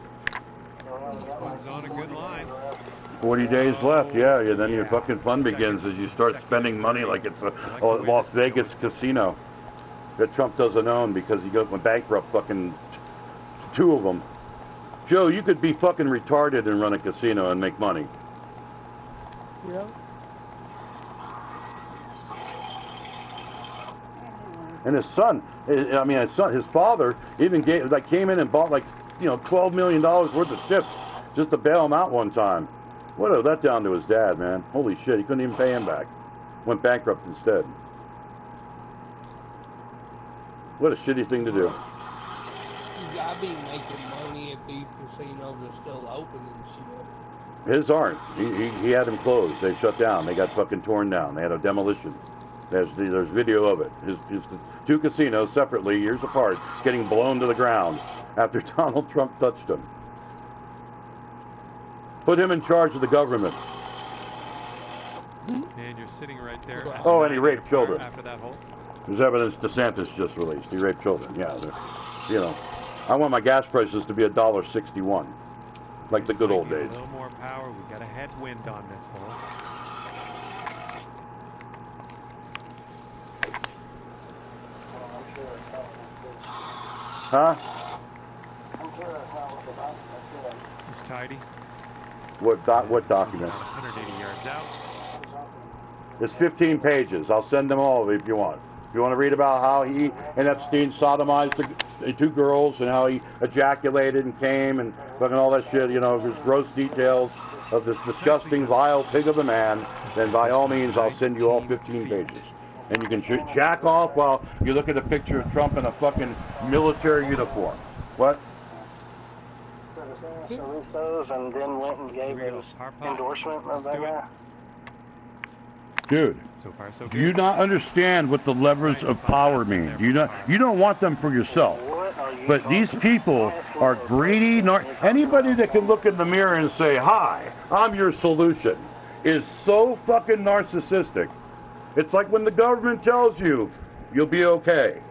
This one's on a good line. 40 days left, yeah. Then your fucking fun begins as you start spending money like it's a Las Vegas casino that Trump doesn't own because he went bankrupt fucking 2 of them. Joe, you could be fucking retarded and run a casino and make money. Yeah. And his son, his father even came in and bought $12 million worth of ships just to bail him out one time. What a letdown to his dad, man. Holy shit, he couldn't even pay him back. Went bankrupt instead. What a shitty thing to do. I be making money at these casinos that's still open and shit. His aren't. He had them closed. They shut down. They got fucking torn down. They had a demolition. There's video of it. His 2 casinos separately, years apart, getting blown to the ground after Donald Trump touched them. Put him in charge of the government. And you're sitting right there. Oh, and he raped children. After that hole. There's evidence DeSantis just released. He raped children. Yeah, I want my gas prices to be $1.61, like the good old days. A little more power. We got a headwind on this hole. Huh? It's tidy. What document? 180 yards out. It's 15 pages. I'll send them all if you want. If you want to read about how he and Epstein sodomized the 2 girls and how he ejaculated and came and fucking all that shit, there's gross details of this disgusting, vile pig of a man, then by all means I'll send you all 15 pages. And you can jack off while you look at a picture of Trump in a fucking military uniform. What? Released those and then went and gave his endorsement of that guy. Dude, so far, so do you not understand what the levers of power mean? You don't want them for yourself. But these people are greedy. Anybody that can look in the mirror and say, "Hi, I'm your solution," is so fucking narcissistic. It's like when the government tells you you'll be okay.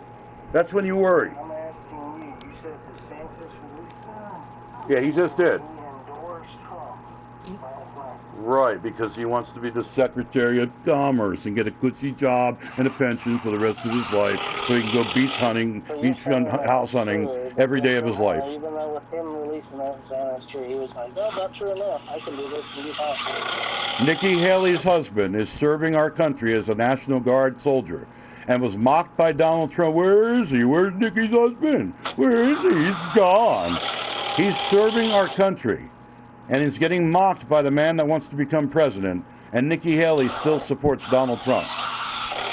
That's when you worry. I'm asking you. You said DeSantis released them? Yeah, he just did. He endorsed Trump last night. Right, because he wants to be the Secretary of Commerce and get a cushy job and a pension for the rest of his life, so he can go beach house hunting every day of his life. Even though with him releasing that and saying that's true, he was like, "No, not true enough. I can do this and be fine." Nikki Haley's husband is serving our country as a National Guard soldier and was mocked by Donald Trump. Where is he? Where's Nikki's husband? Where is he? He's gone. He's serving our country and is getting mocked by the man that wants to become president, and Nikki Haley still supports Donald Trump.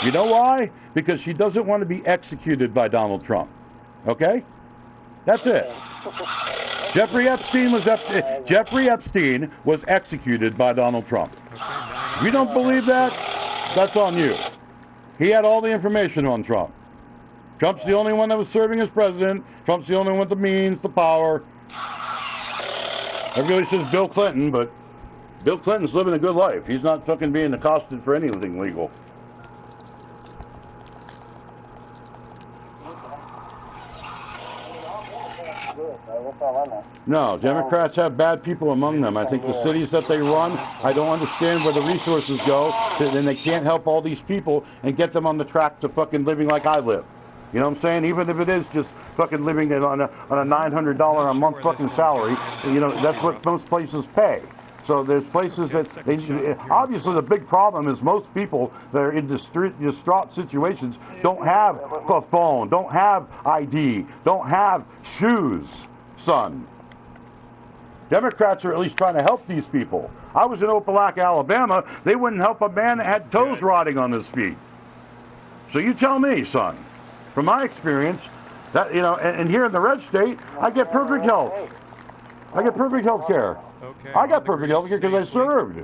You know why? Because she doesn't want to be executed by Donald Trump. Okay? That's it. Jeffrey Epstein was executed by Donald Trump. If you don't believe that, that's on you. He had all the information on Trump. Trump's the only one that was serving as president. Trump's the only one with the means, the power. Everybody says Bill Clinton, but Bill Clinton's living a good life. He's not fucking being accosted for anything legal. No, Democrats have bad people among them. I think the cities that they run, I don't understand where the resources go, and they can't help all these people and get them on the track to fucking living like I live. You know what I'm saying? Even if it is just fucking living on a $900 a month fucking salary, that's what most places pay. So there's places that obviously the big problem is most people that are in distraught situations don't have a phone, don't have ID, don't have shoes, son. Democrats are at least trying to help these people. I was in Opelika, Alabama. They wouldn't help a man that had toes rotting on his feet. So you tell me, son. From my experience, that and here in the red state, I get perfect health. I get perfect health care. Okay, I got perfect health care because I served.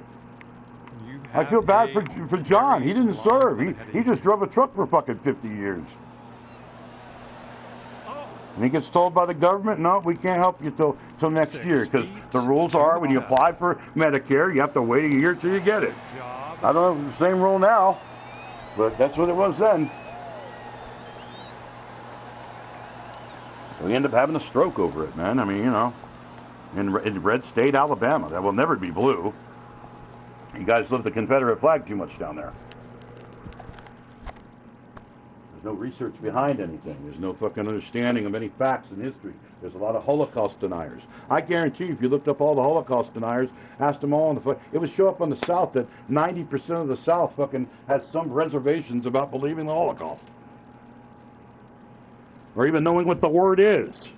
I feel bad for John. He didn't serve. He just drove a truck for fucking 50 years. And he gets told by the government, no, we can't help you till next year, because the rules are when you apply for Medicare, you have to wait a year till you get it. I don't know if it's the same rule now, but that's what it was then. We end up having a stroke over it, man. I mean, you know, in red state Alabama, that will never be blue. You guys live the Confederate flag too much down there. There's no research behind anything. There's no fucking understanding of any facts in history. There's a lot of Holocaust deniers. I guarantee you, if you looked up all the Holocaust deniers, asked them all, it would show up on the South that 90% of the South fucking has some reservations about believing the Holocaust. Or even knowing what the word is.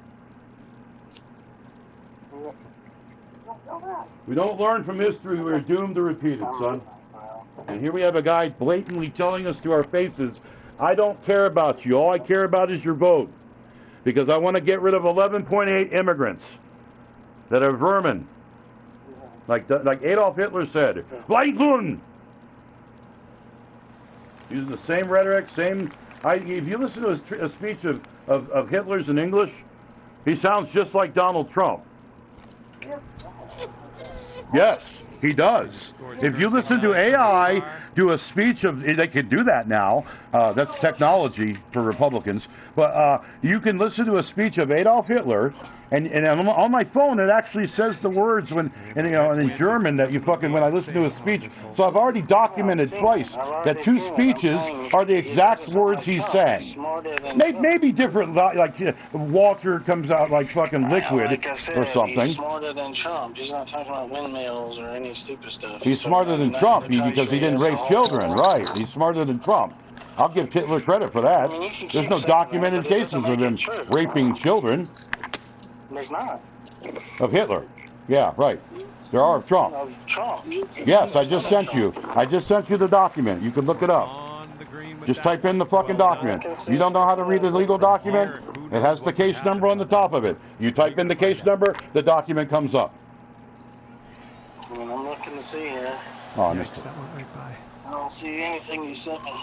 We don't learn from history, we're doomed to repeat it, son. And here we have a guy blatantly telling us to our faces, I don't care about you, all I care about is your vote. Because I want to get rid of 11.8 immigrants that are vermin. Like Adolf Hitler said, Leitun! Using the same rhetoric, if you listen to a speech of Hitler's in English, he sounds just like Donald Trump. Yes, he does. If you listen to AI do a speech of, they can do that now. That's technology for Republicans. But you can listen to a speech of Adolf Hitler, and on my phone it actually says the words when, and in German that you fucking when I listen to a speech. So I've already documented twice that two speeches are the exact words he's saying. Maybe different, like Walter comes out like fucking liquid or something. He's smarter than Trump. He's not talking about windmills or any stupid stuff. He's smarter than Trump because he didn't rape children, right? He's smarter than Trump. I'll give Hitler credit for that. There's no documented cases of him raping children. There's not. Of Hitler. Yeah, right. There are of Trump. Of Trump. Yes, I just sent you. I just sent you the document. You can look it up. Just type in the fucking document. You don't know how to read a legal document? It has the case number on the top of it. You type in the case number, the document comes up. I'm looking to see here. Oh, I missed it. That went right by. I don't see anything you sent me.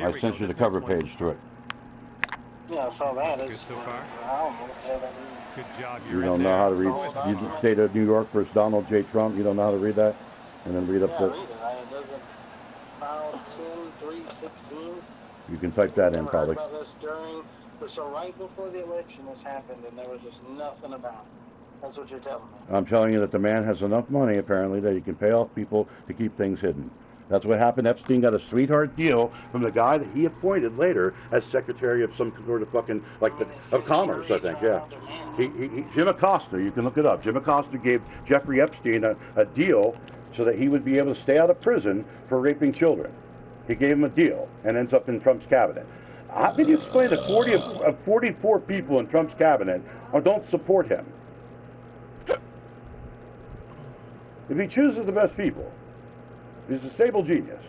I sent you the cover page to it. Yeah, I saw that. Good so far. Good job. You don't know how to read the state of New York versus Donald J. Trump. You don't know how to read that? And then read up the... Read it. It doesn't... File 10-3-16. You can type that in, probably. So right before the election this happened, and there was just nothing about it. That's what you're telling me. I'm telling you that the man has enough money, apparently, that he can pay off people to keep things hidden. That's what happened. Epstein got a sweetheart deal from the guy that he appointed later as Secretary of some sort of fucking, of Commerce, I think, yeah. Jim Acosta, you can look it up. Jim Acosta gave Jeffrey Epstein a deal so that he would be able to stay out of prison for raping children. He gave him a deal and ends up in Trump's cabinet. How can you explain that 40 of 44 people in Trump's cabinet don't support him? If he chooses the best people, he's a stable genius.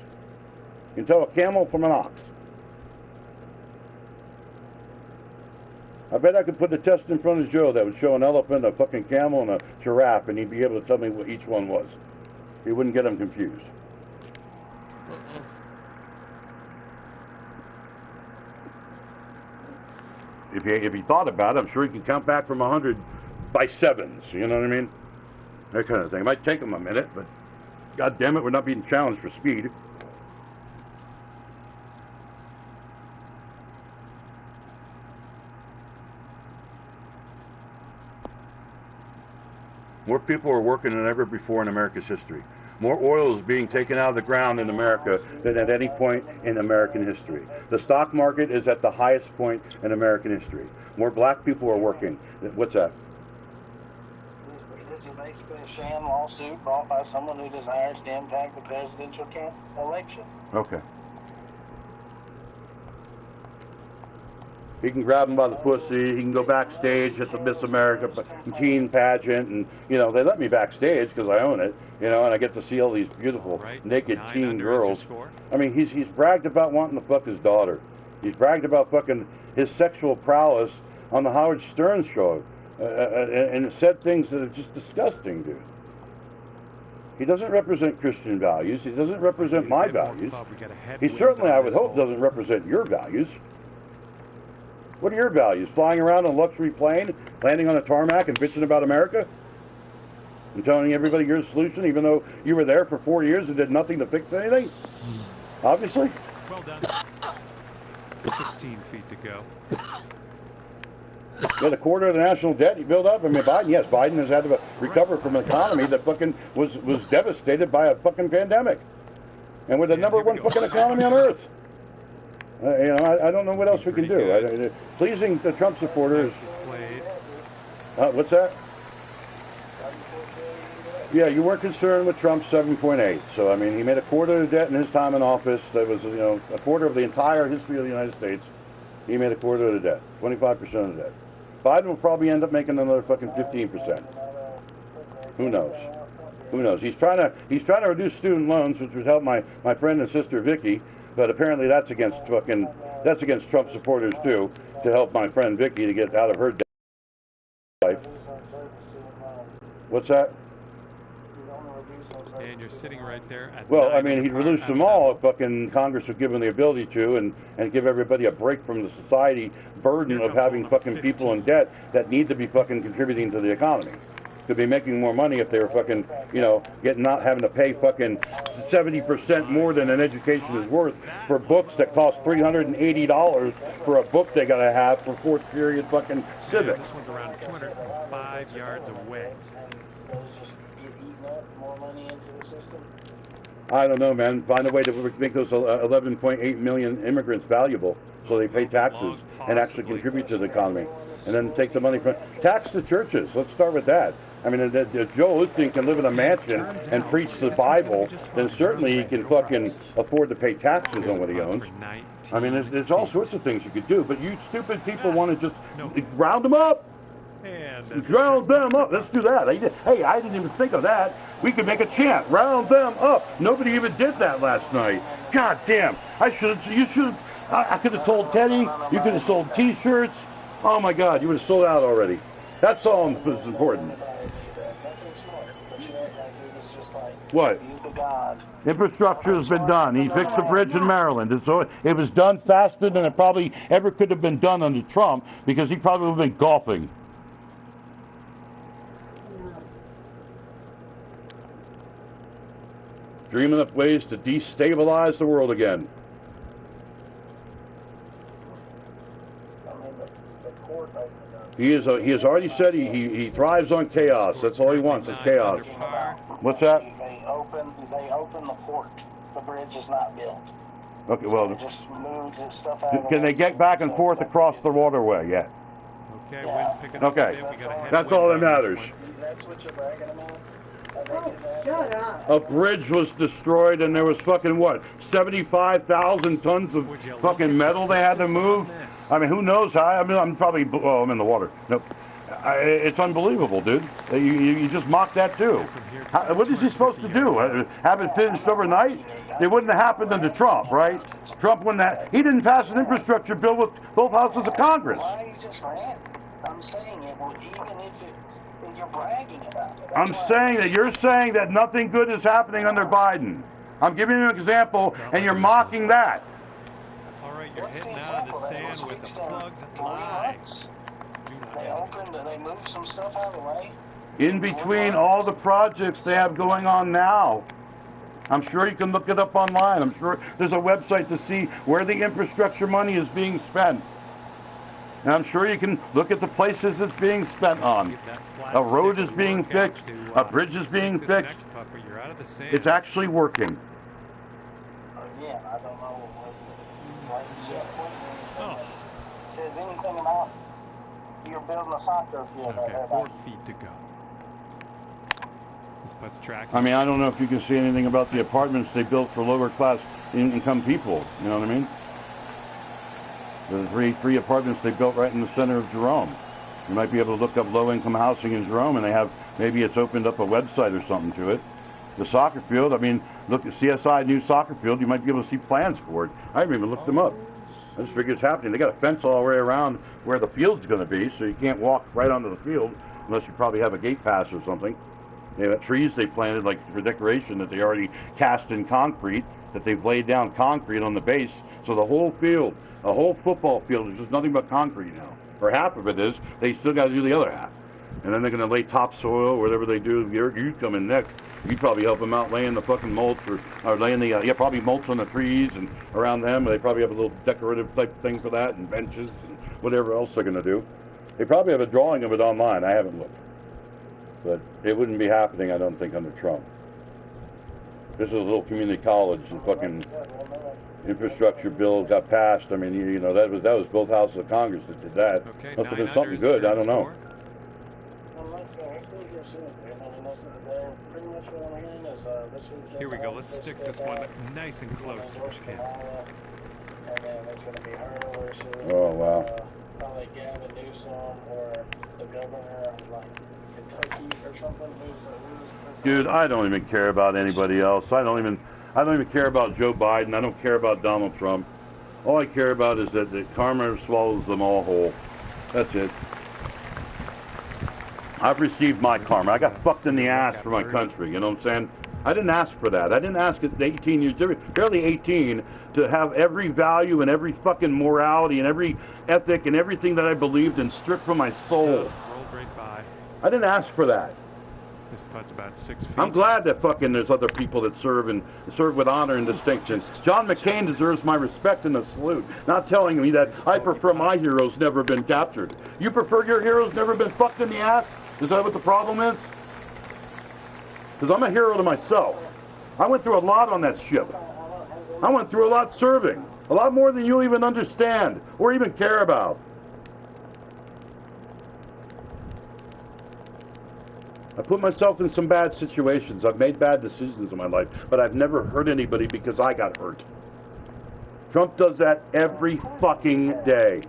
You can tell a camel from an ox. I bet I could put a test in front of Joe that would show an elephant, a fucking camel, and a giraffe, and he'd be able to tell me what each one was. He wouldn't get them confused. If he thought about it, I'm sure he could count back from 100 by sevens. You know what I mean? That kind of thing. It might take him a minute, but God damn it, we're not being challenged for speed. More people are working than ever before in America's history. More oil is being taken out of the ground in America than at any point in American history. The stock market is at the highest point in American history. More black people are working. What's that? This is basically a sham lawsuit brought by someone who desires to impact the presidential election. Okay. He can grab him by the pussy. He can go backstage at the Miss America teen pageant, and they let me backstage because I own it. And I get to see all these beautiful naked teen girls. I mean, he's bragged about wanting to fuck his daughter. He's bragged about fucking his sexual prowess on the Howard Stern show, and said things that are just disgusting, dude. He doesn't represent Christian values. He doesn't represent my values. He He certainly, I would hope, doesn't represent your values. What are your values? Flying around on a luxury plane, landing on a tarmac and bitching about America? And telling everybody your solution, even though you were there for 4 years and did nothing to fix anything? Obviously. Well done. 16 feet to go. Yeah, a quarter of the national debt you built up. I mean, Biden, yes, Biden has had to recover from an economy that fucking was devastated by a fucking pandemic. And we're the number one fucking economy on earth. You know, I don't know what else we can do. Pleasing the Trump supporters. What's that? Yeah, you weren't concerned with Trump's 7.8. So, I mean, he made a quarter of the debt in his time in office. That was, you know, a quarter of the entire history of the United States. He made a quarter of the debt, 25% of the debt. Biden will probably end up making another fucking 15%. Who knows? Who knows? He's trying to reduce student loans, which would help my friend and sister Vicky, but apparently that's against Trump supporters too, to help my friend Vicky to get out of her debt life. What's that? And you're sitting right there at well, I mean, he'd reduce them all if fucking Congress would give him the ability to and give everybody a break from the society burden of having fucking people in debt that need to be fucking contributing to the economy. Could be making more money if they were fucking, you know, not having to pay fucking 70% more than an education is worth for books that cost $380 for a book they gotta have for fourth period fucking civics. This one's around 205 yards away. I don't know, man. Find a way to make those 11.8 million immigrants valuable so they pay taxes and actually contribute to the economy. And then take the money from... Tax the churches. Let's start with that. I mean, if Joe Osteen can live in a mansion and preach the Bible, then certainly he can fucking afford to pay taxes on what he owns. I mean, there's all sorts of things you could do, but you stupid people want to just round them up. Round them up. Let's do that. Hey, I didn't even think of that. We could make a chant. Round them up. Nobody even did that last night. God damn. I could have told Teddy. You could have sold T-shirts. Oh my God, you would have sold out already. That's all that's important. What? Infrastructure has been done. He fixed the bridge in Maryland. And so it was done faster than it probably ever could have been done under Trump because he probably would have been golfing. Dreaming up ways to destabilize the world again. He has already said he thrives on chaos. That's all he wants is chaos. What's that? They open the port. The bridge is not built. Okay, well, so just moved this stuff out can they get back and forth across the waterway? Yeah. Okay, wind's picking up. Okay, that's all that matters. That's what you're bragging about? Shut up. A bridge was destroyed and there was fucking what? 75,000 tons of fucking metal they had to move? I mean, who knows how? I mean, I'm in the water. Nope. It's unbelievable, dude. You just mocked that too. What is he supposed to do? Have it finished overnight? It wouldn't have happened under Trump, right? Trump wouldn't have. He didn't pass an infrastructure bill with both houses of Congress. Why are you just ranting? I'm saying it will, even if you're bragging about it. I'm saying that you're saying that nothing good is happening under Biden. I'm giving you an example, and you're mocking that. All right, you're hitting out of the sand with a plugged line. They moved some stuff out of the way. In between all the projects they have going on now. I'm sure you can look it up online. I'm sure there's a website to see where the infrastructure money is being spent. And I'm sure you can look at the places it's being spent on. A road is being fixed. A bridge is being fixed. It's actually working. Again, I don't know what says anything about you're building a soccer field. Okay, 4 feet to go. This putt's tracking. I mean, I don't know if you can see anything about the apartments they built for lower class income people. You know what I mean? The three apartments they built right in the center of Jerome. You might be able to look up low-income housing in Jerome, and they have, maybe it's opened up a website or something to it. The soccer field, I mean, look at CSI new soccer field, you might be able to see plans for it. I haven't even looked them up. I just figured it's happening. They got a fence all the way around where the field's going to be, so you can't walk right onto the field unless you probably have a gate pass or something. They have trees they planted like for decoration that they already cast in concrete, that they've laid down concrete on the base. So the whole field, the whole football field is just nothing but concrete now. Or half of it is. They still got to do the other half. And then they're going to lay topsoil, whatever they do. You come in next. You'd probably help them out laying the fucking mulch or laying the, probably mulch on the trees and around them. They probably have a little decorative type thing for that and benches and whatever else they're going to do. They probably have a drawing of it online. I haven't looked. But it wouldn't be happening, I don't think, under Trump. This is a little community college. The fucking infrastructure bill got passed. I mean, you know, that was both houses of Congress that did that. Okay, must have been something good. I don't know. Here we go. Let's stick this one nice and close to the pin. Oh, wow. Probably Gavin Newsom or the governor of like Kentucky or something. Dude, I don't even care about anybody else. I don't even care about Joe Biden. I don't care about Donald Trump. All I care about is that karma swallows them all whole. That's it. I've received my karma. I got fucked in the ass for my country. You know what I'm saying? I didn't ask for that. I didn't ask at 18 years, barely 18, to have every value and every fucking morality and every ethic and everything that I believed in stripped from my soul. Rolled right by. I didn't ask for that. This putt's about 6 feet. I'm glad that fucking there's other people that serve with honor and distinction. John McCain deserves my respect and a salute. Not telling me that I prefer my heroes never been captured. You prefer your heroes never been fucked in the ass? Is that what the problem is? Because I'm a hero to myself. I went through a lot on that ship. I went through a lot serving. A lot more than you even understand or even care about. I put myself in some bad situations. I've made bad decisions in my life, but I've never hurt anybody because I got hurt. Trump does that every fucking day.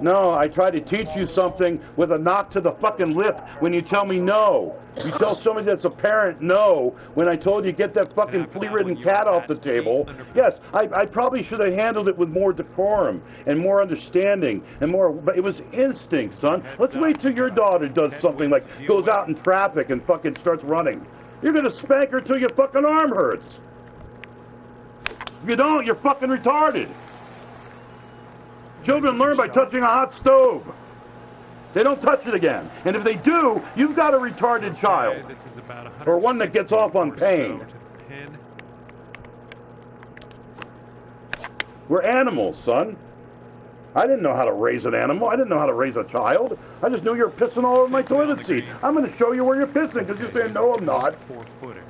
No, I try to teach you something with a knock to the fucking lip when you tell me no. You tell somebody that's a parent no when I told you get that fucking flea-ridden cat off the table. Yes, I probably should have handled it with more decorum and more understanding and more, but it was instinct, son. Let's wait till your daughter does something like goes out in traffic and fucking starts running. You're gonna spank her till your fucking arm hurts. If you don't, you're fucking retarded. Children learn by touching a hot stove. They don't touch it again. And if they do, you've got a retarded child. This is about or one that gets off on pain. We're animals, son. I didn't know how to raise an animal. I didn't know how to raise a child. I just knew you were pissing all over my toilet seat. I'm going to show you where you're pissing because you're saying, no, I'm not. 4-footer.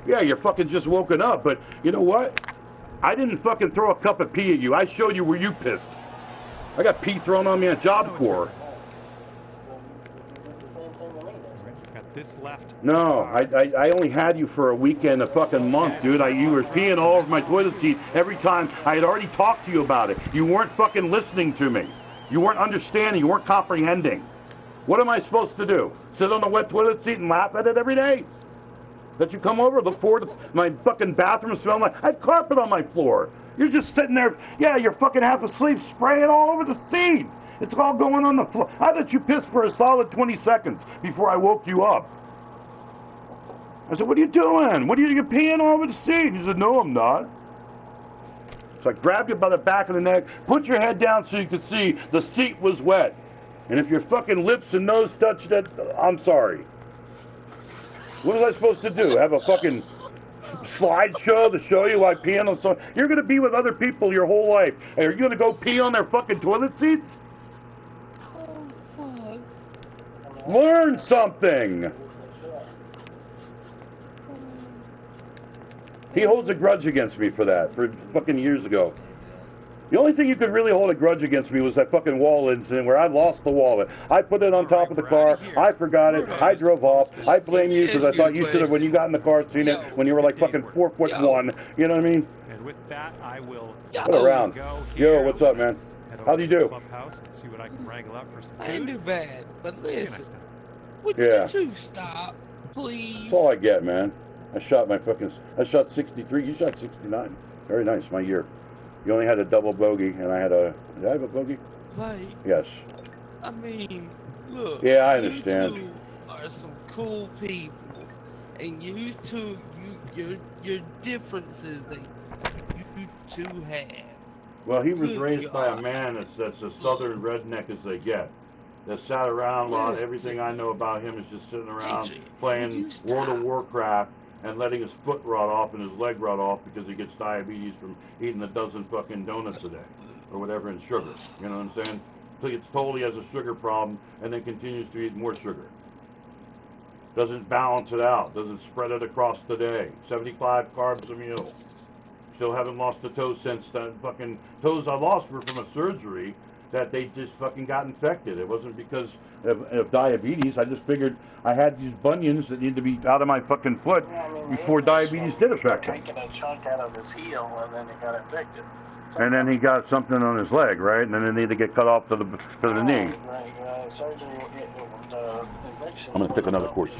Yeah, you're fucking just woken up. But you know what? I didn't fucking throw a cup of pee at you. I showed you where you pissed. I got pee thrown on me at Job Corps. Got this left. No, I only had you for a weekend, a fucking month, dude. You were peeing all over my toilet seat every time. I had already talked to you about it. You weren't fucking listening to me. You weren't understanding. You weren't comprehending. What am I supposed to do? Sit on the wet toilet seat and laugh at it every day? That you come over, look forward to my fucking bathroom smelling like I had carpet on my floor. You're just sitting there, yeah, you're fucking half asleep, spraying all over the seat. It's all going on the floor. I let you piss for a solid 20 seconds before I woke you up. I said, what are you doing? You're peeing all over the seat. He said, no, I'm not. So I grabbed you by the back of the neck, put your head down so you could see the seat was wet. And if your fucking lips and nose touched it, I'm sorry. What was I supposed to do? Have a fucking slideshow to show you why peeing on someone? You're going to be with other people your whole life. Are you going to go pee on their fucking toilet seats? Oh, fuck. Learn something. He holds a grudge against me for that, for fucking years ago. The only thing you could really hold a grudge against me was that fucking wall incident where I lost the wallet. I put it on top of the car. I forgot it. I drove off. I blame you because I thought you should have, when you got in the car, seen it when you were like fucking 4'1". You know what I mean? And with that, I will. Put around. Yo, what's up, man? How do you do? Clubhouse and see what I can wrangle up for some I ain't too bad, but listen. Would Yeah. you stop, please? That's all I get, man. I shot 63. You shot 69. Very nice, my year. You only had a double bogey, and I had a... Did I have a bogey? Like, Yes. I mean, look. Yeah, I understand. are some cool people, and you two, your differences that you two have. Well, he was Good raised by a God. man that's a southern redneck as they get. That sat around a lot. Everything I know about him is just sitting around Adrian, playing would you World of stop? Warcraft and letting his foot rot off and his leg rot off because he gets diabetes from eating a dozen fucking donuts a day or whatever in sugar. You know what I'm saying? So he gets told he has a sugar problem and then continues to eat more sugar. Doesn't balance it out. Doesn't spread it across the day. 75 carbs a meal. Still haven't lost a toe since the fucking toes I lost were from a surgery that they just fucking got infected. It wasn't because of diabetes. I just figured I had these bunions that need to be out of my fucking foot before diabetes did affect him. Taking a chunk out of his heel and then it got infected. And then he got something on his leg, right? And then it needed to get cut off to the knee. Right, surgery, infection. I'm gonna take another course.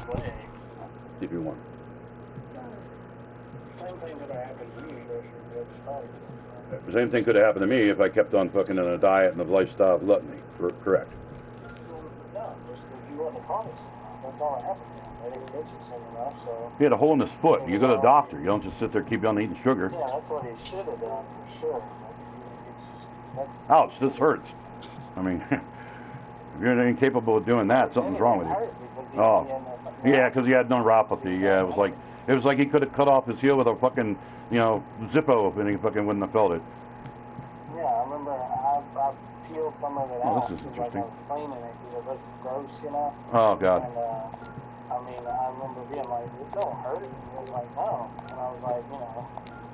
If you want. Same thing could have happened to you. The same thing could have happened to me if I kept on fucking in a diet and a lifestyle of gluttony. Correct. No, just if you wasn't honest. That's all that happened. They didn't get you soon enough, so. He had a hole in his foot. You go to the doctor. You don't just sit there and keep on eating sugar. Yeah, that's what he should have done for sure. Ouch, this hurts. I mean, if you're incapable of doing that, something's wrong with you. Oh, yeah, because he had neuropathy. Yeah, it was like he could have cut off his heel with a fucking, Zippo, and he fucking wouldn't have felt it. Yeah, I remember I peeled some of it out. This is Like I was cleaning it because it looked gross, Oh, God. And, I remember being like, this don't hurt. And he was like, no. And I was like,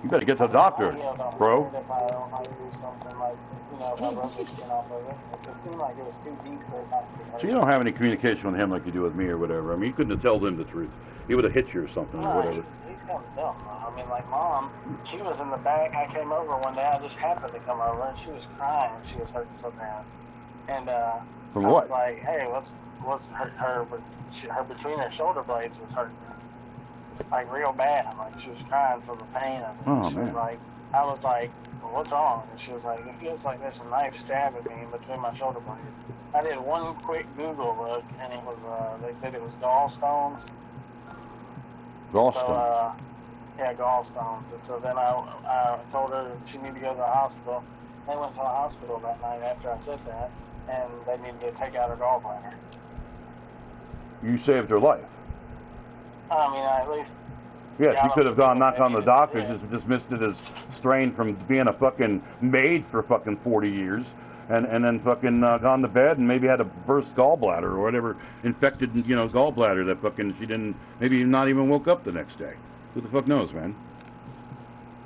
you better get to the doctor, bro. If I do something like, if I rub the skin off of it. It seemed like it was too deep for it not to be hurt. So you don't have any communication with him like you do with me or whatever. I mean, you couldn't have told him the truth. He would have hit you or something or whatever. He's kind of dumb. I mean, like Mom, she was in the back. I came over one day. I just happened to come over, and she was crying. She was hurting so bad. And from I what? was like, hey, what's her between her shoulder blades was hurting, like real bad. Like she was crying from the pain of it. Oh, she man. was like, I was like, well, what's wrong? And she was like, it feels like there's a knife stabbing me in between my shoulder blades. I did one quick Google look, and it was they said it was gallstones. Gallstones. So, yeah, gallstones. And so then I told her she needed to go to the hospital. They went to the hospital that night after I said that, and they needed to take out her gallbladder. You saved her life. I mean, at least. Yes, you could have gone knock on the doctor, just dismissed it as strain from being a fucking maid for fucking 40 years, and then fucking gone to bed and maybe had a burst gallbladder or whatever infected, gallbladder that fucking she didn't, maybe not even woke up the next day. Who the fuck knows, man?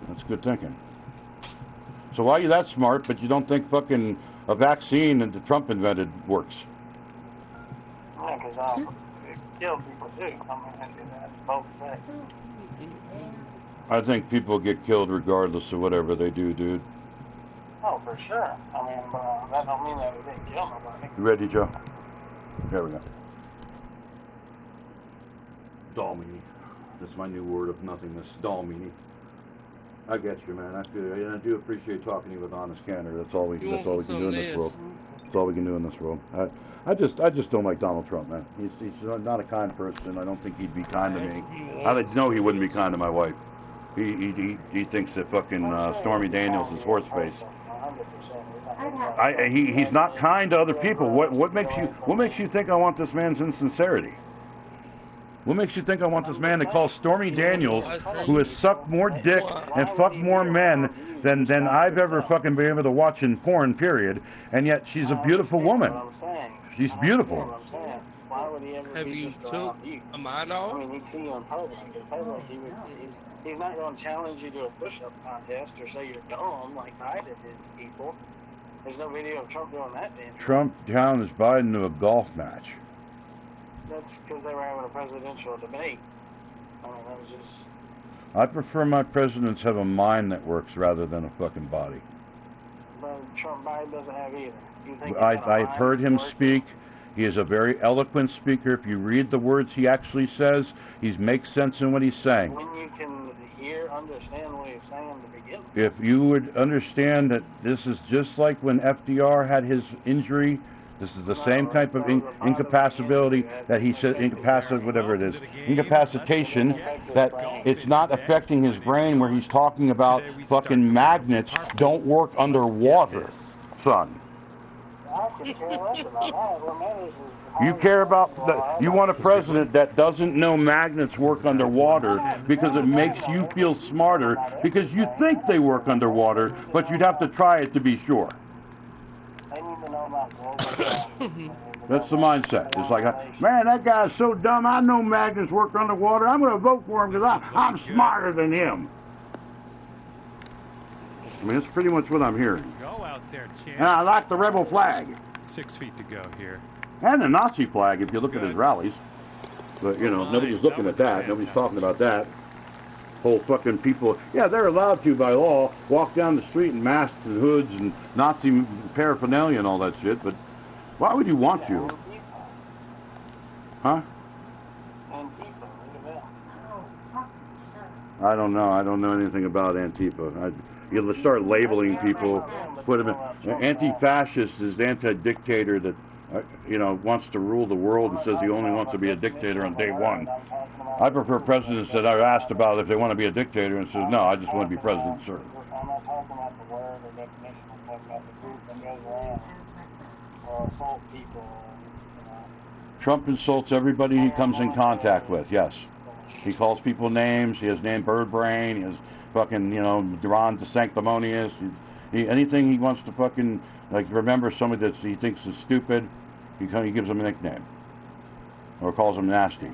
That's good thinking. So why are you that smart, but you don't think fucking a vaccine that Trump invented works? Yeah, because it kills people too. I mean, that's both things. I think people get killed regardless of whatever they do, dude. Oh, for sure. I mean, that don't mean that we didn't kill nobody. You ready, Joe? There we go. Dalmini. That's my new word of nothingness. Dalmini. I get you, man. I feel you. And I do appreciate talking to you with honest candor. That's all we can do in this world. That's all we can do in this world. I just don't like Donald Trump, man. He's not a kind person. I don't think he'd be kind to me. I know he wouldn't be kind to my wife. He thinks that fucking Stormy Daniels is horse face. He's not kind to other people. What makes you think I want this man's insincerity? What makes you think I want this man to call Stormy Daniels, who has sucked more dick and fucked more men than I've ever fucking been able to watch in porn, period, and yet she's a beautiful woman. She's beautiful. Why would he ever Have you took a mind off? I mean, he'd see you in public. In public, he's not going to challenge you to a push-up contest or say you're dumb like Biden did to people. There's no video of Trump doing that damn. Trump challenged Biden to a golf match. That's because they were having a presidential debate. I mean, that was just... I prefer my presidents have a mind that works rather than a fucking body. But Biden doesn't have either. You think I've heard him speak. He is a very eloquent speaker. If you read the words he actually says, he makes sense in what he's saying. When you can understand what he's saying to begin If with. you would understand that this is just like when FDR had his injury This is the same type of incapacitability that he said, whatever it is, incapacitation, that it's not affecting his brain where he's talking about fucking magnets don't work underwater, son. You care about, you want a president that doesn't know magnets work underwater because it makes you feel smarter because you think they work underwater, but you'd have to try it to be sure. That's the mindset. It's like, man, that guy's so dumb. I know magnets work underwater. I'm going to vote for him because I'm smarter than him. I mean, that's pretty much what I'm hearing. Go out there, champ. And I like the rebel flag. 6 feet to go here. And the Nazi flag, if you look at his rallies. But, you know, nobody's looking at that. Nobody's talking about that. Whole fucking people, yeah, they're allowed to by law walk down the street in masks and hoods and Nazi paraphernalia and all that shit, but why would you want to? Huh? I don't know. I don't know anything about Antifa. You'll start labeling people, put them in. Anti-fascist is anti-dictator that, you know, wants to rule the world and says he only wants to be a dictator on day one. I prefer presidents that are asked about if they want to be a dictator and says, no, I just want to be president, sir. I'm not talking about the word or definition. I'm talking about the group that goes around or assault people. You know. Trump insults everybody he comes in contact with, yes. He calls people names. He has named Bird Brain. He has fucking, you know, Ron DeSanctimonious. Anything he wants to fucking, like, remember somebody that he thinks is stupid, he gives them a nickname. Or calls them nasty.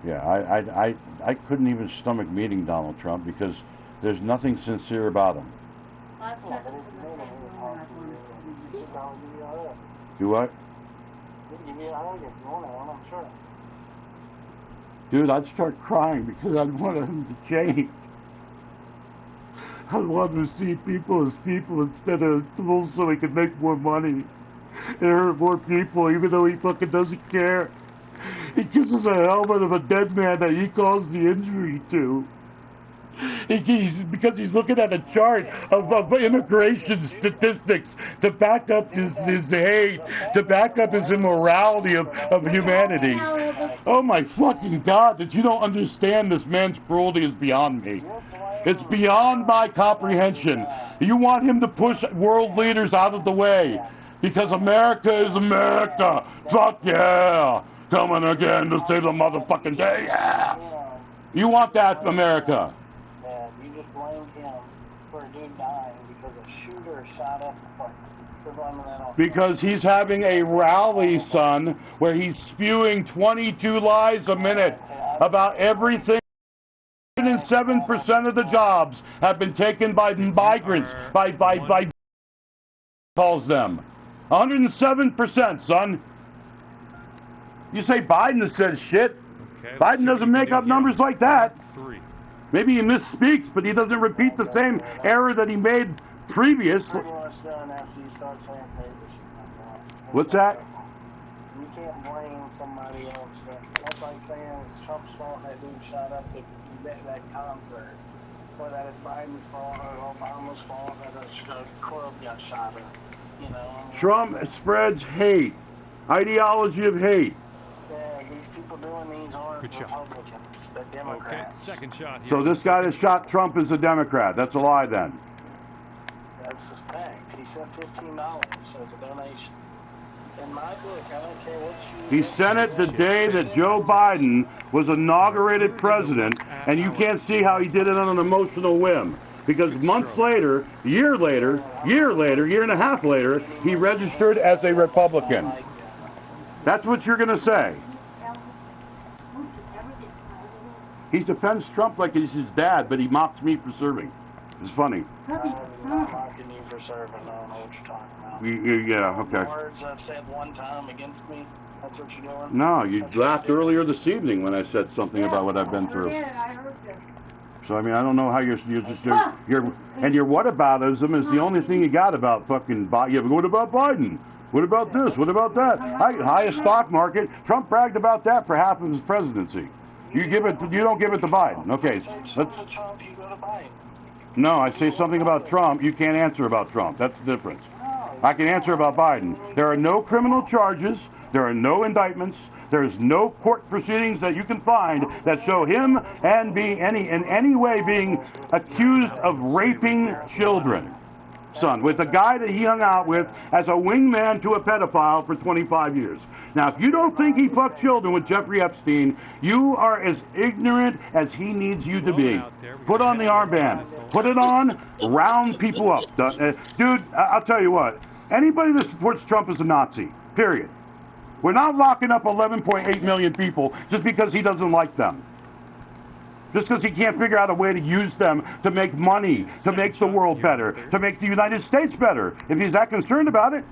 Yeah, I couldn't even stomach meeting Donald Trump because there's nothing sincere about him. Do what? Dude, I'd start crying because I'd want him to change. I'd want to see people as people instead of tools so he could make more money and hurt more people even though he fucking doesn't care. He kisses a helmet of a dead man that he caused the injury to. Because he's looking at a chart of immigration statistics to back up his hate, to back up his immorality of humanity. Oh my fucking God, that you don't understand this man's cruelty is beyond me. It's beyond my comprehension. You want him to push world leaders out of the way because America is America. Fuck yeah. Coming again to save the motherfucking day, yeah! You want that, America? Yeah, you just blamed him for a dude dying because a shooter shot up the place. Because he's having a rally, son, where he's spewing 22 lies a minute about everything. 107% of the jobs have been taken by migrants, by calls them. 107%, son. You say Biden says shit. Okay, Biden doesn't make up numbers like that. Maybe he misspeaks, but he doesn't repeat the same error that he made previous. What's that? You can't blame somebody else. That's like saying it's Trump's fault that dude shot up that concert. Or that it's Biden's fault or Obama's fault that a club got shot up. You know? Trump spreads hate. Ideology of hate. Yeah, these people doing these aren't Republicans, they're Democrats. Okay, second shot here. So this guy that shot Trump is a Democrat. That's a lie then. That's a fact. He sent $15 as a donation. In my book, I don't care what you... He sent it the day that Joe Biden was inaugurated president, and you can't see how he did it on an emotional whim. Because months later, year and a half later, he registered as a Republican. That's what you're going to say. He defends Trump like he's his dad, but he mocks me for serving. It's funny. I'm not mocking you for serving. I don't know what you're talking about. Yeah, okay. Words I've said one time against me, that's what you're doing? No, you laughed earlier this evening when I said something about what I've been through. I heard you. So, I mean, I don't know how you're and your whataboutism is the only thing you got about fucking Biden. Yeah, but what about Biden? What about this? What about that? Highest stock market. Trump bragged about that for half of his presidency. You don't give it to Biden. Okay, No, I say something about Trump. You can't answer about Trump. That's the difference. I can answer about Biden. There are no criminal charges. There are no indictments. There's no court proceedings that you can find that show him and in any way being accused of raping children. Son, with the guy that he hung out with as a wingman to a pedophile for 25 years. Now, if you don't think he fucked children with Jeffrey Epstein, you are as ignorant as he needs you to be. Put on the armband. Put it on. Round people up. Dude, I'll tell you what. Anybody that supports Trump is a Nazi. Period. We're not locking up 11.8 million people just because he doesn't like them. Just because he can't figure out a way to use them to make money, to make the world better, to make the United States better. If he's that concerned about it,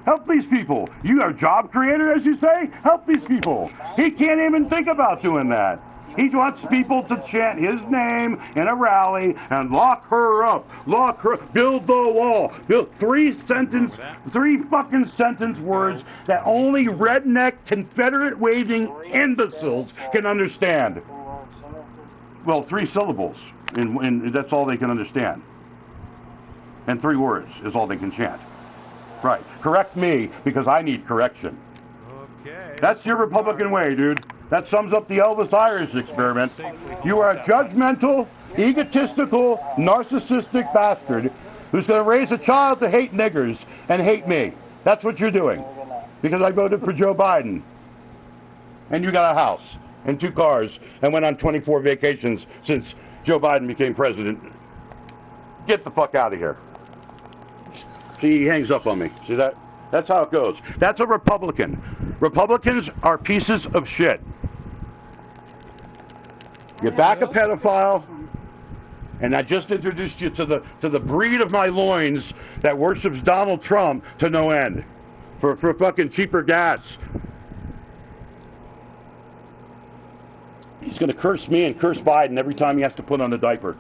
help these people. You are a job creator, as you say? Help these people. He can't even think about doing that. He wants people to chant his name in a rally and lock her up, lock her, build the wall, build three fucking sentence words that only redneck Confederate waving imbeciles can understand. Well, 3 syllables, and that's all they can understand. And 3 words is all they can chant. Right. Correct me, because I need correction. Okay. That's your Republican way, dude. That sums up the Elvis Irish experiment. You are a judgmental, egotistical, narcissistic bastard who's going to raise a child to hate niggers and hate me. That's what you're doing. Because I voted for Joe Biden. And you got a house and 2 cars and went on 24 vacations since Joe Biden became president. Get the fuck out of here. See, he hangs up on me. See that? That's how it goes. That's a Republican. Republicans are pieces of shit. You back a pedophile, and I just introduced you to the breed of my loins that worships Donald Trump to no end for fucking cheaper gas. He's going to curse me and curse Biden every time he has to put on a diaper.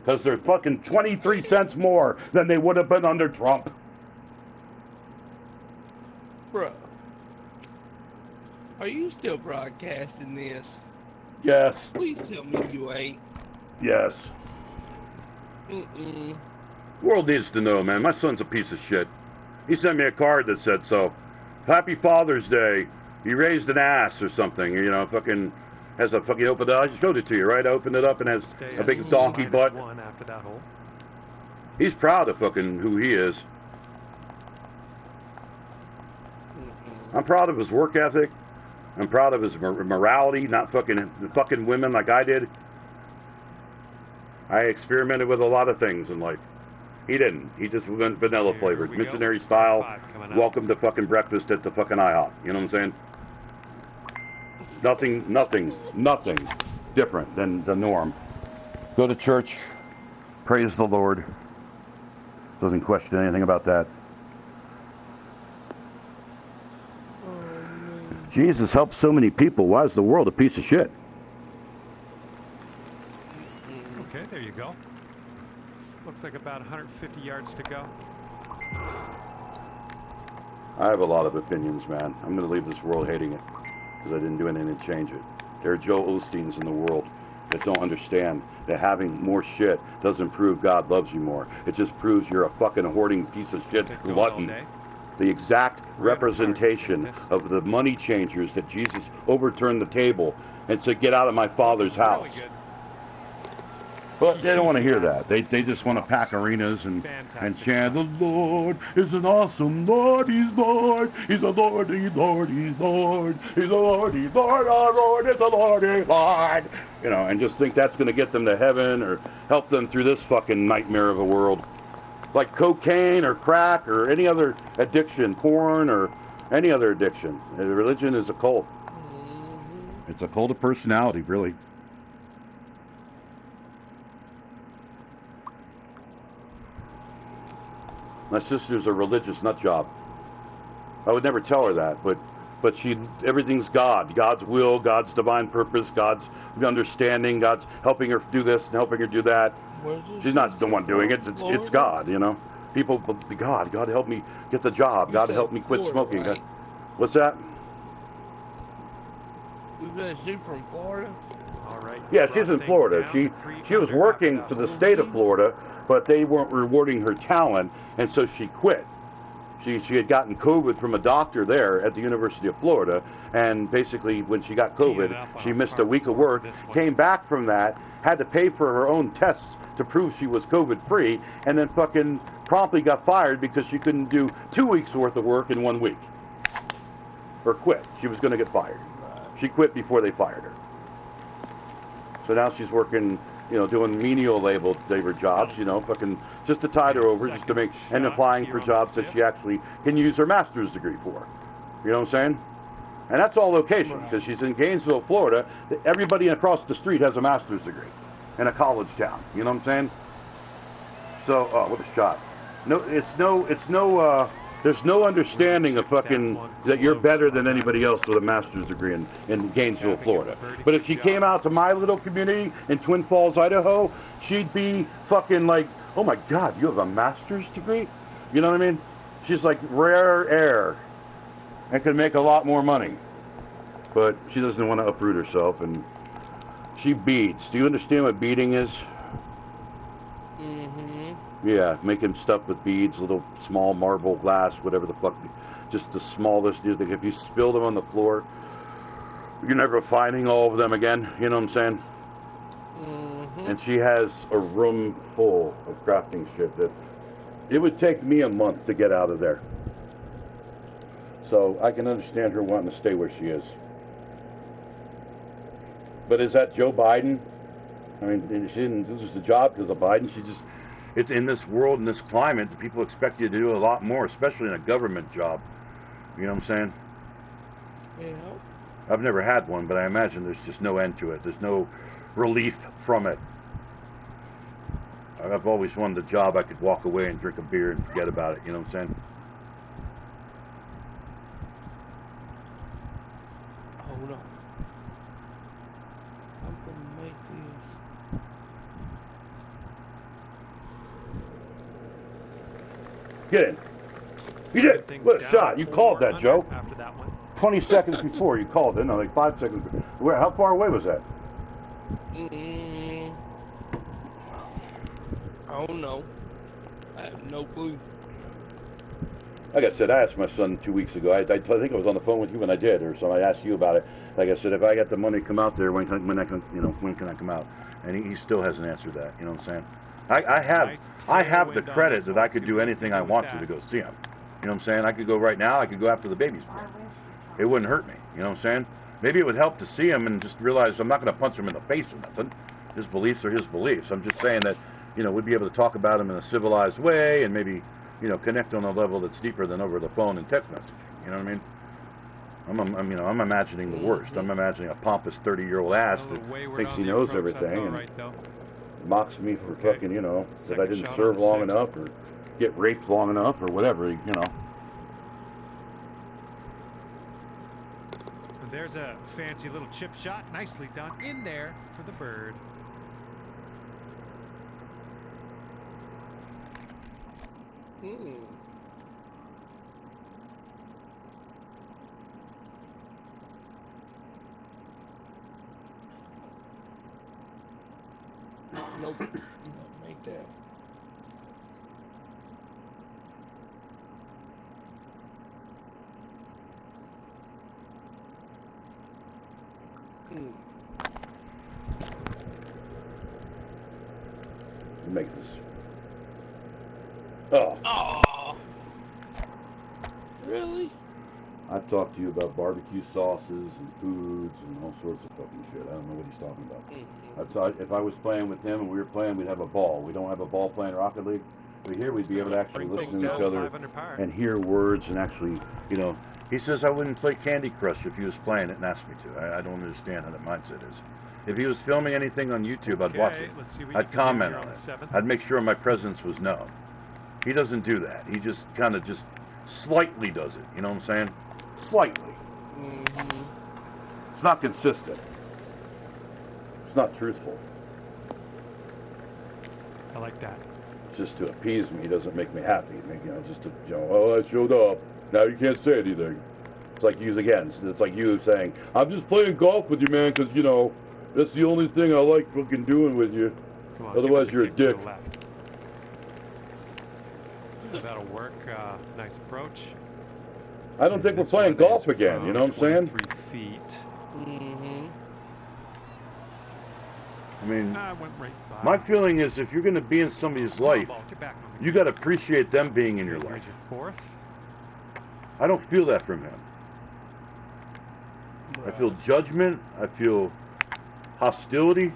Because they're fucking 23 cents more than they would have been under Trump. Bruh. Are you still broadcasting this? Yes. Please tell me you ain't. Yes. Mm-mm. The world needs to know, man. My son's a piece of shit. He sent me a card that said so. Happy Father's Day. He raised an ass or something, you know, fucking... Has a fucking open. I just showed it to you, right? I opened it up and has a big donkey butt. -1 after that hole. He's proud of fucking who he is. I'm proud of his work ethic. I'm proud of his morality, not fucking women like I did. I experimented with a lot of things in life. He didn't. He just went vanilla flavored, missionary style. Welcome to fucking breakfast at the fucking IHOP. You know what I'm saying? Nothing different than the norm. Go to church, praise the Lord. Doesn't question anything about that. Jesus helped so many people. Why is the world a piece of shit? Okay, there you go. Looks like about 150 yards to go. I have a lot of opinions, man. I'm going to leave this world hating it. Because I didn't do anything to change it. There are Joe Osteens in the world that don't understand that having more shit doesn't prove God loves you more. It just proves you're a fucking hoarding piece of shit glutton. The exact representation of the money changers that Jesus overturned the table and said, get out of my Father's house. But they don't want to hear that. They just want to pack arenas and chant, the Lord is an awesome Lord, He's Lord, He's a Lord, He's Lord, He's Lord, He's a Lord, He's Lord, our Lord is a Lord, He's Lord. You know, and just think that's going to get them to heaven or help them through this fucking nightmare of a world. Like cocaine or crack or any other addiction, porn or any other addiction. Religion is a cult. It's a cult of personality, really. My sister's a religious nut job. I would never tell her that, but everything's God. God's will, God's divine purpose, God's understanding, God's helping her do this and helping her do that. She's not the one doing it. It's God, you know. People, God help me get the job. God help me quit smoking. Right? What's that? Is she from Florida? All right. Yeah, she's in Florida. She was working for the state of Florida, but they weren't rewarding her talent, and so she quit. She had gotten COVID from a doctor there at the University of Florida, and basically when she got COVID, she missed a week of work, came back from that, had to pay for her own tests to prove she was COVID-free, and then fucking promptly got fired because she couldn't do 2 weeks worth of work in 1 week. Or quit. She was going to get fired. She quit before they fired her. So now she's working, you know, doing menial labor jobs, you know, fucking just to tide her over, just to make, and applying for jobs that she actually can use her master's degree for. You know what I'm saying? And that's all location, because she's in Gainesville, Florida. Everybody across the street has a master's degree in a college town. You know what I'm saying? So, oh, what a shot. No, there's no understanding of fucking that you're better than anybody else with a master's degree in Gainesville, Florida. But if she came out to my little community in Twin Falls, Idaho, she'd be fucking like, oh my God, you have a master's degree? You know what I mean? She's like rare air and can make a lot more money. But she doesn't want to uproot herself, and she beads. Do you understand what beading is? Mm-hmm. Yeah, making stuff with beads, little small marble glass, whatever the fuck, just the smallest. If you spill them on the floor, you're never finding all of them again. You know what I'm saying? Mm-hmm. And she has a room full of crafting shit that it would take me a month to get out of there. So I can understand her wanting to stay where she is. But is that Joe Biden? I mean, she didn't lose the job because of Biden. She just, it's in this world, in this climate, people expect you to do a lot more, especially in a government job. You know what I'm saying? Yeah. I've never had one, but I imagine there's just no end to it. There's no relief from it. I've always wanted a job I could walk away and drink a beer and forget about it. You know what I'm saying? Hold on. I'm gonna make this. Get in. You did. What a shot. You called that, Joe. After that one. 20 seconds before you called it. No, like 5 seconds. Where? How far away was that? I don't know. I have no clue. Like I said, I asked my son 2 weeks ago. I think I was on the phone with you when I did, or something. I asked you about it. Like I said, if I got the money to come out there, when can I come out? And he still hasn't answered that. You know what I'm saying? I have the credit that I could do anything I want to go see him. You know what I'm saying? I could go right now. I could go after the baby's born. It wouldn't hurt me. You know what I'm saying? Maybe it would help to see him and just realize I'm not going to punch him in the face or nothing. His beliefs are his beliefs. I'm just saying that, you know, we'd be able to talk about him in a civilized way and maybe, you know, connect on a level that's deeper than over the phone and text messaging. You know what I mean? I'm imagining the worst. I'm imagining a pompous 30-year-old ass that thinks he knows everything and mocks me for fucking, you know, that I didn't serve long enough or get raped long enough or whatever, you know. And there's a fancy little chip shot, nicely done in there for the bird. Nope. Don't make that. Make this. Oh. Oh. Really? I've talked to you about barbecue sauces and foods and all sorts of fucking shit. I don't know what he's talking about. I've thought if I was playing with him and we were playing, we'd have a ball. We don't have a ball playing Rocket League. But here we'd be able to actually listen to each other and hear words and actually, you know. He says I wouldn't play Candy Crush if he was playing it and asked me to. I don't understand how that mindset is. If he was filming anything on YouTube, I'd watch it. I'd comment on it. I'd make sure my presence was known. He doesn't do that. He just kind of just slightly does it. You know what I'm saying? Slightly. It's not consistent. It's not truthful. I like that. Just to appease me, he doesn't make me happy. You know, just to, you know, oh, I showed up. Now you can't say anything. It's like you again. It's like you saying, I'm just playing golf with you, man, because, you know, that's the only thing I like fucking doing with you. Come on, otherwise, you're a dick. That'll work. Nice approach. I don't think we're playing golf again, you know what I'm saying? 3 feet. Mm-hmm. I mean, I went right by. my feeling is if you're going to be in somebody's life, Get back on the you got to appreciate them being in your Here's life. your fourth. I don't feel that from him. I feel judgment. I feel hostility,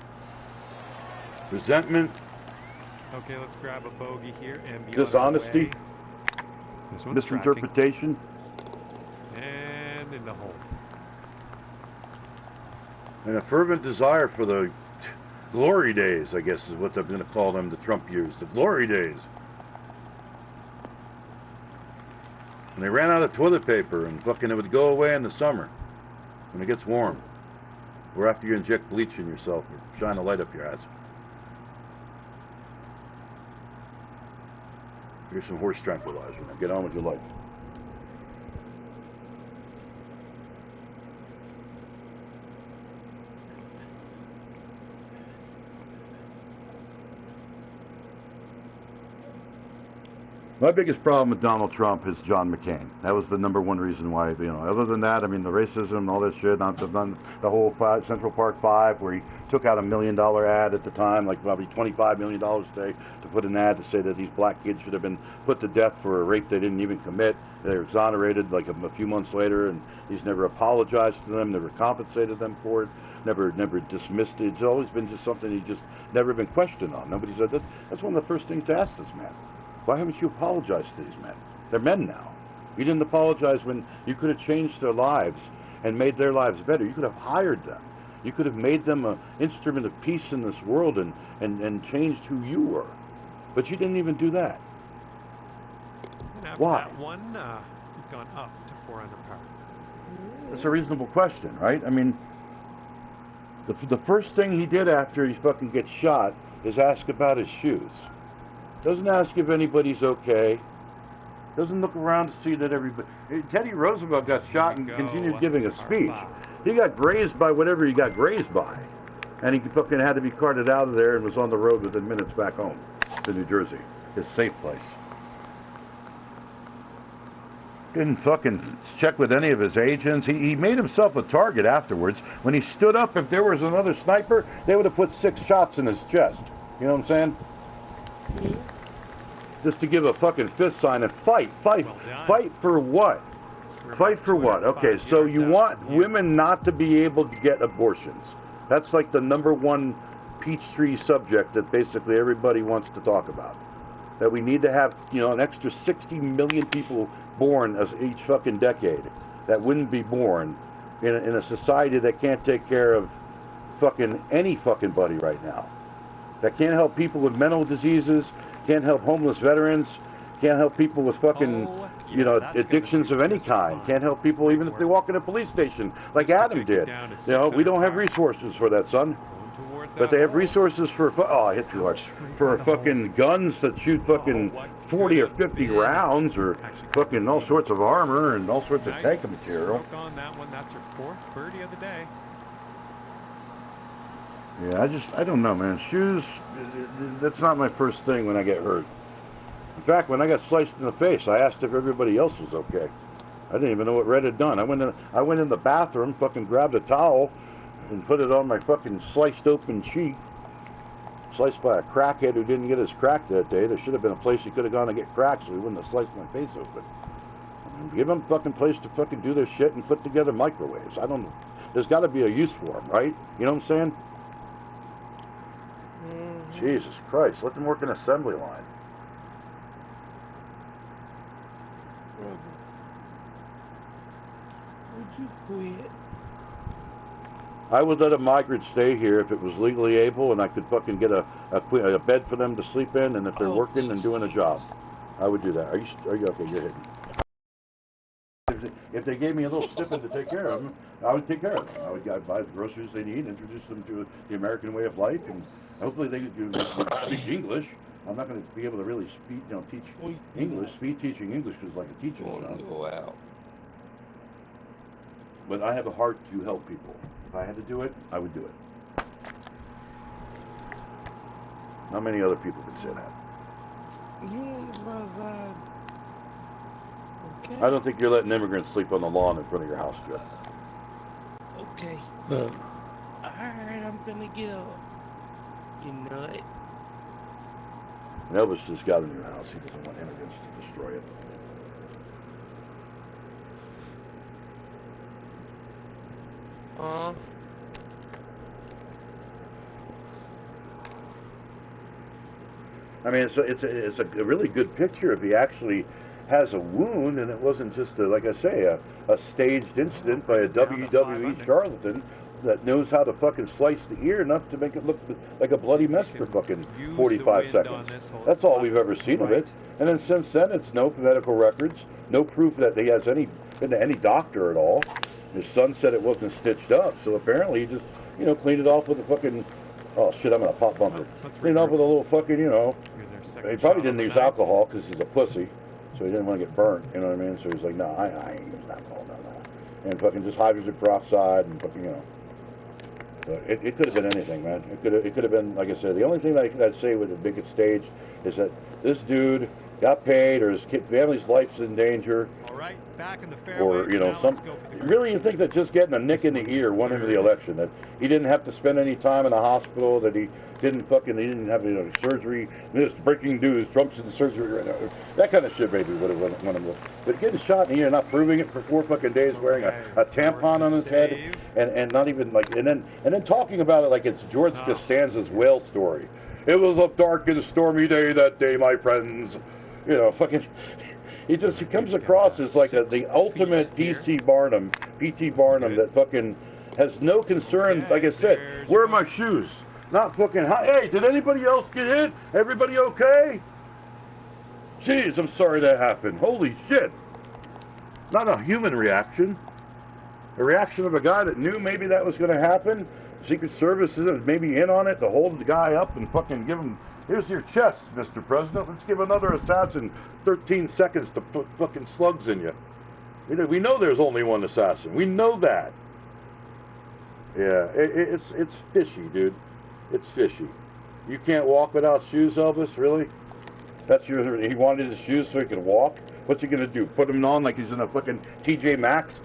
resentment, Okay, let's grab a bogey here and be dishonesty, on our way. This one's tracking. misinterpretation. And in the hole. And a fervent desire for the glory days, I guess is what I'm going to call them, the Trump years. The glory days. And they ran out of toilet paper and fucking it would go away in the summer when it gets warm. Or after you inject bleach in yourself or shine a light up your ass. Here's some horse tranquilizer. Now get on with your life. My biggest problem with Donald Trump is John McCain. That was the number one reason why, you know, other than that, I mean, the racism and all that shit, not the whole Central Park 5, where he took out $1 million ad at the time, like probably $25 million today, to put an ad to say that these black kids should have been put to death for a rape they didn't even commit. They were exonerated like a few months later, and he's never apologized to them, never compensated them for it, never dismissed it. It's always been just something he just never been questioned on. Nobody said that. That's one of the first things to ask this man. Why haven't you apologized to these men? They're men now. You didn't apologize when you could have changed their lives and made their lives better. You could have hired them. You could have made them an instrument of peace in this world and changed who you were. But you didn't even do that. And after Why? that one, you've gone up to 4 under par. That's a reasonable question, right? I mean, the first thing he did after he fucking gets shot is ask about his shoes. Doesn't ask if anybody's okay. Doesn't look around to see that everybody... Teddy Roosevelt got shot and continued giving a speech. He got grazed by whatever he got grazed by. And he fucking had to be carted out of there and was on the road within minutes back home to New Jersey. His safe place. Didn't fucking check with any of his agents. He made himself a target afterwards. When he stood up, if there was another sniper, they would have put 6 shots in his chest. You know what I'm saying? Just to give a fucking fist sign and fight for what? Fight for what? Okay, so you want women not to be able to get abortions. That's like the #1 Peachtree subject that basically everybody wants to talk about. That we need to have, you know, an extra 60 million people born as each fucking decade that wouldn't be born in a society that can't take care of fucking any fucking buddy right now. That can't help people with mental diseases, can't help homeless veterans, can't help people with fucking, you know, addictions of any kind, can't help people even if they walk in a police station, like Adam did. You know, we don't have resources for that, son. But they have resources for, oh, I hit too hard, for fucking guns that shoot fucking 40 or 50 rounds, or fucking all sorts of armor and all sorts of tank material. On that one, that's your 4th birdie of the day. Yeah, I don't know, man. Shoes, that's not my first thing when I get hurt. In fact, when I got sliced in the face, I asked if everybody else was okay. I didn't even know what Red had done. I went in the bathroom, fucking grabbed a towel, and put it on my fucking sliced open cheek. Sliced by a crackhead who didn't get his crack that day. There should have been a place he could have gone to get crack so he wouldn't have sliced my face open. And give them a fucking place to fucking do their shit and put together microwaves. I don't know. There's got to be a use for them, right? You know what I'm saying? Jesus Christ, let them work an assembly line. Brother, would you quit? I would let a migrant stay here if it was legally able and I could fucking get a bed for them to sleep in, and if they're working and doing a job. I would do that. Are you okay? You're hitting. If they gave me a little stipend to take care of them, I would take care of them. I would buy the groceries they need, introduce them to the American way of life, and hopefully they do speak English. I'm not going to be able to really teach English. Teaching English is like a teaching job. Go out. But I have a heart to help people. If I had to do it, I would do it. Not many other people could say that. You want to go outside? Okay. I don't think you're letting immigrants sleep on the lawn in front of your house, Joe. Okay. Alright, I'm gonna get up. You nut. And Elvis just got a new house. He doesn't want immigrants to destroy it. I mean, it's a really good picture if he actually has a wound and it wasn't just, like I say, a staged incident by a WWE charlatan that knows how to fucking slice the ear enough to make it look like a bloody mess for fucking 45 seconds. That's all we've ever seen of it. And then since then, it's no medical records, no proof that he has been to any doctor at all. His son said it wasn't stitched up, so apparently he just, cleaned it off with a fucking, oh shit, I'm gonna pop bumper. Cleaned it off with a little fucking, he probably didn't use alcohol because he's a pussy, so he didn't want to get burnt, you know what I mean? So he's like, no, I ain't using alcohol, no. And fucking just hydrogen peroxide and fucking, So it could have been anything, man. It could have been, like I said, the only thing that I'd say with the biggest stage is that this dude got paid, or his family's life's in danger. All right, back in the fairway. Or really, you think that just getting a nick in the ear won him the election? That he didn't have to spend any time in the hospital? That he didn't have surgery? This breaking news: Trump's in surgery right now. That kind of shit maybe would have won him. But getting shot in the ear, not proving it for 4 fucking days, wearing a tampon on his head, and not even like, and then talking about it like it's George Costanza's whale story. It was a dark and stormy day that day, my friends. Fucking, he comes across as like the ultimate P.T. Barnum that fucking has no concern. Like I said, where are my shoes? Not fucking, hey, did anybody else get hit? Everybody okay? Jeez, I'm sorry that happened. Holy shit. Not a human reaction. A reaction of a guy that knew maybe that was going to happen. Secret Service is maybe in on it to hold the guy up and fucking give him, here's your chest, Mr. President. Let's give another assassin 13 seconds to put fucking slugs in you. We know there's only one assassin. We know that. Yeah, it's fishy, dude. It's fishy. You can't walk without shoes, Elvis? Really? He wanted his shoes so he could walk? What's he gonna do? Put them on like he's in a fucking TJ Maxx?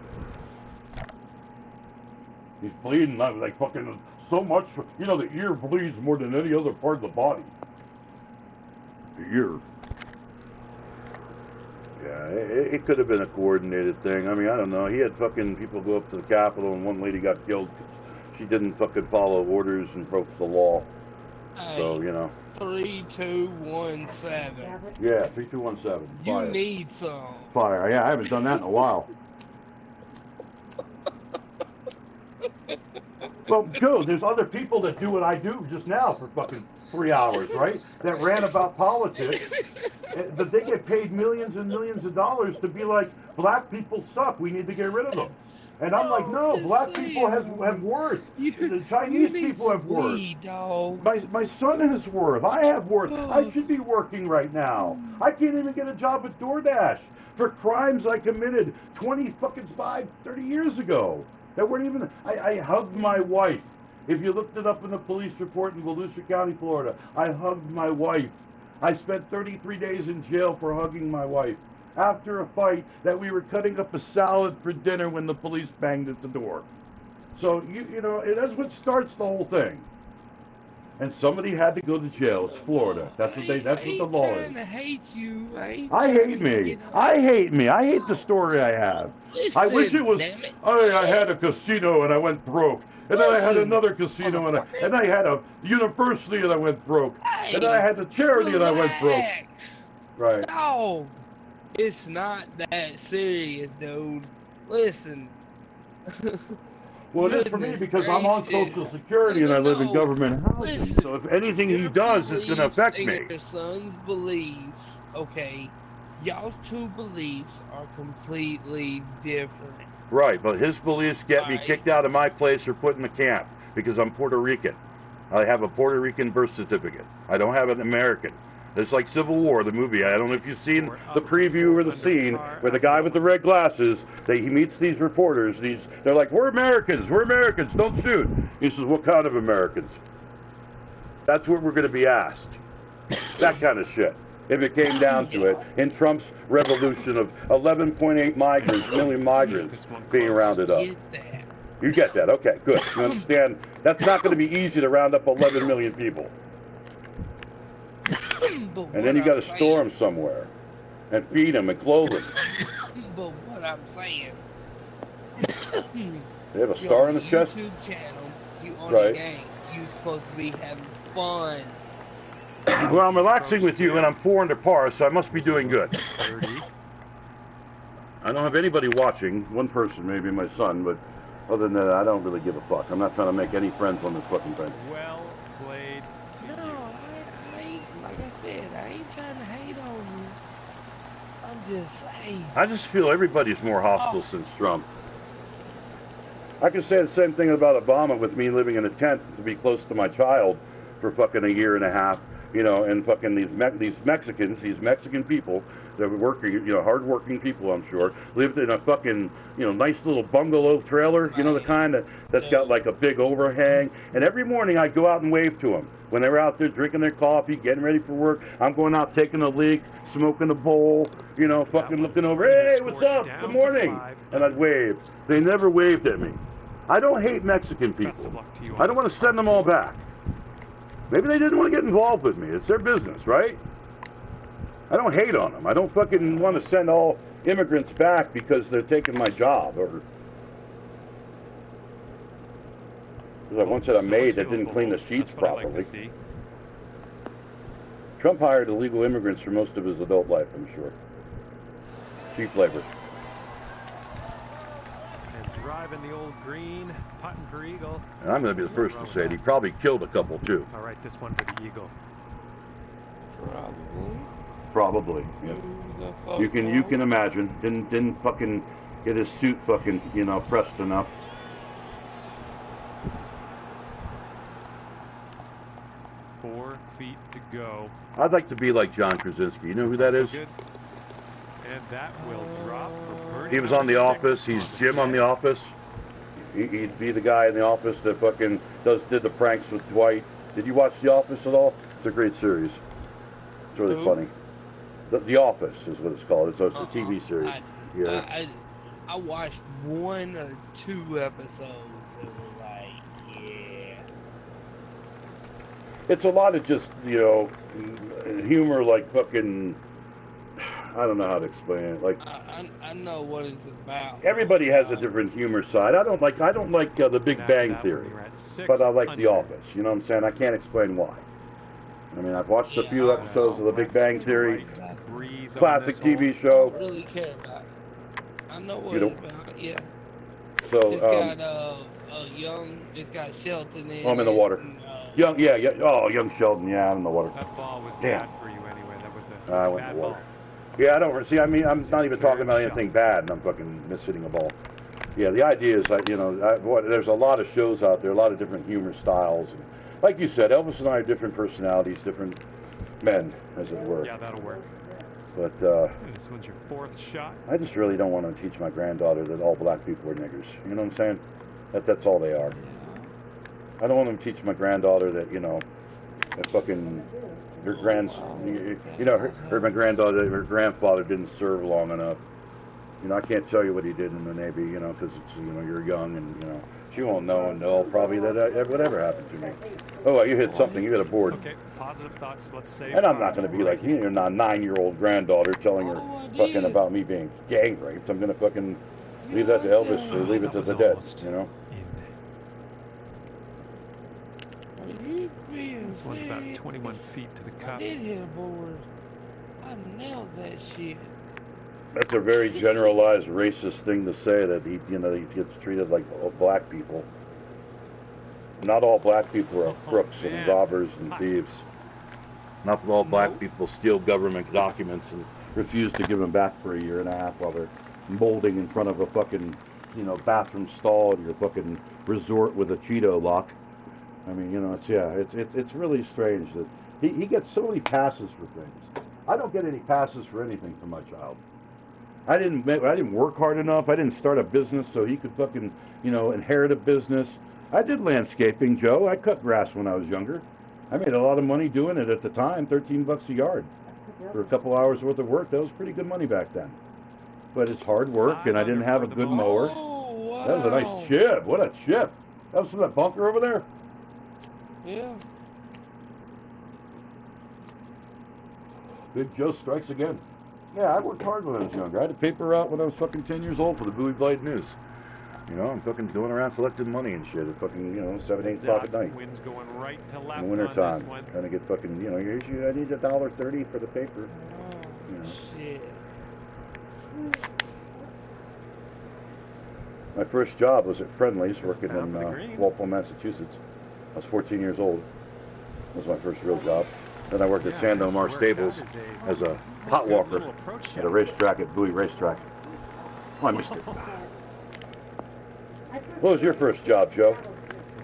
He's bleeding like fucking so much. The ear bleeds more than any other part of the body. The ear. Yeah, it could have been a coordinated thing. I mean, I don't know. He had fucking people go up to the Capitol and one lady got killed because she didn't fucking follow orders and broke the law. Hey, So, 3217. Yeah, 3217. You need some. Fire. Yeah, I haven't done that in a while. Well, Joe, there's other people that do what I do just now for fucking 3 hours, right? That ran about politics, but they get paid millions and millions of dollars to be like, black people suck, we need to get rid of them. And I'm like, no, black people have worth. The Chinese people have worth. My son has worth. I have worth. I should be working right now. I can't even get a job at DoorDash for crimes I committed 30 years ago. That weren't even, I hugged my wife. If you looked it up in the police report in Volusia County, Florida, I hugged my wife. I spent 33 days in jail for hugging my wife after a fight that we were cutting up a salad for dinner when the police banged at the door. So, that's what starts the whole thing. And somebody had to go to jail. It's Florida. That's what the law is. I hate you. I hate me. I hate the story I have. Listen, I wish it was, I had a casino and I went broke. And then I had another casino and I had a university and I went broke. And then I had a charity and I went broke. Right. No, it's not that serious, dude. Listen. Well, it is for me because I'm on Social Security and I live in government housing. Listen, so if anything he does, it's going to affect me. Your son's beliefs, okay, y'all's two beliefs are completely different. Right, but his beliefs get me kicked out of my place or put in a camp because I'm Puerto Rican. I have a Puerto Rican birth certificate. I don't have an American. It's like Civil War, the movie. I don't know if you've seen the preview or the scene where the guy with the red glasses, he meets these reporters. They're like, we're Americans, don't shoot. He says, what kind of Americans? That's what we're going to be asked. That kind of shit. if it came down to it, in Trump's revolution of 11.8 million migrants being rounded up. You get that? Okay, good. You understand? That's not going to be easy to round up 11 million people. And then you got to store them somewhere and feed them and clothe them. But what I'm saying, They have a star on the chest. YouTube channel, you on Right. the game. You supposed to be having fun. Well, I'm relaxing with you, and I'm 4 under par, so I must be doing good. 30. I don't have anybody watching. One person, maybe my son, but other than that, I don't really give a fuck. I'm not trying to make any friends on this fucking thing. Well played to No, you. I ain't, like I said, I ain't trying to hate on you. I'm just saying. I just feel everybody's more hostile since Trump. I can say the same thing about Obama with me living in a tent to be close to my child for fucking a year and a half, you know, and fucking these Mexican people that were working, you know, hard-working people, I'm sure, lived in a fucking, you know, nice little bungalow trailer, you know, the kind that's got like a big overhang. And every morning I'd go out and wave to them. When they were out there drinking their coffee, getting ready for work, I'm going out taking a leak, smoking a bowl, you know, fucking looking over, hey, what's up, good morning, and I'd wave. They never waved at me. I don't hate Mexican people. I don't want to send them all back. Maybe they didn't want to get involved with me. It's their business, right? I don't hate on them. I don't fucking want to send all immigrants back because they're taking my job, or because I once had a maid that didn't clean the sheets properly. Trump hired illegal immigrants for most of his adult life, I'm sure. Cheap labor. And driving the old green, putting for eagle. And I'm going to be the first to say it. He probably killed a couple, too. All right, this one for the eagle. Probably. Yeah. You can imagine. Didn't fucking get his suit fucking, you know, pressed enough. Four feet to go. I'd like to be like John Krasinski. You know who that is? Good. And that will drop for birdie. He was on The number Office. 6. He's Jim on The Office. He'd be the guy in The Office that fucking did the pranks with Dwight. Did you watch The Office at all? It's a great series. It's really funny. The Office is what it's called. It's a TV series. I watched 1 or 2 episodes and was like, yeah. It's a lot of just, you know, humor, like fucking, I don't know how to explain it. Like, I know what it's about. everybody has a different humor side. I don't like the Big Bang Theory, but I like The Office. You know what I'm saying? I can't explain why. I mean, I've watched a few episodes of the Big Bang Theory, classic TV show. I don't really care about it. I know what You it's about, yeah. So, It's got it's got Shelton in it. I'm in the water. Young Sheldon, yeah, I'm in the water. That ball was Damn. bad for you anyway. That was a I went in bad the water. ball. Yeah, I don't see. I mean, I'm not even talking about anything bad, and I'm fucking mishitting a ball. Yeah, the idea is that, you know, there's a lot of shows out there, a lot of different humor styles. And like you said, Elvis and I are different personalities, different men, as it were. Yeah, that'll work. But This one's your 4th shot. I just really don't want to teach my granddaughter that all black people are niggers. You know what I'm saying? That's all they are. I don't want to teach my granddaughter that, you know, that fucking her my granddaughter, her grandfather didn't serve long enough. You know, I can't tell you what he did in the Navy, you know, because it's, you know, you're young and, you know, she won't know and know probably that whatever happened to me. Oh, you hit something. You hit a board. Okay, positive thoughts. Let's say. And I'm not going to be like, you know, 9-year-old granddaughter telling her fucking about me being gang raped. I'm going to fucking leave that to Elvis or leave it to the dead, you know? This one's about 21 feet to the cup. I did hit a board. I nailed that shit. That's a very generalized racist thing to say, that he gets treated like black people. Not all black people are crooks and robbers and thieves. Not all black people steal government documents and refuse to give them back for a year and a half while they're molding in front of a fucking, you know, bathroom stall in your fucking resort with a Cheeto lock. I mean, you know, it's really strange that he gets so many passes for things. I don't get any passes for anything for my child. I didn't work hard enough. I didn't start a business so he could fucking, you know, inherit a business. I did landscaping, Joe. I cut grass when I was younger. I made a lot of money doing it at the time, $13 a yard. for a couple hours worth of work. That was pretty good money back then. But it's hard work, and I didn't have a good mower. Oh, wow. That was a nice chip. What a chip. That was from that bunker over there? Yeah. Big Joe strikes again. Yeah, I worked hard when I was younger. I had a paper out when I was fucking 10 years old for the Bowie Blade News. You know, I'm fucking going around collecting money and shit at fucking, 7, 8 o'clock at night. Wind's going right to left In the winter on this time. one. Trying to get fucking, usually I need $1.30 for the paper. Oh, shit. My first job was at Friendly's, Just working bound in for the green. Walpole, Massachusetts. I was 14 years old. That was my first real job. Then I worked at Yeah, Sandomar this Stables workout is as a it's hot good walker little approach at a shot. racetrack at Bowie Racetrack. Oh, I missed it. What was your first job, Joe?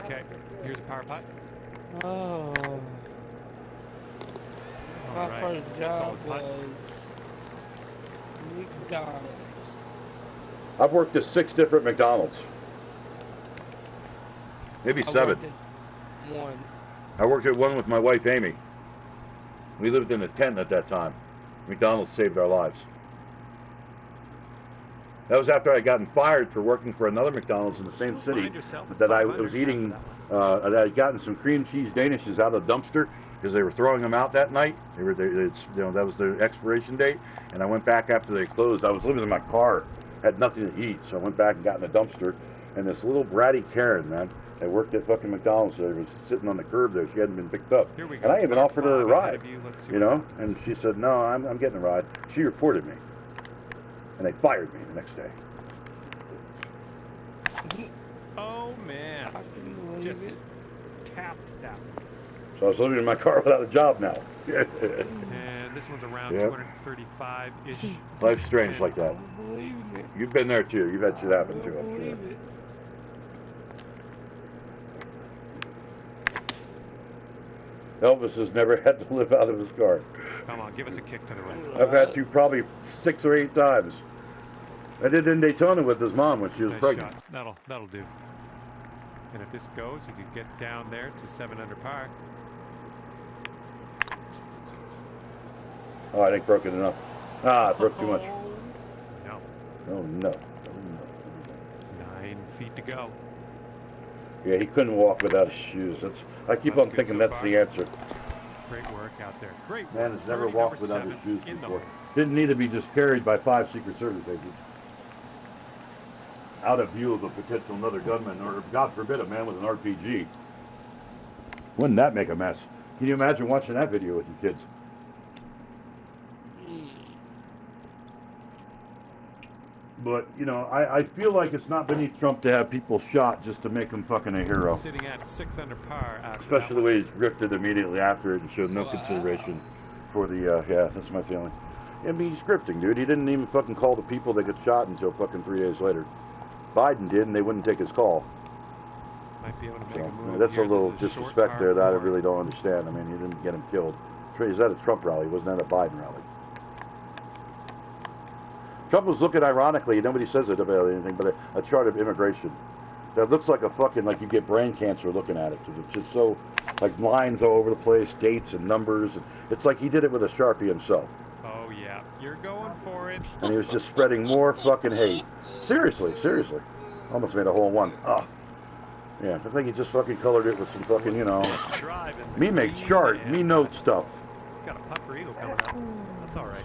Okay, here's a power putt. Oh. My All right, first job solid putt. was McDonald's. I've worked at 6 different McDonald's. Maybe I 7. worked at one. I worked at one with my wife, Amy. We lived in a tent at that time. McDonald's saved our lives. That was after I had gotten fired for working for another McDonald's in the same city. Find yourself at That I 500 was eating, after that that I had gotten some cream cheese Danishes out of the dumpster because they were throwing them out that night. That was the expiration date. And I went back after they closed. I was living in my car, had nothing to eat, so I went back and got in the dumpster. And this little bratty Karen, man, that worked at fucking McDonald's, so was sitting on the curb there. She hadn't been picked up. Here we go. And I even Par offered her a 5 ahead ride, of you. Let's see what happens. and she said, no, I'm getting a ride. She reported me. And they fired me the next day. Oh man, I can believe just it. tapped that one. So I was living in my car without a job now. And this one's around Yep. 235-ish. Life's strange like I that. don't believe it. You've been there too. You've had shit happen I too, don't I'm sure. believe it. Elvis has never had to live out of his car. Come on, give us a kick to the right. I've had to probably 6 or 8 times. I did in Daytona with his mom when she was Nice pregnant. shot. That'll do. And if this goes, you could get down there to 7 under par. Oh, I think broken enough. Ah, I broke too much. No, Oh no. 9 feet to go. Yeah, he couldn't walk without his shoes. I keep That's on good thinking so that's far. the answer. Great work out there. Great work. Man has never Birdie walked number without his 7 shoes in the before. hole. Didn't need to be just carried by 5 Secret Service agents. Out of view of a potential another gunman, or God forbid, a man with an RPG. Wouldn't that make a mess? Can you imagine watching that video with your kids? But, I feel like it's not beneath Trump to have people shot just to make him fucking a hero. Sitting at 6 under par after Especially the that way he's drifted immediately after it and showed no consideration for the, yeah, that's my feeling. I mean, he's scripting, dude. He didn't even fucking call the people that got shot until fucking 3 days later. Biden did, and they wouldn't take his call. Might be able to make So, a move that's here. a little This is short disrespect par there that I 4. really don't understand. I mean, he didn't get him killed. He's at a Trump rally. He wasn't at a Biden rally. Trump was looking ironically, nobody says it about anything, but a chart of immigration. That looks like a fucking, like you get brain cancer looking at it, because it's just so, like lines all over the place, dates and numbers. And it's like he did it with a Sharpie himself. Oh yeah, you're going for it. And he was just spreading more fucking hate. Seriously. Almost made a hole in one. Oh. Yeah, I think he just fucking colored it with some fucking, Let's drive in the me make green chart, and me note stuff. Got a putt for eagle coming up. That's all right.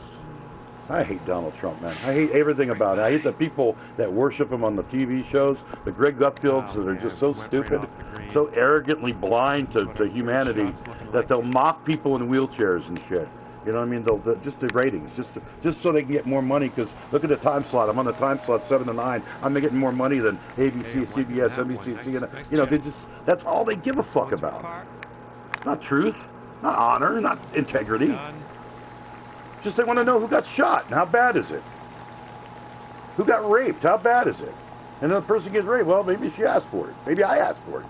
I hate Donald Trump, man. I hate everything about it. I hate the people that worship him on the TV shows, the Greg Gutfields that are just so Went right stupid, off the green. so arrogantly blind This is to what our humanity first shot's looking that like. they'll mock people in wheelchairs and shit. You know what I mean? They'll just the ratings, just so they can get more money. Because look at the time slot. I'm on the time slot 7 to 9. I'm getting more money than ABC, Hey, one CBS, that one. NBC, Nice- CNN. nice They chip. that's all they give a fuck One's for about. par. Not truth, not honor, not integrity. Done. Just they want to know who got shot and how bad is it. Who got raped? How bad is it? And then the person gets raped. Well, maybe she asked for it. Maybe I asked for it.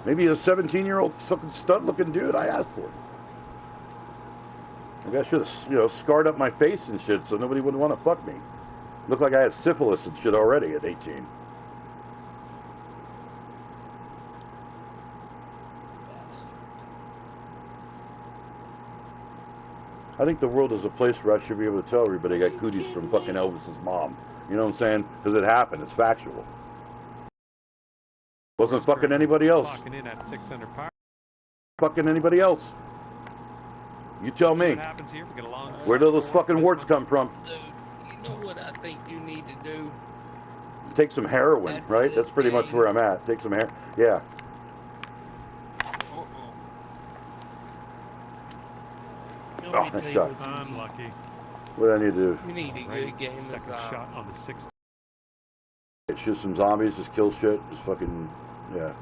Maybe a 17-year-old fucking stud-looking dude, I asked for it. Maybe I should have, scarred up my face and shit so nobody would want to fuck me. Looked like I had syphilis and shit already at 18. I think the world is a place where I should be able to tell everybody I got cooties from fucking Elvis's mom. You know what I'm saying? Because it happened. It's factual. Wasn't fucking anybody else. Clocking in at 600 par. Fucking anybody else. You tell me. What happens here? We get a long Where do those fucking warts come from? Dude, you know what I think you need to do? Take some heroin, right? That's pretty much where I'm at. Take some hair. Yeah. Oh, that shot. Unlucky. What do I need to do? You need a good game Second of shot on the 6th. Shoot some zombies, just kill shit, just fucking, yeah.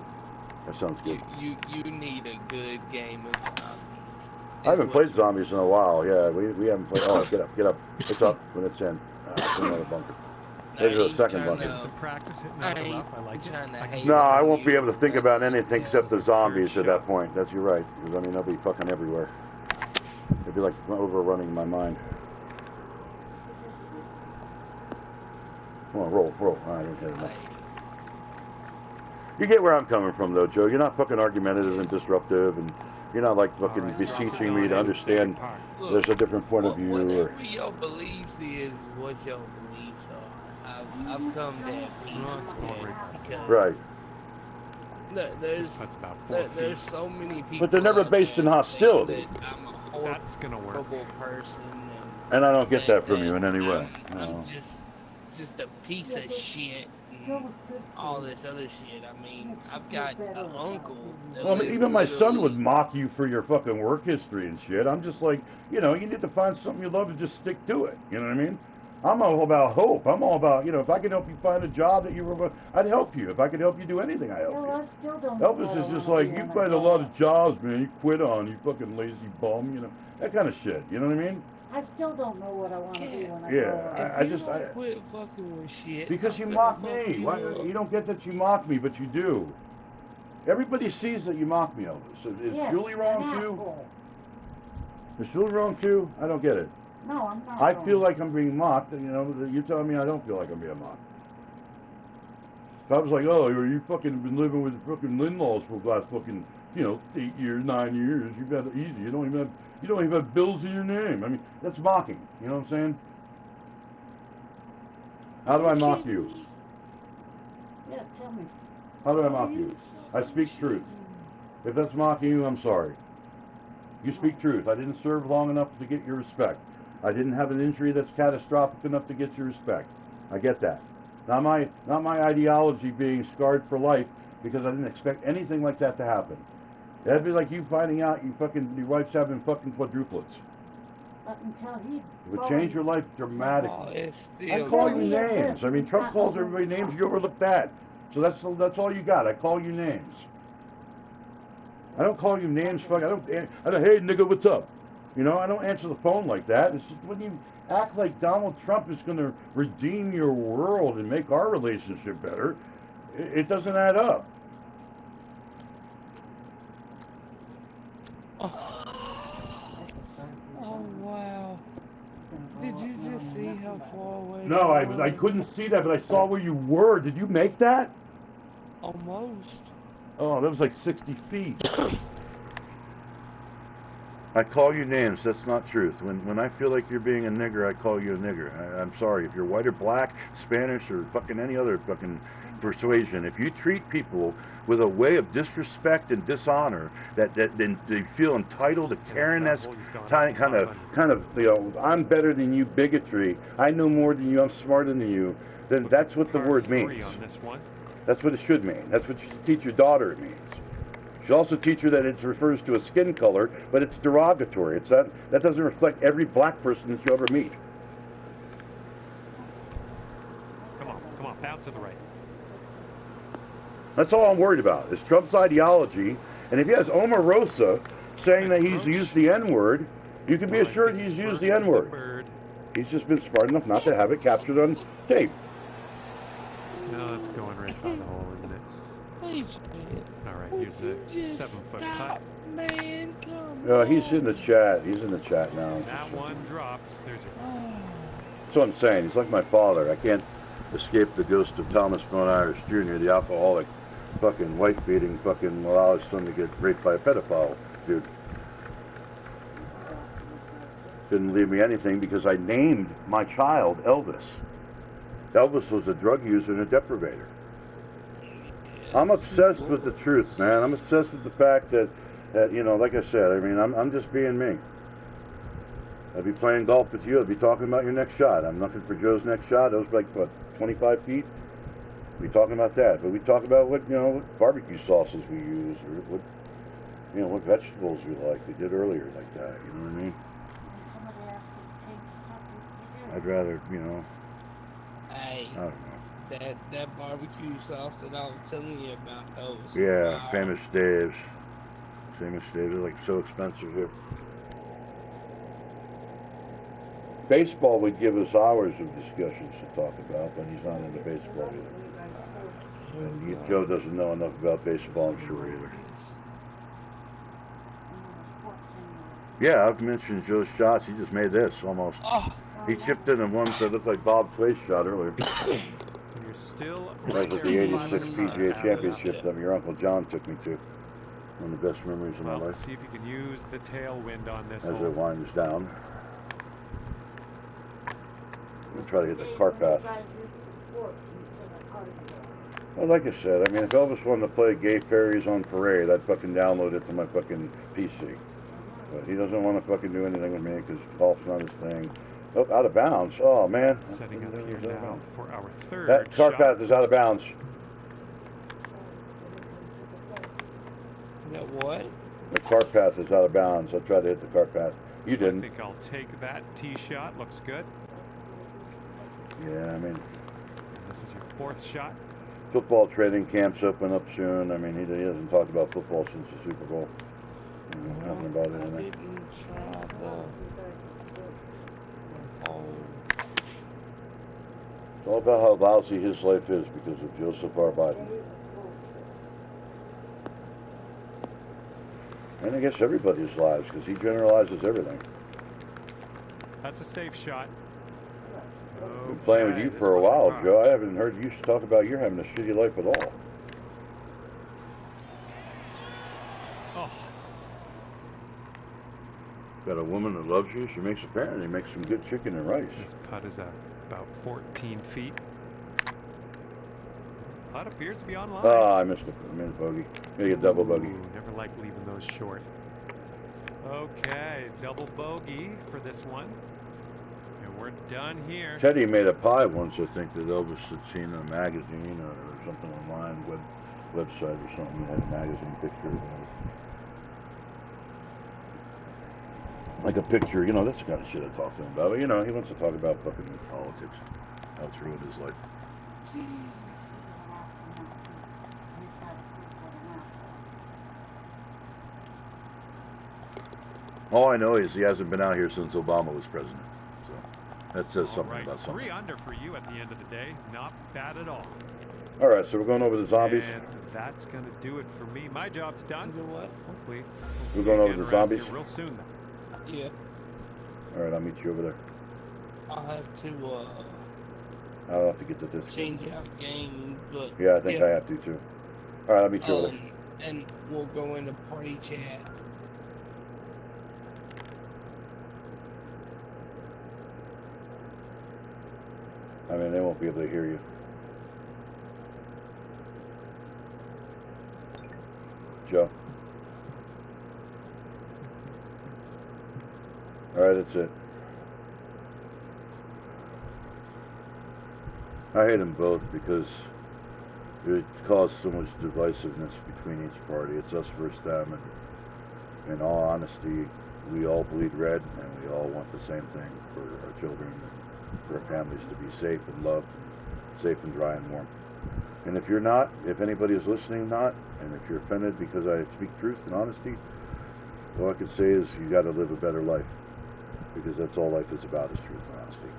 That sounds good. You need a good game of zombies. I haven't played zombies in a while, yeah. We haven't played. Oh, get up. It's up when it's in. It's another bunker. There's a second bunker. Some practice hitting out the rough. I like it. No, I won't be able to think about anything except the zombies at that point. That's you're right. Because I mean, they'll be fucking everywhere. It'd be like overrunning my mind. Come on, roll. I don't get enough. You get where I'm coming from, though, Joe. You're not fucking argumentative and disruptive, and you're not like fucking beseeching me to understand there's a different point of view. Whatever your beliefs is, what your beliefs are. I've come to that peace because right. There's so many people. But they're never based in hostility. I'm a horrible person, and I don't get that from you in any way. I'm just a piece of shit and all this other shit. I mean, I've got an uncle. Well, even my son would mock you for your fucking work history and shit. I'm just like, you know, you need to find something you love and just stick to it. You know what I mean? I'm all about hope. I'm all about, you know, if I can help you find a job that you were, I'd help you. If I could help you do anything, I help you. I still don't Elvis is just like, you find a lot of jobs, man, you quit on, you fucking lazy bum, you know, that kind of shit. You know what I mean? I still don't know what I want to be when I grow up. I quit fucking with shit. Because you mock me. Why, you don't get that you mock me, but you do. Everybody sees that you mock me, Elvis. Is Julie wrong too? Is Julie wrong too? I don't get it. No, I'm not. I feel like I'm being mocked, and you know, you're telling me I don't feel like I'm being mocked. If I was like, oh, you fucking been living with fucking in-laws for the last fucking, you know, 8 years, 9 years, you've got it easy. You don't even have bills in your name. I mean, that's mocking. You know what I'm saying? How do I mock you? Yeah, tell me. How do I mock you? I speak truth. If that's mocking you, I'm sorry. You speak truth. I didn't serve long enough to get your respect. I didn't have an injury that's catastrophic enough to get your respect. I get that. Not my ideology being scarred for life because I didn't expect anything like that to happen. That'd be like you finding out your wife's having fucking quadruplets. Until he... It would change your life dramatically. I call you names. I mean, Trump calls everybody names. You overlook that. So that's all you got. I call you names. I don't call you names. Fuck. I don't. Hey, nigga, what's up? You know, I don't answer the phone like that. It's just when you act like Donald Trump is going to redeem your world and make our relationship better, it doesn't add up. Oh, wow. Did you just see how far away? No, I couldn't see that, but I saw where you were. Did you make that? Almost. Oh, that was like 60 feet. I call you names. That's not truth. When I feel like you're being a nigger, I call you a nigger. I'm sorry. If you're white or black, Spanish, or fucking any other fucking persuasion, if you treat people with a way of disrespect and dishonor that then they feel entitled to Karen-esque kind of, you know, I'm better than you bigotry, I know more than you, I'm smarter than you, then that's what the word means. That's what it should mean. That's what you should teach your daughter it means. You should also teach her that it refers to a skin color, but it's derogatory. It's that doesn't reflect every black person that you ever meet. Come on, bounce to the right. That's all I'm worried about, is Trump's ideology. And if he has Omarosa saying that he's used the N-word, you can be assured he's used the N-word. He's just been smart enough not to have it captured on tape. No, that's going right by the hole, isn't it? Alright, here's the 7-foot cut. Man, come on. He's in the chat. He's in the chat now. That one drops. There's a... That's what I'm saying. He's like my father. I can't escape the ghost of Thomas Von Irish Jr., the alcoholic, fucking wife-beating, fucking allow his son to get raped by a pedophile, dude. didn't leave me anything because I named my child Elvis. Elvis was a drug user and a deprivator. I'm obsessed with the truth, man. I'm obsessed with the fact that you know, like I said, I mean, I'm just being me. I'd be playing golf with you. I'd be talking about your next shot. I'm looking for Joe's next shot. It was like, what, 25 feet? We'd be talking about that. But we talk about what, you know, what barbecue sauces we use, or what, you know, what vegetables we like. We did earlier like that. You know what I mean? I'd rather, you know, Hey, I don't know. that barbecue sauce that I was telling you about, those. Yeah, Wow. Famous Dave's. Famous Dave's are like so expensive here. Baseball would give us hours of discussions to talk about, but he's not into baseball either. And Joe doesn't know enough about baseball, I'm sure, either. Yeah, I've mentioned Joe's shots. He just made this almost. Oh. He chipped in one that looked like Bob Sway's shot earlier. You're still That was the 86 PGA Championship that your Uncle John took me to. One of the best memories of my Well, life. let's see if you can use the tailwind on this As hole. it winds down. I'm going to try to hit the car path. Well, like I said, I mean, if Elvis wanted to play Gay Fairies on Parade, I'd fucking download it to my fucking PC. But he doesn't want to fucking do anything with me because golf's not his thing. Oh, out of bounds. Oh, man. Setting up here now for our third That car shot. path is out of bounds. That what? The car path is out of bounds. I tried to hit the car path. You I didn't. think I'll take that tee shot. Looks good. Yeah, I mean, This is your fourth shot. football training camp's open up soon. I mean, he hasn't talked about football since the Super Bowl. Nothing about it. I didn't try the hole. It's all about how lousy his life is because of Joseph R. Biden. And I guess everybody's lives because he generalizes everything. That's a safe shot. I've been playing with you for a while, Joe. I haven't heard you talk about you're having a shitty life at all. Oh, Got a woman that loves you. She makes apparently makes some good chicken and rice. this putt is about 14 feet. Putt appears to be on line. Ah, I missed a bogey. Maybe a double bogey. Ooh, never like leaving those short. Okay, double bogey for this one. And we're done here. Teddy made a pie once, I think, that Elvis had seen in a magazine or something online, website or something. He had a magazine picture. Like a picture, you know, that's the kind of shit I talk to him about. But, you know, he wants to talk about fucking politics. How it's ruined his life. All I know is he hasn't been out here since Obama was president. So that says something All right, about something. 3 under for you at the end of the day. Not bad at all. All right, so we're going over the zombies. And that's going to do it for me. My job's done. You know what? Hopefully, We're we'll going over see you the again around zombies? here real soon. Yeah. All right, I'll meet you over there. I'll have to I'll have to get to this. change out game, but Yeah, I think I have to too. All right, I'll meet you over there. and we'll go into party chat. I mean, they won't be able to hear you. Joe. All right, that's it. I hate them both because it caused so much divisiveness between each party. It's us versus them, and in all honesty, we all bleed red, and we all want the same thing for our children and for our families to be safe and loved, and safe and dry and warm. And if you're not, if anybody is listening not, and if you're offended because I speak truth and honesty, all I can say is you got to live a better life, because that's all life is about, is truth and honesty.